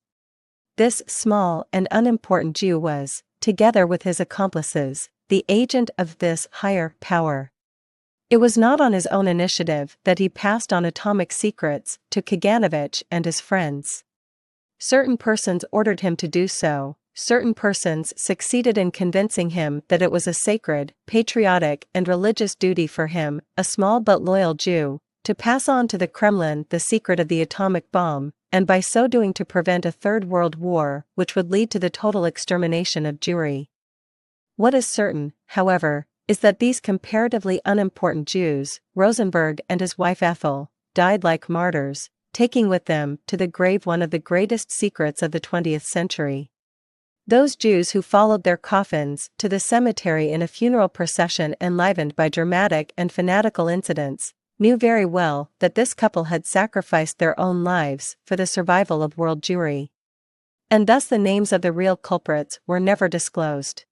This small and unimportant Jew was, together with his accomplices, the agent of this higher power. It was not on his own initiative that he passed on atomic secrets to Kaganovich and his friends. Certain persons ordered him to do so, certain persons succeeded in convincing him that it was a sacred, patriotic and religious duty for him, a small but loyal Jew, to pass on to the Kremlin the secret of the atomic bomb, and by so doing to prevent a Third World War which would lead to the total extermination of Jewry. What is certain, however, is that these comparatively unimportant Jews, Rosenberg and his wife Ethel, died like martyrs, taking with them to the grave one of the greatest secrets of the 20th century. Those Jews who followed their coffins to the cemetery in a funeral procession enlivened by dramatic and fanatical incidents, knew very well that this couple had sacrificed their own lives for the survival of world Jewry. And thus the names of the real culprits were never disclosed.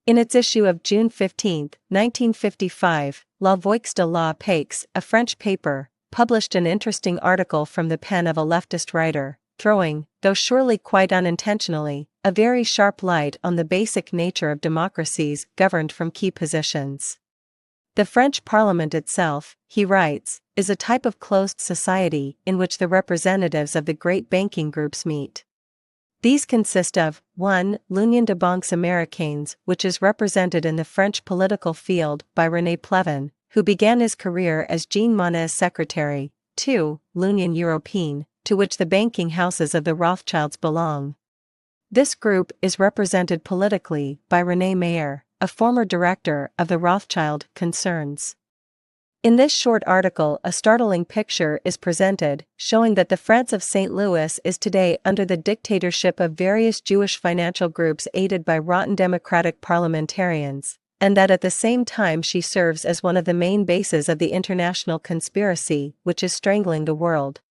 In its issue of June 15, 1955, La Voix de la Paix, a French paper, published an interesting article from the pen of a leftist writer, throwing, though surely quite unintentionally, a very sharp light on the basic nature of democracies governed from key positions. The French Parliament itself, he writes, is a type of closed society in which the representatives of the great banking groups meet. These consist of 1. L'Union de Banques Américaines, which is represented in the French political field by René Pleven, who began his career as Jean Monnet's secretary. 2. L'Union Européenne, to which the banking houses of the Rothschilds belong. This group is represented politically by René Mayer, a former director of the Rothschild concerns. In this short article, a startling picture is presented, showing that the France of St. Louis is today under the dictatorship of various Jewish financial groups aided by rotten democratic parliamentarians, and that at the same time she serves as one of the main bases of the international conspiracy which is strangling the world.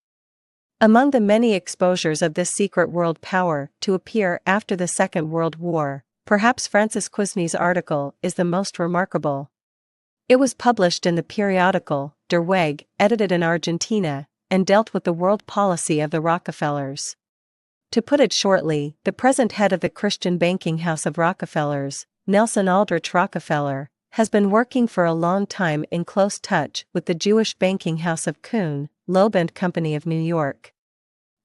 Among the many exposures of this secret world power to appear after the Second World War, perhaps Francis Quisney's article is the most remarkable. It was published in the periodical Der Weg, edited in Argentina, and dealt with the world policy of the Rockefellers. To put it shortly, the present head of the Christian banking house of Rockefellers, Nelson Aldrich Rockefeller, has been working for a long time in close touch with the Jewish banking house of Kuhn, Loeb and Company of New York.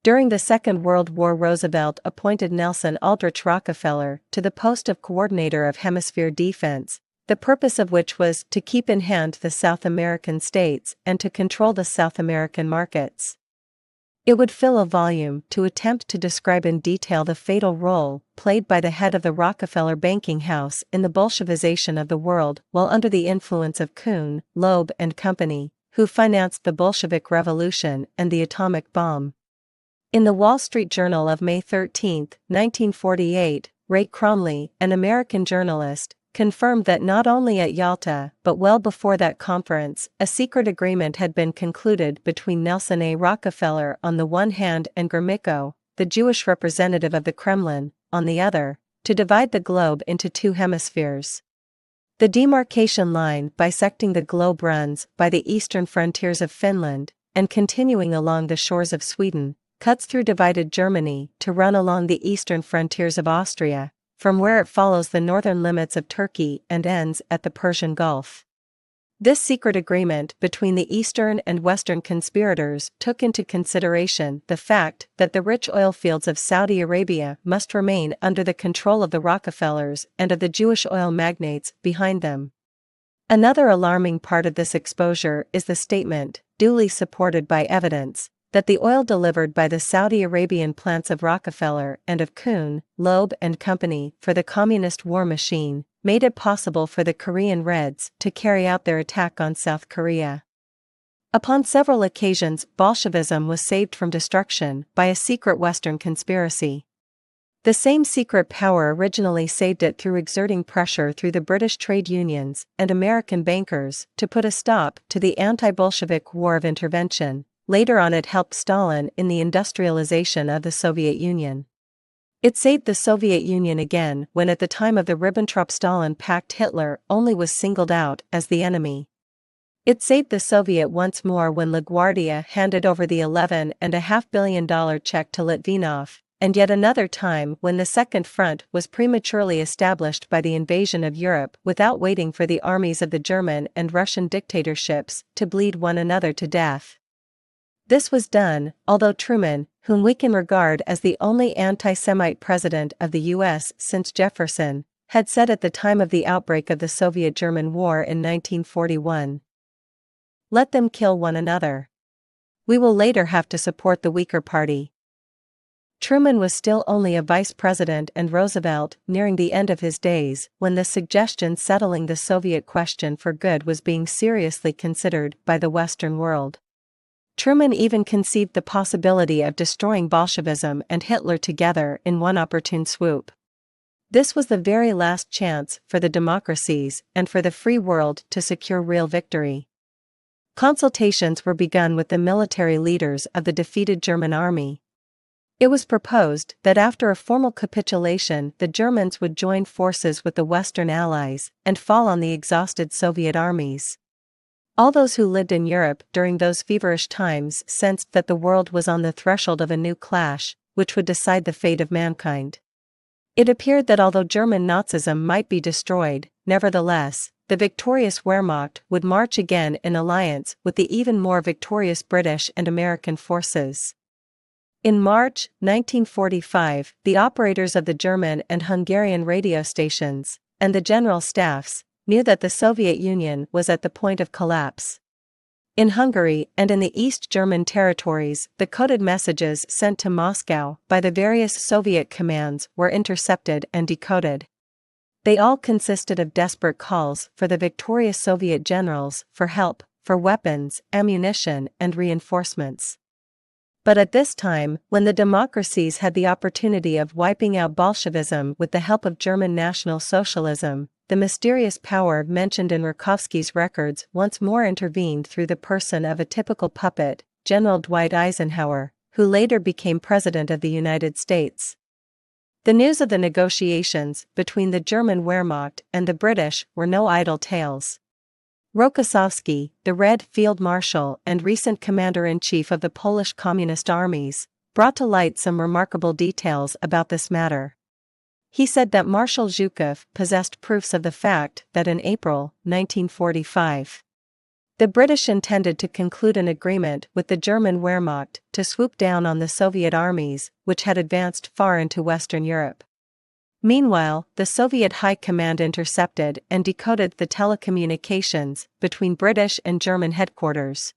During the Second World War, Roosevelt appointed Nelson Aldrich Rockefeller to the post of coordinator of Hemisphere Defense, the purpose of which was to keep in hand the South American states and to control the South American markets. It would fill a volume to attempt to describe in detail the fatal role played by the head of the Rockefeller banking house in the Bolshevization of the world while under the influence of Kuhn, Loeb and Company, who financed the Bolshevik Revolution and the atomic bomb. In the Wall Street Journal of May 13, 1948, Ray Cromley, an American journalist, confirmed that not only at Yalta but well before that conference, a secret agreement had been concluded between Nelson A. Rockefeller on the one hand and Gromyko, the Jewish representative of the Kremlin, on the other, to divide the globe into two hemispheres. The demarcation line bisecting the globe runs by the eastern frontiers of Finland, and continuing along the shores of Sweden, cuts through divided Germany to run along the eastern frontiers of Austria, from where it follows the northern limits of Turkey and ends at the Persian Gulf. This secret agreement between the eastern and western conspirators took into consideration the fact that the rich oil fields of Saudi Arabia must remain under the control of the Rockefellers and of the Jewish oil magnates behind them. Another alarming part of this exposure is the statement, duly supported by evidence, that the oil delivered by the Saudi Arabian plants of Rockefeller and of Kuhn, Loeb and Company for the communist war machine made it possible for the Korean Reds to carry out their attack on South Korea. Upon several occasions, Bolshevism was saved from destruction by a secret Western conspiracy. The same secret power originally saved it through exerting pressure through the British trade unions and American bankers to put a stop to the anti-Bolshevik War of Intervention. Later on it helped Stalin in the industrialization of the Soviet Union. It saved the Soviet Union again when at the time of the Ribbentrop-Stalin Pact Hitler only was singled out as the enemy. It saved the Soviet once more when LaGuardia handed over the $11.5 billion check to Litvinov, and yet another time when the Second Front was prematurely established by the invasion of Europe without waiting for the armies of the German and Russian dictatorships to bleed one another to death. This was done, although Truman, whom we can regard as the only anti-Semite president of the U.S. since Jefferson, had said at the time of the outbreak of the Soviet-German War in 1941, "Let them kill one another. We will later have to support the weaker party." Truman was still only a vice president and Roosevelt nearing the end of his days when the suggestion settling the Soviet question for good was being seriously considered by the Western world. Truman even conceived the possibility of destroying Bolshevism and Hitler together in one opportune swoop. This was the very last chance for the democracies and for the free world to secure real victory. Consultations were begun with the military leaders of the defeated German army. It was proposed that after a formal capitulation the Germans would join forces with the Western Allies and fall on the exhausted Soviet armies. All those who lived in Europe during those feverish times sensed that the world was on the threshold of a new clash, which would decide the fate of mankind. It appeared that although German Nazism might be destroyed, nevertheless, the victorious Wehrmacht would march again in alliance with the even more victorious British and American forces. In March 1945, the operators of the German and Hungarian radio stations, and the general staffs, knew that the Soviet Union was at the point of collapse. In Hungary and in the East German territories, the coded messages sent to Moscow by the various Soviet commands were intercepted and decoded. They all consisted of desperate calls for the victorious Soviet generals for help, for weapons, ammunition, and reinforcements. But at this time, when the democracies had the opportunity of wiping out Bolshevism with the help of German National Socialism, the mysterious power mentioned in Rakovsky's records once more intervened through the person of a typical puppet, General Dwight Eisenhower, who later became President of the United States. The news of the negotiations between the German Wehrmacht and the British were no idle tales. Rokossovsky, the Red Field Marshal and recent commander-in-chief of the Polish Communist armies, brought to light some remarkable details about this matter. He said that Marshal Zhukov possessed proofs of the fact that in April 1945, the British intended to conclude an agreement with the German Wehrmacht to swoop down on the Soviet armies, which had advanced far into Western Europe. Meanwhile, the Soviet High Command intercepted and decoded the telecommunications between British and German headquarters.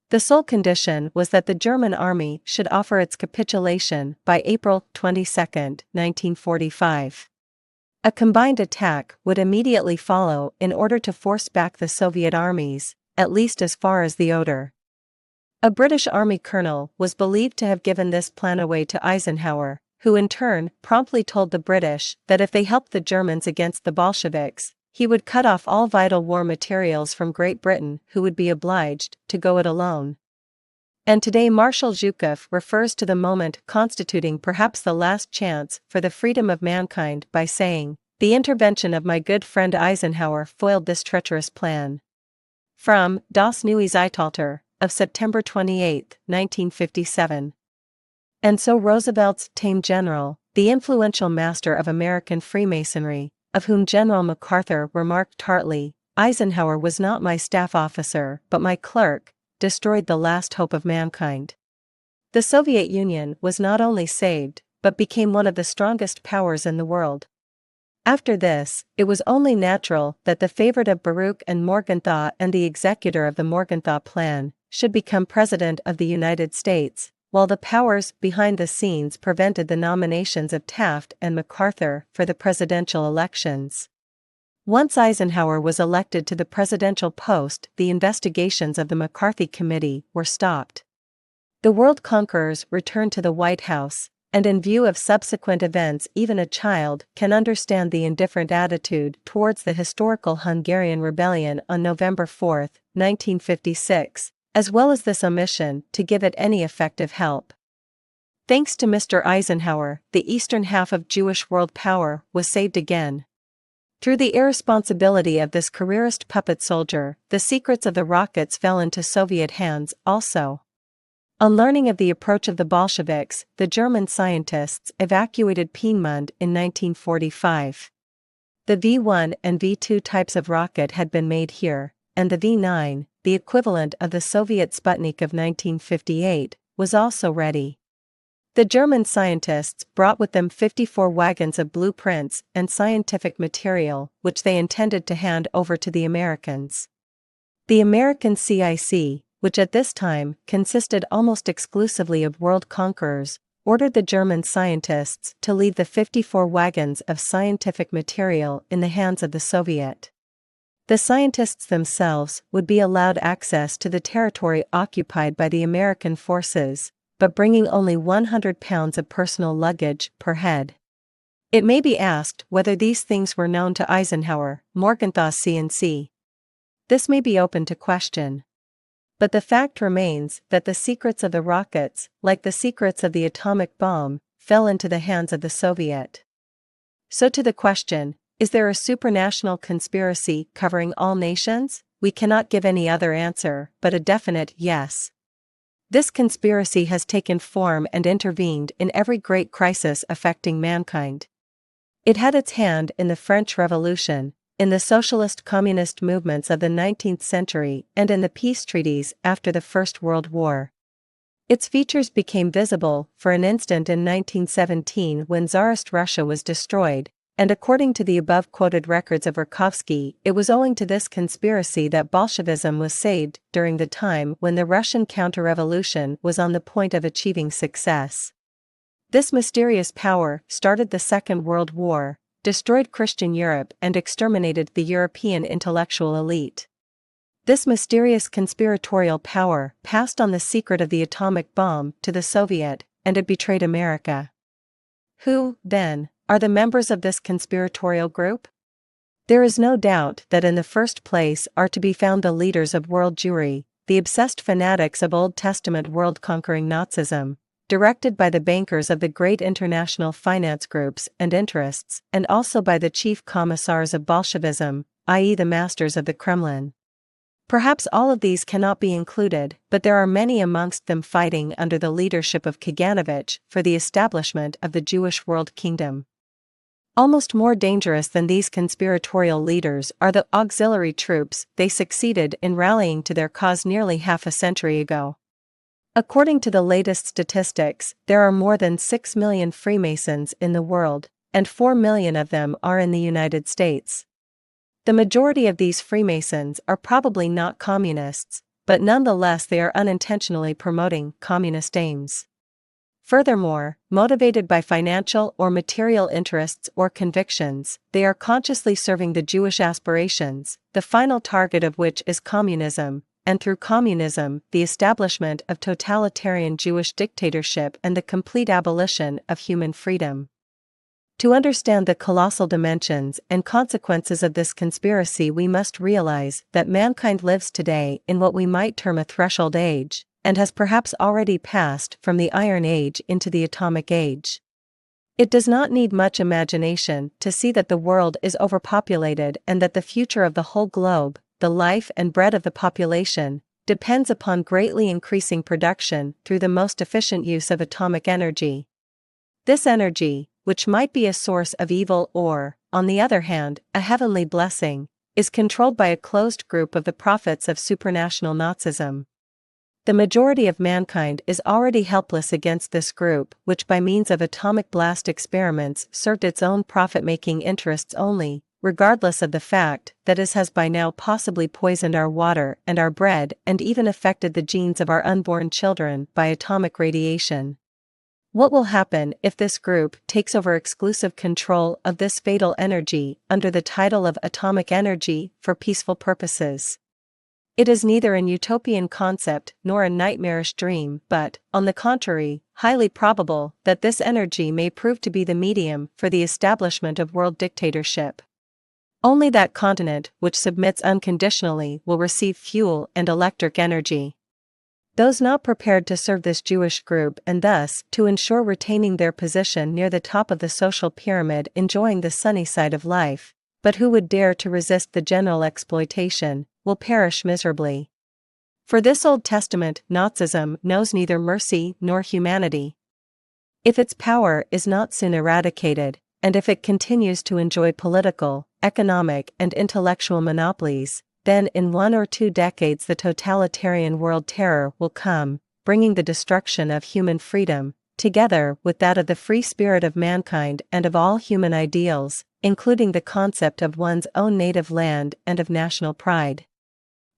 The sole condition was that the German army should offer its capitulation by April 22, 1945. A combined attack would immediately follow in order to force back the Soviet armies, at least as far as the Oder. A British army colonel was believed to have given this plan away to Eisenhower, who in turn promptly told the British that if they helped the Germans against the Bolsheviks, he would cut off all vital war materials from Great Britain, who would be obliged to go it alone. And today Marshal Zhukov refers to the moment constituting perhaps the last chance for the freedom of mankind by saying, "The intervention of my good friend Eisenhower foiled this treacherous plan." From Das Neue Zeitalter of September 28, 1957. And so Roosevelt's tame general, the influential master of American Freemasonry, of whom General MacArthur remarked tartly, "Eisenhower was not my staff officer but my clerk," destroyed the last hope of mankind. The Soviet Union was not only saved, but became one of the strongest powers in the world. After this, it was only natural that the favorite of Baruch and Morgenthau and the executor of the Morgenthau Plan should become President of the United States, while the powers behind the scenes prevented the nominations of Taft and MacArthur for the presidential elections. Once Eisenhower was elected to the presidential post, the investigations of the McCarthy Committee were stopped. The world conquerors returned to the White House, and in view of subsequent events even a child can understand the indifferent attitude towards the historical Hungarian rebellion on November 4, 1956, as well as this omission to give it any effective help. Thanks to Mr. Eisenhower, the eastern half of Jewish world power was saved again. Through the irresponsibility of this careerist puppet soldier, the secrets of the rockets fell into Soviet hands also. On learning of the approach of the Bolsheviks, the German scientists evacuated Piedmont in 1945. The V-1 and V-2 types of rocket had been made here, and the V-9, the equivalent of the Soviet Sputnik of 1958, was also ready. The German scientists brought with them 54 wagons of blueprints and scientific material, which they intended to hand over to the Americans. The American CIC, which at this time consisted almost exclusively of world conquerors, ordered the German scientists to leave the 54 wagons of scientific material in the hands of the Soviet. The scientists themselves would be allowed access to the territory occupied by the American forces, but bringing only 100 pounds of personal luggage per head. It may be asked whether these things were known to Eisenhower, Morgenthau CNC. This may be open to question. But the fact remains that the secrets of the rockets, like the secrets of the atomic bomb, fell into the hands of the Soviet. So to the question, is there a supranational conspiracy covering all nations? We cannot give any other answer, but a definite yes. This conspiracy has taken form and intervened in every great crisis affecting mankind. It had its hand in the French Revolution, in the socialist-communist movements of the 19th century and in the peace treaties after the First World War. Its features became visible for an instant in 1917 when Tsarist Russia was destroyed, and according to the above-quoted records of Rakovsky, it was owing to this conspiracy that Bolshevism was saved during the time when the Russian counter-revolution was on the point of achieving success. This mysterious power started the Second World War, destroyed Christian Europe and exterminated the European intellectual elite. This mysterious conspiratorial power passed on the secret of the atomic bomb to the Soviet, and it betrayed America. Who, then, are the members of this conspiratorial group? There is no doubt that in the first place are to be found the leaders of world Jewry, the obsessed fanatics of Old Testament world-conquering Nazism, directed by the bankers of the great international finance groups and interests, and also by the chief commissars of Bolshevism, i.e. the masters of the Kremlin. Perhaps all of these cannot be included, but there are many amongst them fighting under the leadership of Kaganovich for the establishment of the Jewish world kingdom. Almost more dangerous than these conspiratorial leaders are the auxiliary troops they succeeded in rallying to their cause nearly half a century ago. According to the latest statistics, there are more than 6 million Freemasons in the world, and 4 million of them are in the United States. The majority of these Freemasons are probably not communists, but nonetheless they are unintentionally promoting communist aims. Furthermore, motivated by financial or material interests or convictions, they are consciously serving the Jewish aspirations, the final target of which is communism, and through communism, the establishment of totalitarian Jewish dictatorship and the complete abolition of human freedom. To understand the colossal dimensions and consequences of this conspiracy, we must realize that mankind lives today in what we might term a threshold age, and has perhaps already passed from the Iron Age into the Atomic Age. It does not need much imagination to see that the world is overpopulated and that the future of the whole globe, the life and bread of the population, depends upon greatly increasing production through the most efficient use of atomic energy. This energy, which might be a source of evil or, on the other hand, a heavenly blessing, is controlled by a closed group of the prophets of supranational Nazism. The majority of mankind is already helpless against this group, which by means of atomic blast experiments served its own profit-making interests only, regardless of the fact that it has by now possibly poisoned our water and our bread and even affected the genes of our unborn children by atomic radiation. What will happen if this group takes over exclusive control of this fatal energy under the title of atomic energy for peaceful purposes? It is neither an utopian concept nor a nightmarish dream, but, on the contrary, highly probable that this energy may prove to be the medium for the establishment of world dictatorship. Only that continent which submits unconditionally will receive fuel and electric energy. Those not prepared to serve this Jewish group and thus to ensure retaining their position near the top of the social pyramid enjoying the sunny side of life, but who would dare to resist the general exploitation, will perish miserably. For this Old Testament Nazism knows neither mercy nor humanity. If its power is not soon eradicated, and if it continues to enjoy political, economic and intellectual monopolies, then in 1 or 2 decades the totalitarian world terror will come, bringing the destruction of human freedom, together with that of the free spirit of mankind and of all human ideals, including the concept of one's own native land and of national pride.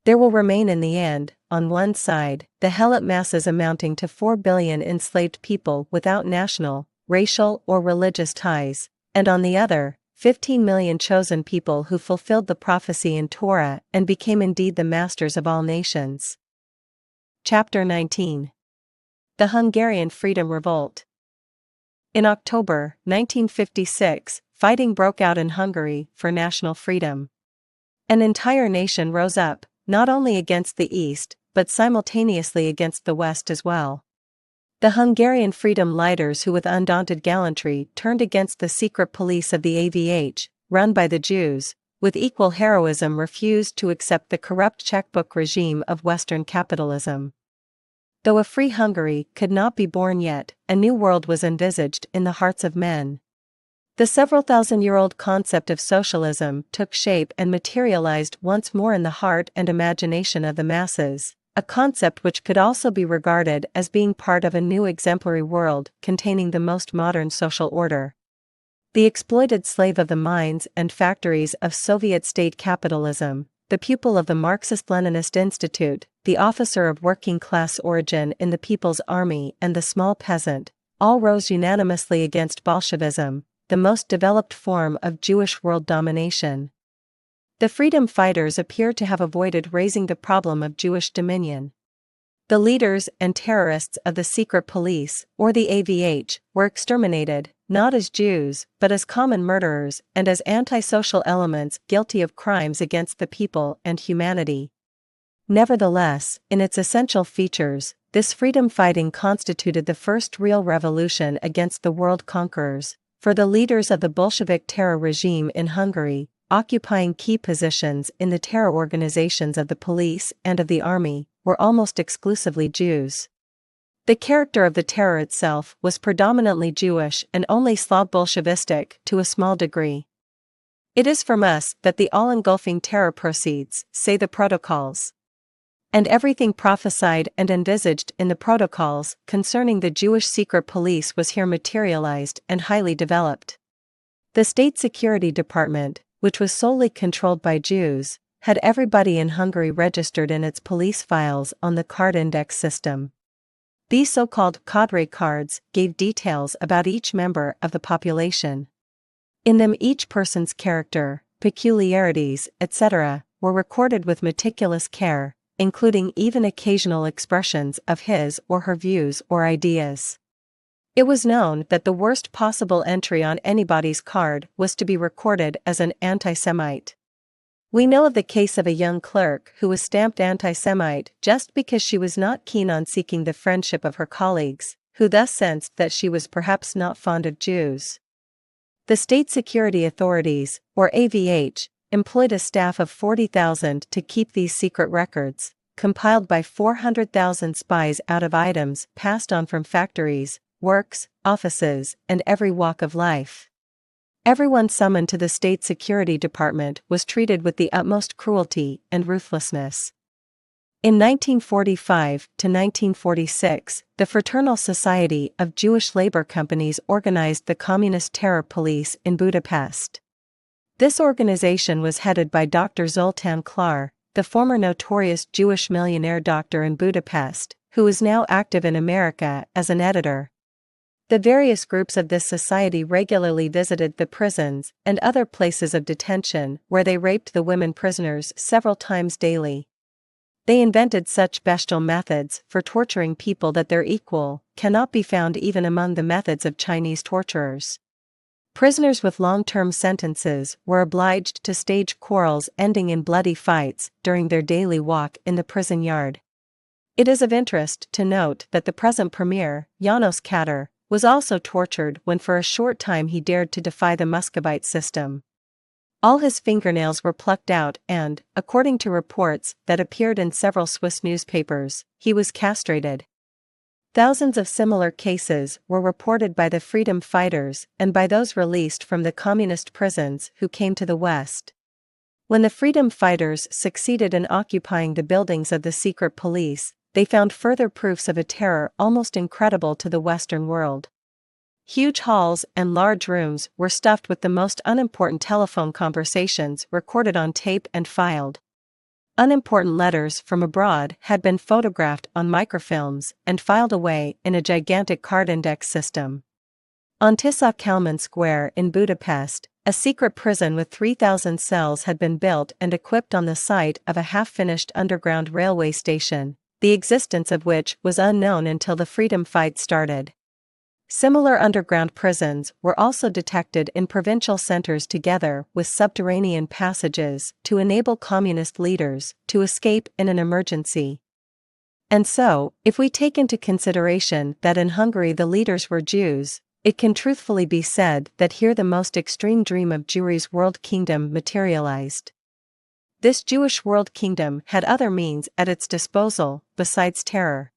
There will remain in the end, on one side, the helot masses amounting to 4 billion enslaved people without national, racial or religious ties, and on the other, 15 million chosen people who fulfilled the prophecy in Torah and became indeed the masters of all nations. Chapter 19. The Hungarian Freedom Revolt. In October 1956, fighting broke out in Hungary for national freedom. An entire nation rose up, not only against the East, but simultaneously against the West as well. The Hungarian freedom lighters who with undaunted gallantry turned against the secret police of the AVH, run by the Jews, with equal heroism refused to accept the corrupt checkbook regime of Western capitalism. Though a free Hungary could not be born yet, a new world was envisaged in the hearts of men. The several thousand-year-old concept of socialism took shape and materialized once more in the heart and imagination of the masses, a concept which could also be regarded as being part of a new exemplary world containing the most modern social order. The exploited slave of the mines and factories of Soviet state capitalism, the pupil of the Marxist-Leninist Institute, the officer of working-class origin in the People's Army and the small peasant, all rose unanimously against Bolshevism, the most developed form of Jewish world domination. The freedom fighters appear to have avoided raising the problem of Jewish dominion. The leaders and terrorists of the secret police, or the AVH, were exterminated, not as Jews, but as common murderers and as antisocial elements guilty of crimes against the people and humanity. Nevertheless, in its essential features, this freedom fighting constituted the first real revolution against the world conquerors, for the leaders of the Bolshevik terror regime in Hungary, occupying key positions in the terror organizations of the police and of the army, were almost exclusively Jews. The character of the terror itself was predominantly Jewish and only Slav Bolshevistic to a small degree. It is from us that the all-engulfing terror proceeds, say the protocols. And everything prophesied and envisaged in the protocols concerning the Jewish secret police was here materialized and highly developed. The State Security Department, which was solely controlled by Jews, had everybody in Hungary registered in its police files on the card index system. These so-called cadre cards gave details about each member of the population. In them each person's character, peculiarities, etc., were recorded with meticulous care, including even occasional expressions of his or her views or ideas. It was known that the worst possible entry on anybody's card was to be recorded as an anti-Semite. We know of the case of a young clerk who was stamped anti-Semite just because she was not keen on seeking the friendship of her colleagues, who thus sensed that she was perhaps not fond of Jews. The State Security Authorities, or AVH, employed a staff of 40,000 to keep these secret records, compiled by 400,000 spies out of items passed on from factories, works, offices, and every walk of life. Everyone summoned to the State Security Department was treated with the utmost cruelty and ruthlessness. In 1945 to 1946, the Fraternal Society of Jewish Labor Companies organized the Communist Terror Police in Budapest. This organization was headed by Dr. Zoltán Klar, the former notorious Jewish millionaire doctor in Budapest, who is now active in America as an editor. The various groups of this society regularly visited the prisons and other places of detention where they raped the women prisoners several times daily. They invented such bestial methods for torturing people that their equal cannot be found even among the methods of Chinese torturers. Prisoners with long-term sentences were obliged to stage quarrels ending in bloody fights during their daily walk in the prison yard. It is of interest to note that the present premier, János Kadar, was also tortured when for a short time he dared to defy the Muscovite system. All his fingernails were plucked out and, according to reports that appeared in several Swiss newspapers, he was castrated. Thousands of similar cases were reported by the freedom fighters and by those released from the communist prisons who came to the West. When the freedom fighters succeeded in occupying the buildings of the secret police, they found further proofs of a terror almost incredible to the Western world. Huge halls and large rooms were stuffed with the most unimportant telephone conversations recorded on tape and filed. Unimportant letters from abroad had been photographed on microfilms and filed away in a gigantic card index system. On Tisza Kalman Square in Budapest, a secret prison with 3,000 cells had been built and equipped on the site of a half-finished underground railway station, the existence of which was unknown until the freedom fight started. Similar underground prisons were also detected in provincial centers together with subterranean passages to enable communist leaders to escape in an emergency. And so, if we take into consideration that in Hungary the leaders were Jews, it can truthfully be said that here the most extreme dream of Jewry's world kingdom materialized. This Jewish world kingdom had other means at its disposal, besides terror.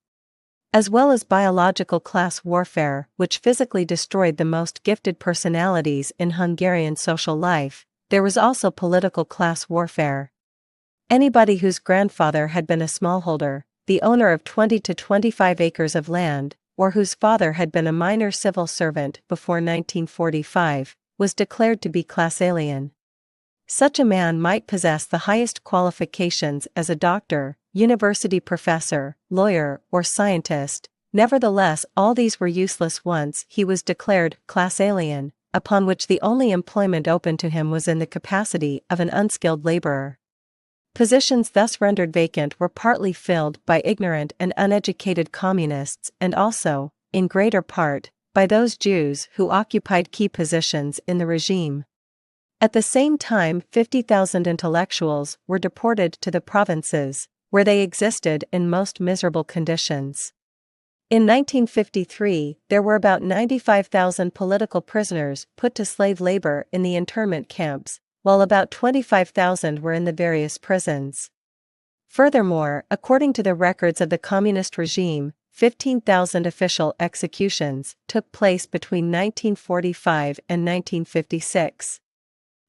As well as biological class warfare, which physically destroyed the most gifted personalities in Hungarian social life, there was also political class warfare. Anybody whose grandfather had been a smallholder, the owner of 20 to 25 acres of land, or whose father had been a minor civil servant before 1945, was declared to be class alien. Such a man might possess the highest qualifications as a doctor, university professor, lawyer, or scientist. Nevertheless, all these were useless once he was declared class alien, upon which the only employment open to him was in the capacity of an unskilled laborer. Positions thus rendered vacant were partly filled by ignorant and uneducated communists and also, in greater part, by those Jews who occupied key positions in the regime. At the same time, 50,000 intellectuals were deported to the provinces, where they existed in most miserable conditions. In 1953, there were about 95,000 political prisoners put to slave labor in the internment camps, while about 25,000 were in the various prisons. Furthermore, according to the records of the communist regime, 15,000 official executions took place between 1945 and 1956.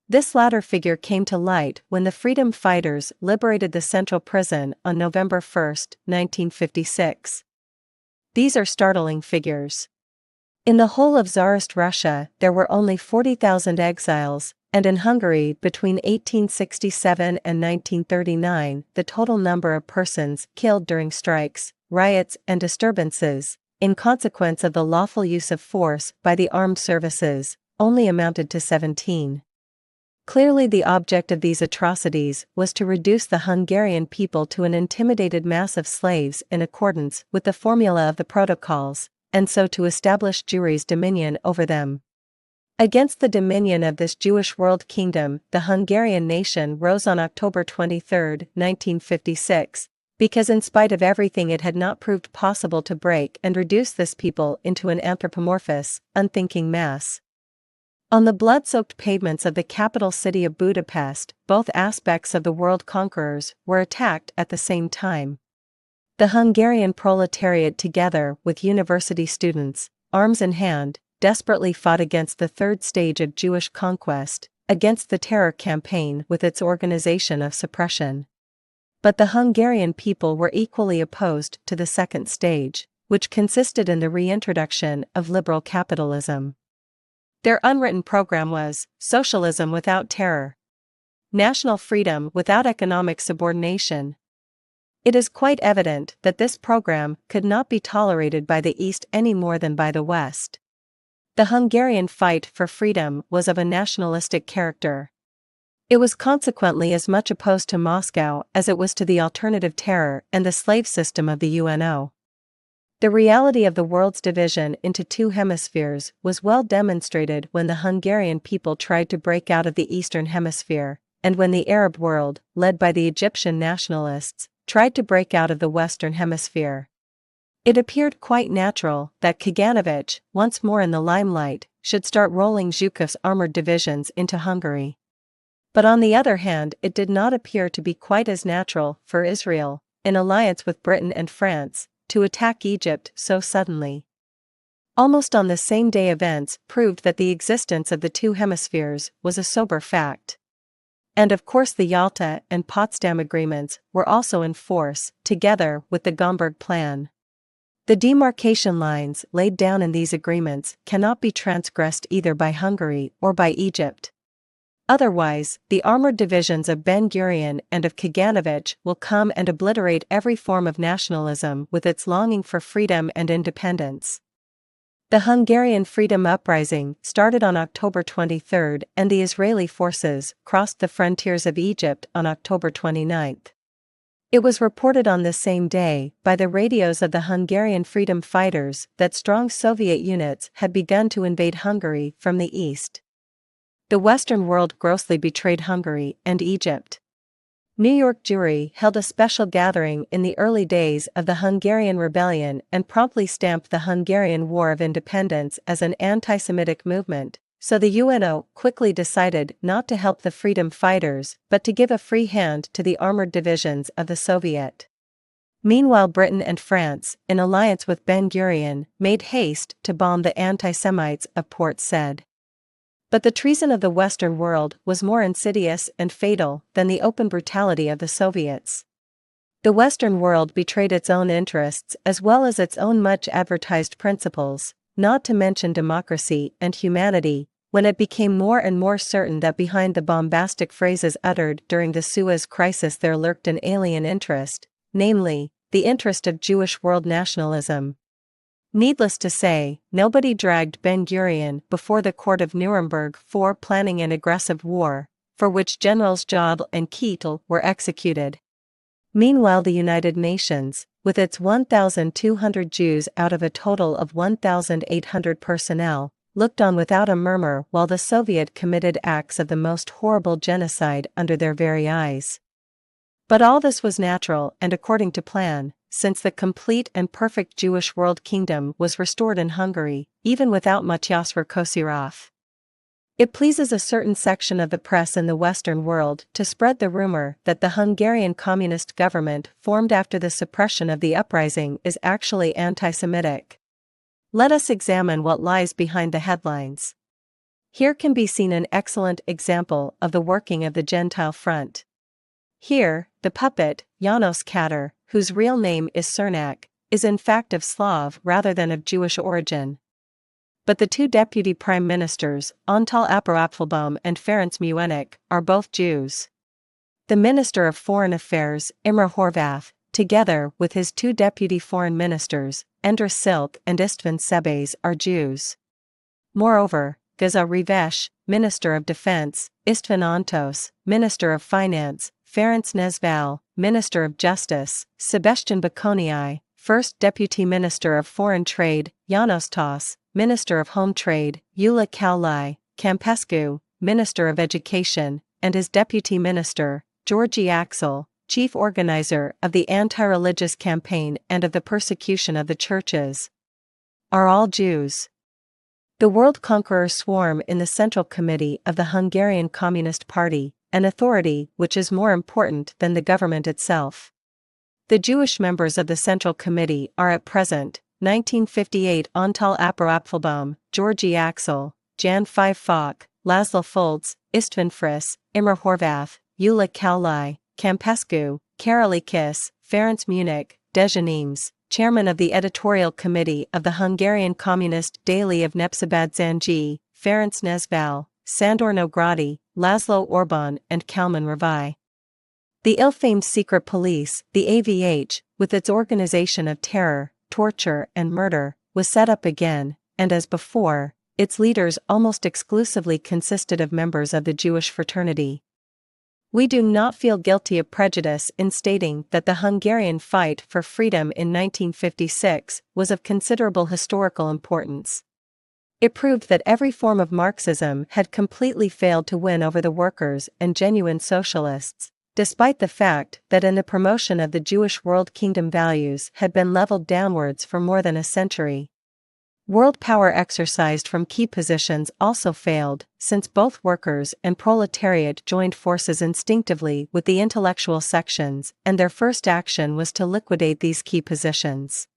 This latter figure came to light when the freedom fighters liberated the central prison on November 1, 1956. These are startling figures. In the whole of Tsarist Russia, there were only 40,000 exiles, and in Hungary between 1867 and 1939, the total number of persons killed during strikes, riots, and disturbances, in consequence of the lawful use of force by the armed services, only amounted to 17. Clearly, the object of these atrocities was to reduce the Hungarian people to an intimidated mass of slaves in accordance with the formula of the protocols, and so to establish Jewry's dominion over them. Against the dominion of this Jewish world kingdom, the Hungarian nation rose on October 23, 1956, because in spite of everything it had not proved possible to break and reduce this people into an anthropomorphous, unthinking mass. On the blood-soaked pavements of the capital city of Budapest, both aspects of the world conquerors were attacked at the same time. The Hungarian proletariat, together with university students, arms in hand, desperately fought against the third stage of Jewish conquest, against the terror campaign with its organization of suppression. But the Hungarian people were equally opposed to the second stage, which consisted in the reintroduction of liberal capitalism. Their unwritten program was socialism without terror, national freedom without economic subordination. It is quite evident that this program could not be tolerated by the East any more than by the West. The Hungarian fight for freedom was of a nationalistic character. It was consequently as much opposed to Moscow as it was to the alternative terror and the slave system of the UNO. The reality of the world's division into two hemispheres was well demonstrated when the Hungarian people tried to break out of the Eastern Hemisphere, and when the Arab world, led by the Egyptian nationalists, tried to break out of the Western Hemisphere. It appeared quite natural that Kaganovich, once more in the limelight, should start rolling Zhukov's armored divisions into Hungary. But on the other hand, it did not appear to be quite as natural for Israel, in alliance with Britain and France, to attack Egypt so suddenly. Almost on the same day, events proved that the existence of the two hemispheres was a sober fact. And of course the Yalta and Potsdam agreements were also in force, together with the Gomberg Plan. The demarcation lines laid down in these agreements cannot be transgressed either by Hungary or by Egypt. Otherwise, the armored divisions of Ben-Gurion and of Kaganovich will come and obliterate every form of nationalism with its longing for freedom and independence. The Hungarian Freedom Uprising started on October 23, and the Israeli forces crossed the frontiers of Egypt on October 29. It was reported on this same day by the radios of the Hungarian freedom fighters that strong Soviet units had begun to invade Hungary from the east. The Western world grossly betrayed Hungary and Egypt. New York Jewry held a special gathering in the early days of the Hungarian rebellion and promptly stamped the Hungarian War of Independence as an anti-Semitic movement, so the UNO quickly decided not to help the freedom fighters but to give a free hand to the armored divisions of the Soviet. Meanwhile, Britain and France, in alliance with Ben-Gurion, made haste to bomb the anti-Semites of Port Said. But the treason of the Western world was more insidious and fatal than the open brutality of the Soviets. The Western world betrayed its own interests as well as its own much advertised principles, not to mention democracy and humanity, when it became more and more certain that behind the bombastic phrases uttered during the Suez Crisis there lurked an alien interest, namely, the interest of Jewish world nationalism. Needless to say, nobody dragged Ben-Gurion before the court of Nuremberg for planning an aggressive war, for which Generals Jodl and Keitel were executed. Meanwhile, the United Nations, with its 1,200 Jews out of a total of 1,800 personnel, looked on without a murmur while the Soviet committed acts of the most horrible genocide under their very eyes. But all this was natural and according to plan, since the complete and perfect Jewish world kingdom was restored in Hungary, even without Matyas Kosyrov. It pleases a certain section of the press in the Western world to spread the rumor that the Hungarian communist government formed after the suppression of the uprising is actually anti-Semitic. Let us examine what lies behind the headlines. Here can be seen an excellent example of the working of the Gentile front. Here, the puppet, Janos Katter, whose real name is Cernak, is in fact of Slav rather than of Jewish origin. But the two deputy prime ministers, Antal Apro-Apfelbaum and Ferenc Muenik, are both Jews. The Minister of Foreign Affairs, Imre Horvath, together with his two deputy foreign ministers, Endre Silk and Istvan Sebes, are Jews. Moreover, Gaza Rivesh, Minister of Defense, Istvan Antos, Minister of Finance, Ferenc Nezval, Minister of Justice, Sebastian Bakonii, First Deputy Minister of Foreign Trade, Janos Tas, Minister of Home Trade, Eula Kaulai, Campescu, Minister of Education, and his Deputy Minister, Georgi Axel, Chief Organizer of the anti-religious campaign and of the persecution of the churches, are all Jews. The world conquerors swarm in the Central Committee of the Hungarian Communist Party, an authority which is more important than the government itself. The Jewish members of the Central Committee are at present, 1958 Antal Apro-Apfelbaum, Georgi Axel, Jan Five-Falk, Laszlo Foltz, Istvan Friss, Imre Horvath, Eula Kaulai, Campescu, Karoli Kiss, Ferenc Muenik, Dejan Eames, Chairman of the Editorial Committee of the Hungarian Communist Daily of Nepsabad Zanji, Ferenc Nezval, Sandor Nogradi, Laszlo Orban and Kalman Ravai. The ill-famed secret police, the AVH, with its organization of terror, torture and murder, was set up again, and as before, its leaders almost exclusively consisted of members of the Jewish fraternity. We do not feel guilty of prejudice in stating that the Hungarian fight for freedom in 1956 was of considerable historical importance. It proved that every form of Marxism had completely failed to win over the workers and genuine socialists, despite the fact that in the promotion of the Jewish world kingdom values had been leveled downwards for more than a century. World power exercised from key positions also failed, since both workers and proletariat joined forces instinctively with the intellectual sections, and their first action was to liquidate these key positions.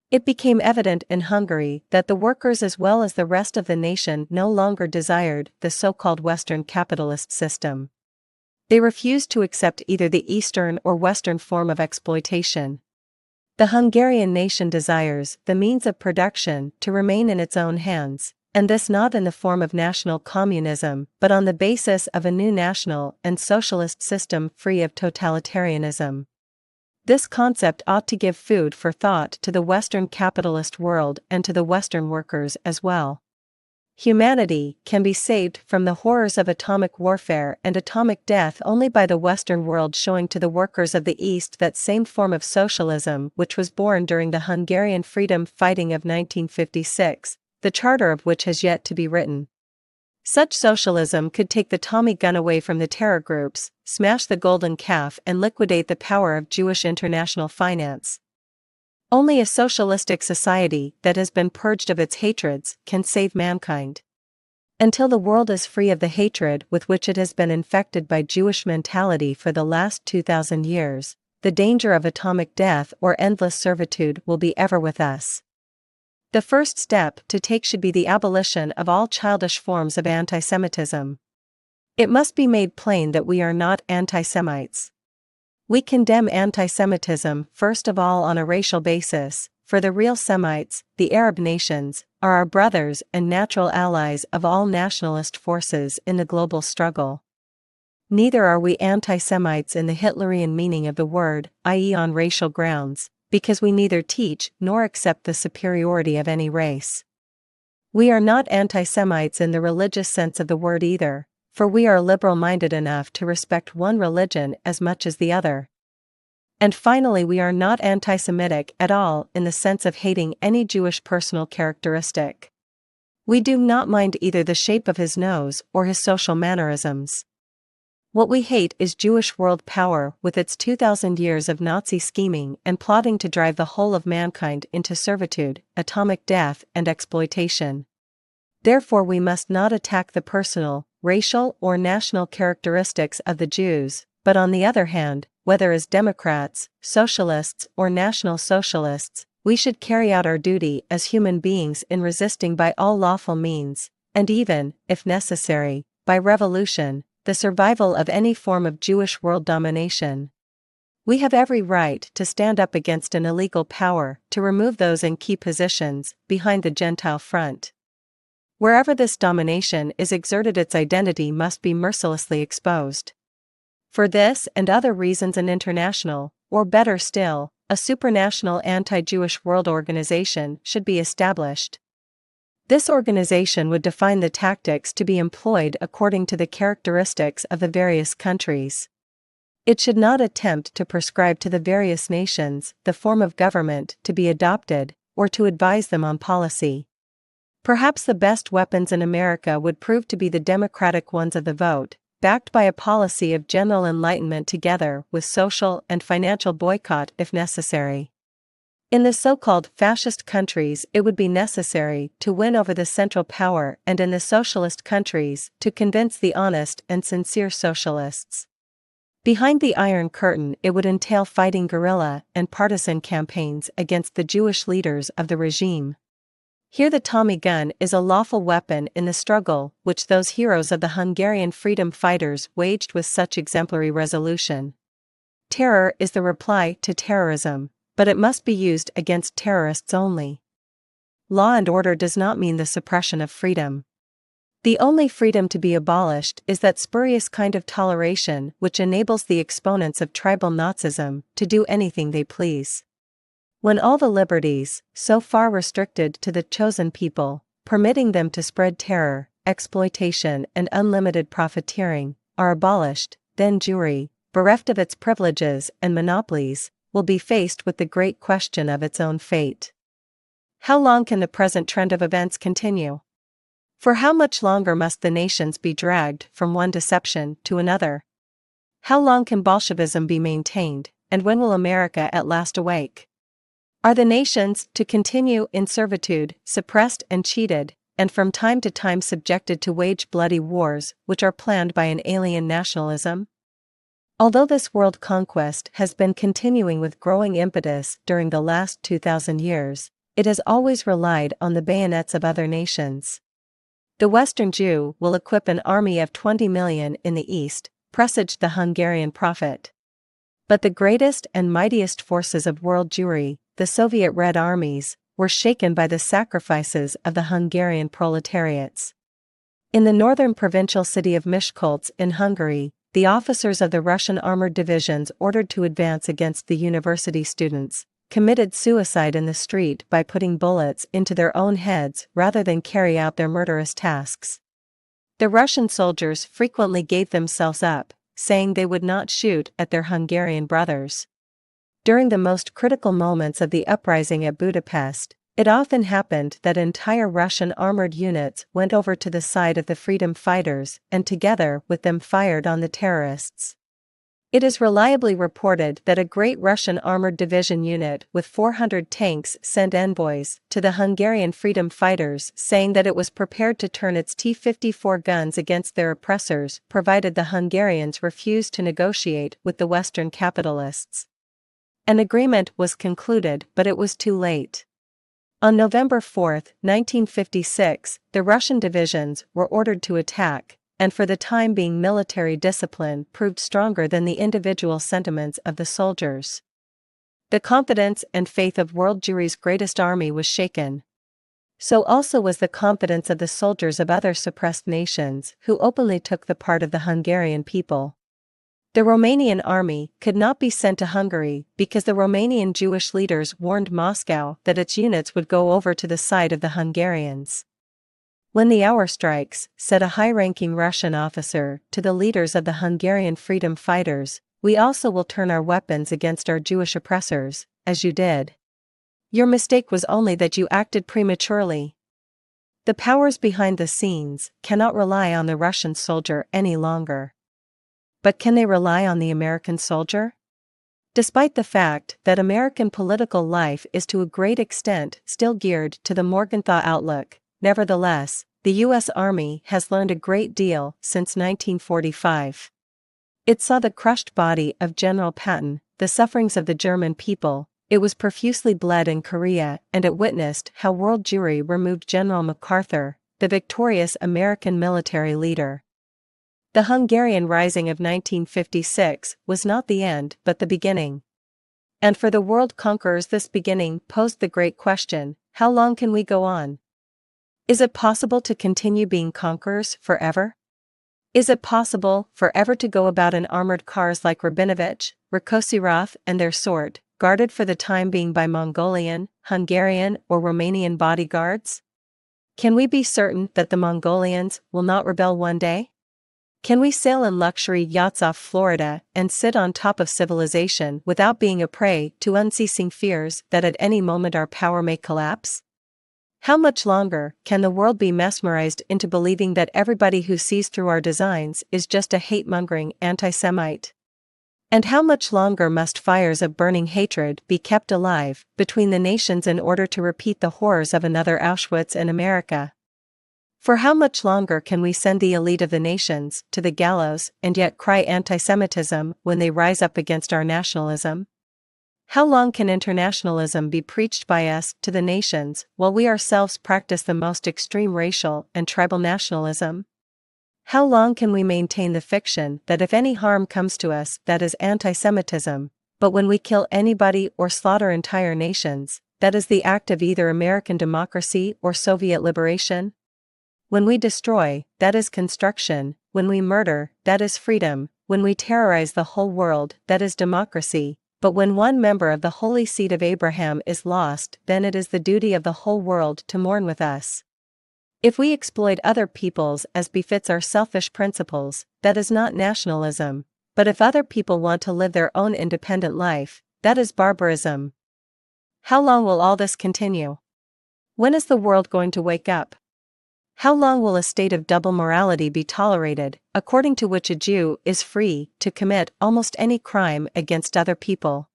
It became evident in Hungary that the workers as well as the rest of the nation no longer desired the so-called Western capitalist system. They refused to accept either the Eastern or Western form of exploitation. The Hungarian nation desires the means of production to remain in its own hands, and this not in the form of national communism but on the basis of a new national and socialist system free of totalitarianism. This concept ought to give food for thought to the Western capitalist world and to the Western workers as well. Humanity can be saved from the horrors of atomic warfare and atomic death only by the Western world showing to the workers of the East that same form of socialism which was born during the Hungarian freedom fighting of 1956, the charter of which has yet to be written. Such socialism could take the Tommy gun away from the terror groups, smash the golden calf and liquidate the power of Jewish international finance. Only a socialistic society that has been purged of its hatreds can save mankind. Until the world is free of the hatred with which it has been infected by Jewish mentality for the last 2,000 years, the danger of atomic death or endless servitude will be ever with us. The first step to take should be the abolition of all childish forms of anti-Semitism. It must be made plain that we are not anti-Semites. We condemn anti-Semitism first of all on a racial basis, for the real Semites, the Arab nations, are our brothers and natural allies of all nationalist forces in the global struggle. Neither are we anti-Semites in the Hitlerian meaning of the word, i.e. on racial grounds, because we neither teach nor accept the superiority of any race. We are not anti-Semites in the religious sense of the word either, for we are liberal-minded enough to respect one religion as much as the other. And finally, we are not anti-Semitic at all in the sense of hating any Jewish personal characteristic. We do not mind either the shape of his nose or his social mannerisms. What we hate is Jewish world power with its 2,000 years of Nazi scheming and plotting to drive the whole of mankind into servitude, atomic death, and exploitation. Therefore, we must not attack the personal, racial, or national characteristics of the Jews, but on the other hand, whether as Democrats, Socialists, or National Socialists, we should carry out our duty as human beings in resisting by all lawful means, and even, if necessary, by revolution, the survival of any form of Jewish world domination. We have every right to stand up against an illegal power to remove those in key positions behind the Gentile front. Wherever this domination is exerted, its identity must be mercilessly exposed. For this and other reasons, an international, or better still, a supranational anti-Jewish world organization should be established. This organization would define the tactics to be employed according to the characteristics of the various countries. It should not attempt to prescribe to the various nations the form of government to be adopted, or to advise them on policy. Perhaps the best weapons in America would prove to be the democratic ones of the vote, backed by a policy of general enlightenment together with social and financial boycott if necessary. In the so-called fascist countries, it would be necessary to win over the central power, and in the socialist countries, to convince the honest and sincere socialists. Behind the Iron Curtain, it would entail fighting guerrilla and partisan campaigns against the Jewish leaders of the regime. Here the Tommy gun is a lawful weapon in the struggle which those heroes of the Hungarian freedom fighters waged with such exemplary resolution. Terror is the reply to terrorism, but it must be used against terrorists only. Law and order does not mean the suppression of freedom. The only freedom to be abolished is that spurious kind of toleration which enables the exponents of tribal Nazism to do anything they please. When all the liberties, so far restricted to the chosen people, permitting them to spread terror, exploitation and unlimited profiteering, are abolished, then Jewry, bereft of its privileges and monopolies, will be faced with the great question of its own fate. How long can the present trend of events continue? For how much longer must the nations be dragged from one deception to another? How long can Bolshevism be maintained, and when will America at last awake? Are the nations to continue in servitude, suppressed and cheated, and from time to time subjected to wage bloody wars which are planned by an alien nationalism? Although this world conquest has been continuing with growing impetus during the last 2,000 years, it has always relied on the bayonets of other nations. The Western Jew will equip an army of 20 million in the East, presaged the Hungarian prophet. But the greatest and mightiest forces of world Jewry, the Soviet Red Armies, were shaken by the sacrifices of the Hungarian proletariats. In the northern provincial city of Miskolc in Hungary, the officers of the Russian armored divisions ordered to advance against the university students committed suicide in the street by putting bullets into their own heads rather than carry out their murderous tasks. The Russian soldiers frequently gave themselves up, saying they would not shoot at their Hungarian brothers. During the most critical moments of the uprising at Budapest, it often happened that entire Russian armored units went over to the side of the freedom fighters and together with them fired on the terrorists. It is reliably reported that a great Russian armored division unit with 400 tanks sent envoys to the Hungarian freedom fighters saying that it was prepared to turn its T-54 guns against their oppressors provided the Hungarians refused to negotiate with the Western capitalists. An agreement was concluded, but it was too late. On November 4, 1956, the Russian divisions were ordered to attack, and for the time being military discipline proved stronger than the individual sentiments of the soldiers. The confidence and faith of world Jewry's greatest army was shaken. So also was the confidence of the soldiers of other suppressed nations who openly took the part of the Hungarian people. The Romanian army could not be sent to Hungary because the Romanian Jewish leaders warned Moscow that its units would go over to the side of the Hungarians. When the hour strikes, said a high-ranking Russian officer to the leaders of the Hungarian freedom fighters, we also will turn our weapons against our Jewish oppressors, as you did. Your mistake was only that you acted prematurely. The powers behind the scenes cannot rely on the Russian soldier any longer. But can they rely on the American soldier? Despite the fact that American political life is to a great extent still geared to the Morgenthau outlook, nevertheless, the U.S. Army has learned a great deal since 1945. It saw the crushed body of General Patton, the sufferings of the German people, it was profusely bled in Korea, and it witnessed how world Jewry removed General MacArthur, the victorious American military leader. The Hungarian Rising of 1956 was not the end but the beginning. And for the world conquerors this beginning posed the great question, how long can we go on? Is it possible to continue being conquerors forever? Is it possible forever to go about in armored cars like Rabinovich, Rakosirov and their sort, guarded for the time being by Mongolian, Hungarian or Romanian bodyguards? Can we be certain that the Mongolians will not rebel one day? Can we sail in luxury yachts off Florida and sit on top of civilization without being a prey to unceasing fears that at any moment our power may collapse? How much longer can the world be mesmerized into believing that everybody who sees through our designs is just a hate-mongering anti-Semite? And how much longer must fires of burning hatred be kept alive between the nations in order to repeat the horrors of another Auschwitz in America? For how much longer can we send the elite of the nations to the gallows and yet cry anti-Semitism when they rise up against our nationalism? How long can internationalism be preached by us to the nations while we ourselves practice the most extreme racial and tribal nationalism? How long can we maintain the fiction that if any harm comes to us that is anti-Semitism, but when we kill anybody or slaughter entire nations, that is the act of either American democracy or Soviet liberation? When we destroy, that is construction, when we murder, that is freedom, when we terrorize the whole world, that is democracy. But when one member of the holy seed of Abraham is lost, then it is the duty of the whole world to mourn with us. If we exploit other peoples as befits our selfish principles, that is not nationalism, but if other people want to live their own independent life, that is barbarism. How long will all this continue? When is the world going to wake up? How long will a state of double morality be tolerated, according to which a Jew is free to commit almost any crime against other people?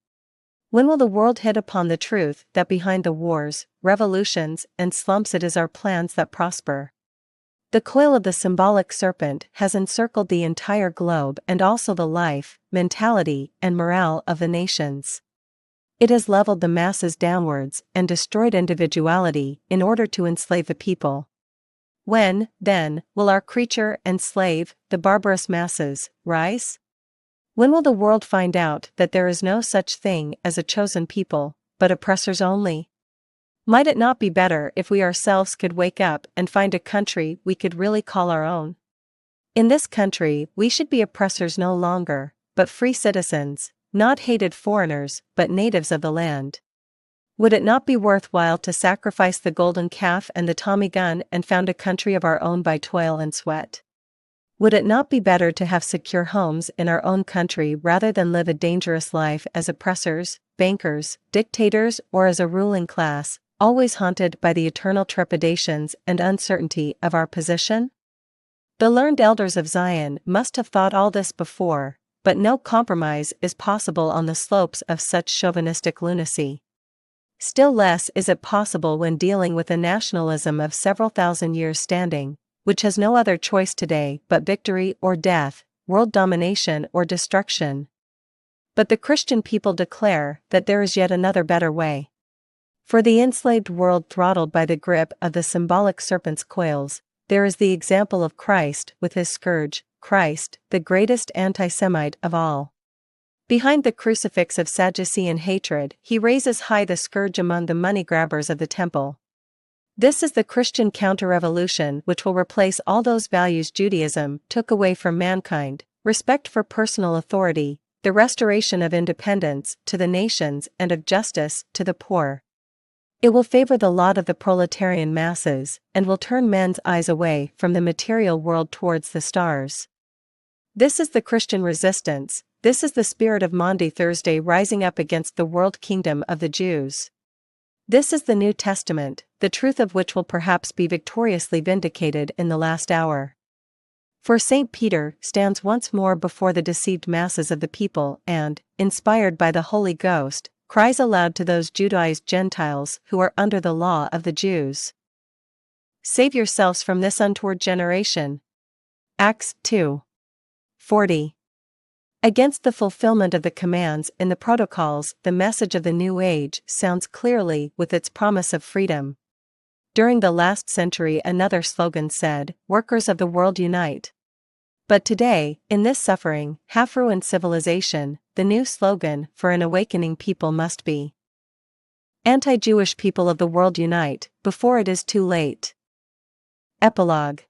When will the world hit upon the truth that behind the wars, revolutions, and slumps it is our plans that prosper? The coil of the symbolic serpent has encircled the entire globe and also the life, mentality, and morale of the nations. It has leveled the masses downwards and destroyed individuality in order to enslave the people. When, then, will our creature and slave, the barbarous masses, rise? When will the world find out that there is no such thing as a chosen people, but oppressors only? Might it not be better if we ourselves could wake up and find a country we could really call our own? In this country we should be oppressors no longer, but free citizens, not hated foreigners, but natives of the land. Would it not be worthwhile to sacrifice the golden calf and the Tommy gun and found a country of our own by toil and sweat? Would it not be better to have secure homes in our own country rather than live a dangerous life as oppressors, bankers, dictators, or as a ruling class, always haunted by the eternal trepidations and uncertainty of our position? The learned elders of Zion must have thought all this before, but no compromise is possible on the slopes of such chauvinistic lunacy. Still less is it possible when dealing with a nationalism of several thousand years standing, which has no other choice today but victory or death, world domination or destruction. But the Christian people declare that there is yet another better way. For the enslaved world throttled by the grip of the symbolic serpent's coils, there is the example of Christ with his scourge, Christ, the greatest anti-Semite of all. Behind the crucifix of Sadducean hatred, he raises high the scourge among the money-grabbers of the temple. This is the Christian counter-revolution which will replace all those values Judaism took away from mankind: respect for personal authority, the restoration of independence to the nations and of justice to the poor. It will favor the lot of the proletarian masses, and will turn men's eyes away from the material world towards the stars. This is the Christian resistance. This is the spirit of Maundy Thursday rising up against the world kingdom of the Jews. This is the New Testament, the truth of which will perhaps be victoriously vindicated in the last hour. For St. Peter stands once more before the deceived masses of the people and, inspired by the Holy Ghost, cries aloud to those Judaized Gentiles who are under the law of the Jews. Save yourselves from this untoward generation. Acts 2:40. Against the fulfillment of the commands in the protocols, the message of the New Age sounds clearly with its promise of freedom. During the last century another slogan said, "Workers of the world unite." But today, in this suffering, half-ruined civilization, the new slogan for an awakening people must be, "Anti-Jewish people of the world unite, before it is too late." Epilogue.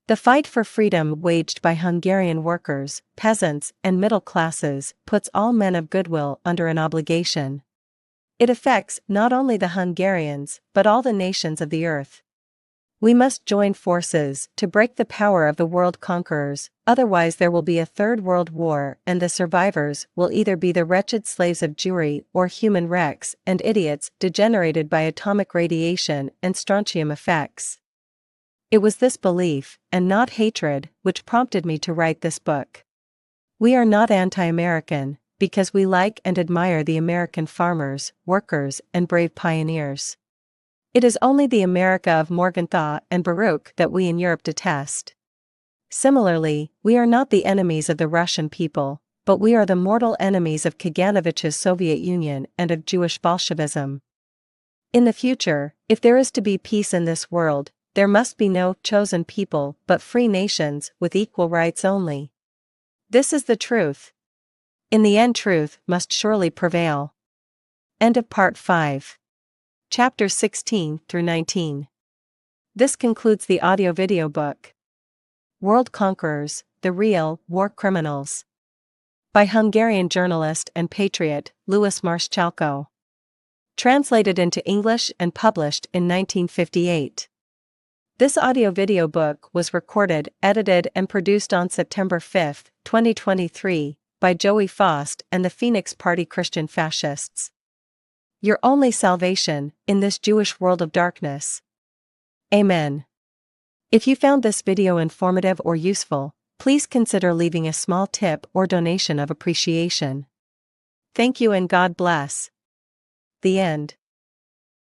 The fight for freedom waged by Hungarian workers, peasants, and middle classes puts all men of goodwill under an obligation. It affects not only the Hungarians but all the nations of the earth. We must join forces to break the power of the world conquerors, otherwise there will be a third world war and the survivors will either be the wretched slaves of Jewry or human wrecks and idiots degenerated by atomic radiation and strontium effects. It was this belief, and not hatred, which prompted me to write this book. We are not anti-American, because we like and admire the American farmers, workers, and brave pioneers. It is only the America of Morgenthau and Baruch that we in Europe detest. Similarly, we are not the enemies of the Russian people, but we are the mortal enemies of Kaganovich's Soviet Union and of Jewish Bolshevism. In the future, if there is to be peace in this world, there must be no chosen people but free nations with equal rights only. This is the truth. In the end, truth must surely prevail. End of Part 5. Chapter 16 through 19. This concludes the audio-video book. World Conquerors, The Real War Criminals. By Hungarian journalist and patriot, Louis Marszalko. Translated into English and published in 1958. This audio-video book was recorded, edited and produced on September 5, 2023, by Joey Faust and the Phoenix Party Christian Fascists. Your only salvation in this Jewish world of darkness. Amen. If you found this video informative or useful, please consider leaving a small tip or donation of appreciation. Thank you and God bless. The end.